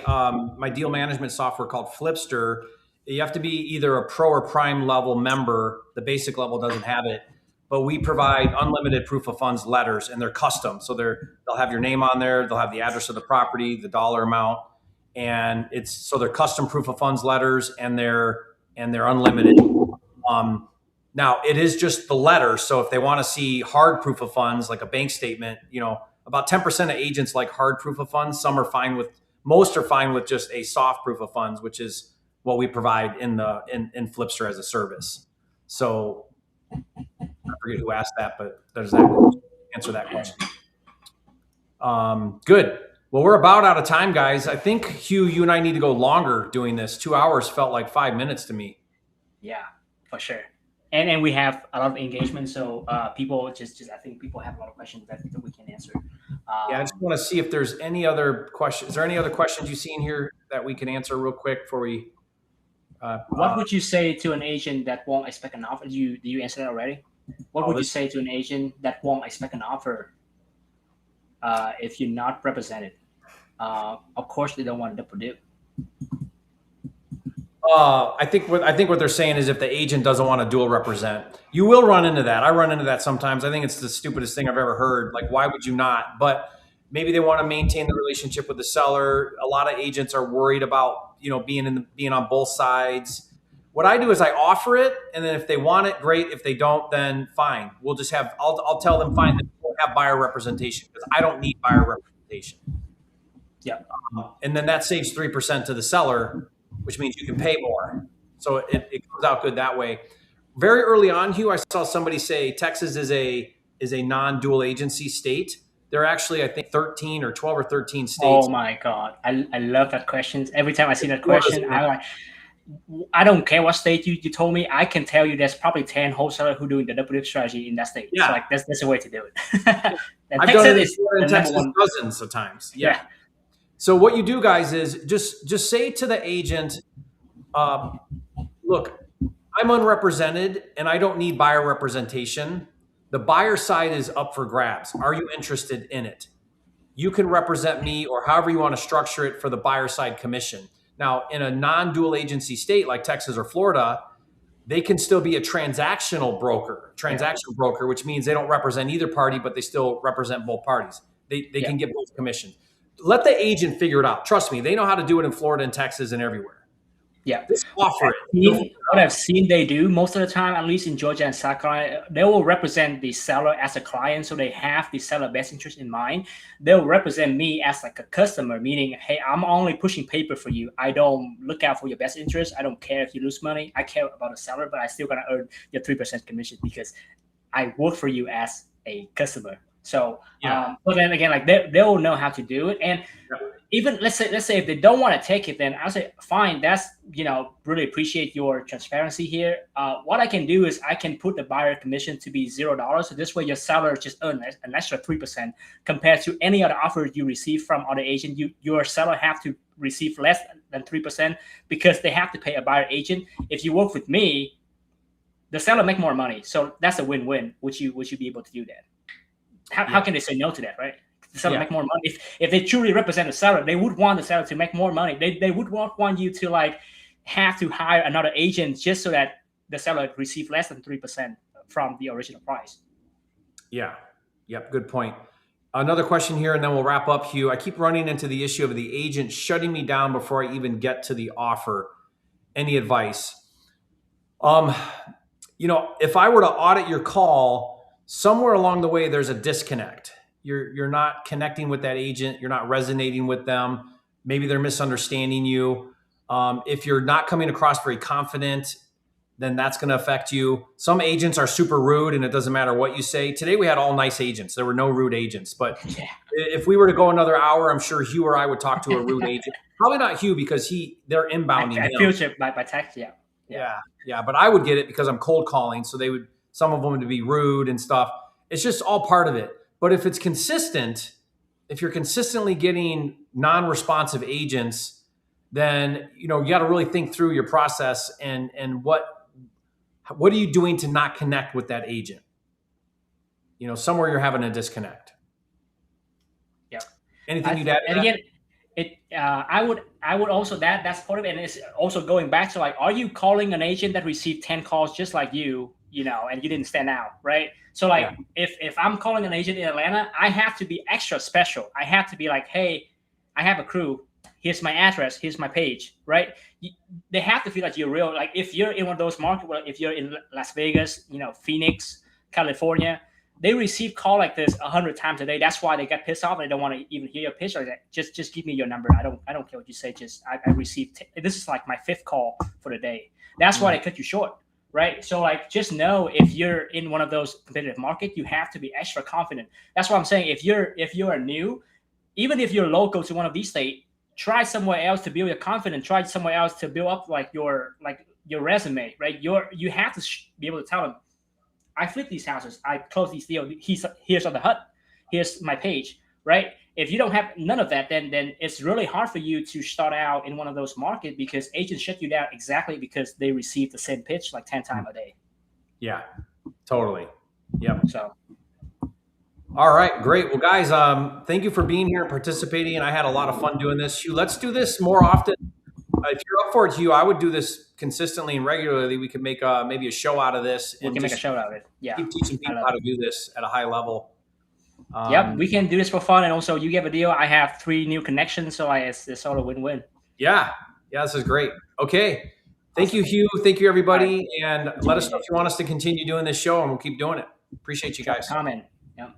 my deal management software called Flipster, you have to be either a pro or prime level member. The basic level doesn't have it, but we provide unlimited proof of funds letters, and they're custom. So they'll have your name on there, they'll have the address of the property, the dollar amount, and they're custom proof of funds letters, and they're unlimited. Now it is just the letter. So if they want to see hard proof of funds, like a bank statement, about 10% of agents like hard proof of funds. Most are fine with just a soft proof of funds, which is what we provide in Flipster as a service. So I forget who asked that, but there's that answer that question. Good. Well, we're about out of time, guys. I think, Hieu, you and I need to go longer doing this. 2 hours felt like 5 minutes to me. Yeah, for sure. And we have a lot of engagement, so people just I think people have a lot of questions that we can answer. Yeah, I just want to see if there's any other questions. Is there any other questions you see in here that we can answer real quick before we? What would you say to an agent that won't expect an offer? Do you answer that already? What would you say to an agent that won't expect an offer if you're not represented? Of course, they don't want to produce. I think what they're saying is if the agent doesn't want to dual represent, you will run into that. I run into that sometimes. I think it's the stupidest thing I've ever heard. Like, why would you not? But maybe they want to maintain the relationship with the seller. A lot of agents are worried about being on both sides. What I do is I offer it, and then if they want it, great. If they don't, then fine. We'll just have. I'll tell them fine that we'll have buyer representation because I don't need buyer representation. Yeah, and then that saves 3% to the seller, which means you can pay more. So it comes out good that way. Very early on, Hieu, I saw somebody say Texas is a non-dual agency state. There are actually, I think, 13 or 12 or 13 states. Oh my God. I love that question. Every time I see that question, I don't care what state you told me. I can tell you there's probably 10 wholesalers who are doing the double dip strategy in that state. Yeah. So like that's the way to do it. I've done it in Texas dozens of times. Yeah. So what you do, guys, is just say to the agent, look, I'm unrepresented and I don't need buyer representation. The buyer side is up for grabs. Are you interested in it? You can represent me or however you want to structure it for the buyer side commission. Now, in a non-dual agency state like Texas or Florida, they can still be a transactional broker, which means they don't represent either party, but they still represent both parties. They can get both commissions. Let the agent figure it out. Trust me, they know how to do it in Florida and Texas and everywhere. Yeah. Just offer it. What I've seen they do most of the time, at least in Georgia and South Carolina, they will represent the seller as a client. So they have the seller best interest in mind. They'll represent me as like a customer, meaning, hey, I'm only pushing paper for you. I don't look out for your best interest. I don't care if you lose money. I care about the seller, but I still gonna earn your 3% commission because I work for you as a customer. So, but then again, like they will know how to do it. And even let's say if they don't want to take it, then I'll say fine. That's really appreciate your transparency here. What I can do is I can put the buyer commission to be $0. So this way your seller just earn an extra 3% compared to any other offer you receive from other agent. Your seller have to receive less than 3% because they have to pay a buyer agent. If you work with me, the seller make more money. So that's a win-win. Would you be able to do that? How can they say no to that, right? The seller make more money. If they truly represent the seller, they would want the seller to make more money. They would want you to like have to hire another agent just so that the seller receive less than 3% from the original price. Yeah. Yep. Good point. Another question here, and then we'll wrap up, Hieu. I keep running into the issue of the agent shutting me down before I even get to the offer. Any advice? If I were to audit your call, somewhere along the way, there's a disconnect. You're not connecting with that agent. You're not resonating with them. Maybe they're misunderstanding you. If you're not coming across very confident, then that's going to affect you. Some agents are super rude and it doesn't matter what you say. Today we had all nice agents. There were no rude agents. But if we were to go another hour, I'm sure Hieu or I would talk to a rude agent. Probably not Hieu because they're inbounding him. I filter by text, Yeah. But I would get it because I'm cold calling. So some of them would be rude and stuff. It's just all part of it. But if it's consistent, if you're consistently getting non-responsive agents, then you got to really think through your process and what are you doing to not connect with that agent? Somewhere you're having a disconnect. Yeah. Anything you'd add? And again, I would also that's part of it, and it's also going back to like, are you calling an agent that received 10 calls just like you, and you didn't stand out, right? So like if I'm calling an agent in Atlanta, I have to be extra special. I have to be like, hey, I have a crew. Here's my address. Here's my page, right? They have to feel like you're real. Like if you're in one of those markets, if you're in Las Vegas, Phoenix, California, they receive call like this 100 times a day. That's why they get pissed off and they don't want to even hear your pitch like that. Just give me your number. I don't care what you say. I received. This is like my 5th call for the day. That's why they cut you short. Right. So like, just know if you're in one of those competitive markets, you have to be extra confident. That's what I'm saying. If you're new, even if you're local to one of these states, try somewhere else to build your confidence. Try somewhere else to build up like your resume. Right. You have to be able to tell them, I flip these houses. I close these deals. Here's on the HUD. Here's my page. Right. If you don't have none of that, then it's really hard for you to start out in one of those markets because agents shut you down exactly because they receive the same pitch like 10 times a day. Yeah, totally. Yep. So. All right, great. Well, guys, thank you for being here and participating. And I had a lot of fun doing this. Hieu, let's do this more often. If you're up for it, Hieu, I would do this consistently and regularly. We could make maybe a show out of this. We can make a show out of it. Yeah. Keep teaching people how to do this at a high level. Yep, we can do this for fun, and also you get a deal. I have 3 new connections, so it's sort of win-win. Yeah, this is great. Okay, thank you, Hieu. Thank you, everybody, and let us know if you want us to continue doing this show, and we'll keep doing it. Appreciate you guys. Comment. Yeah.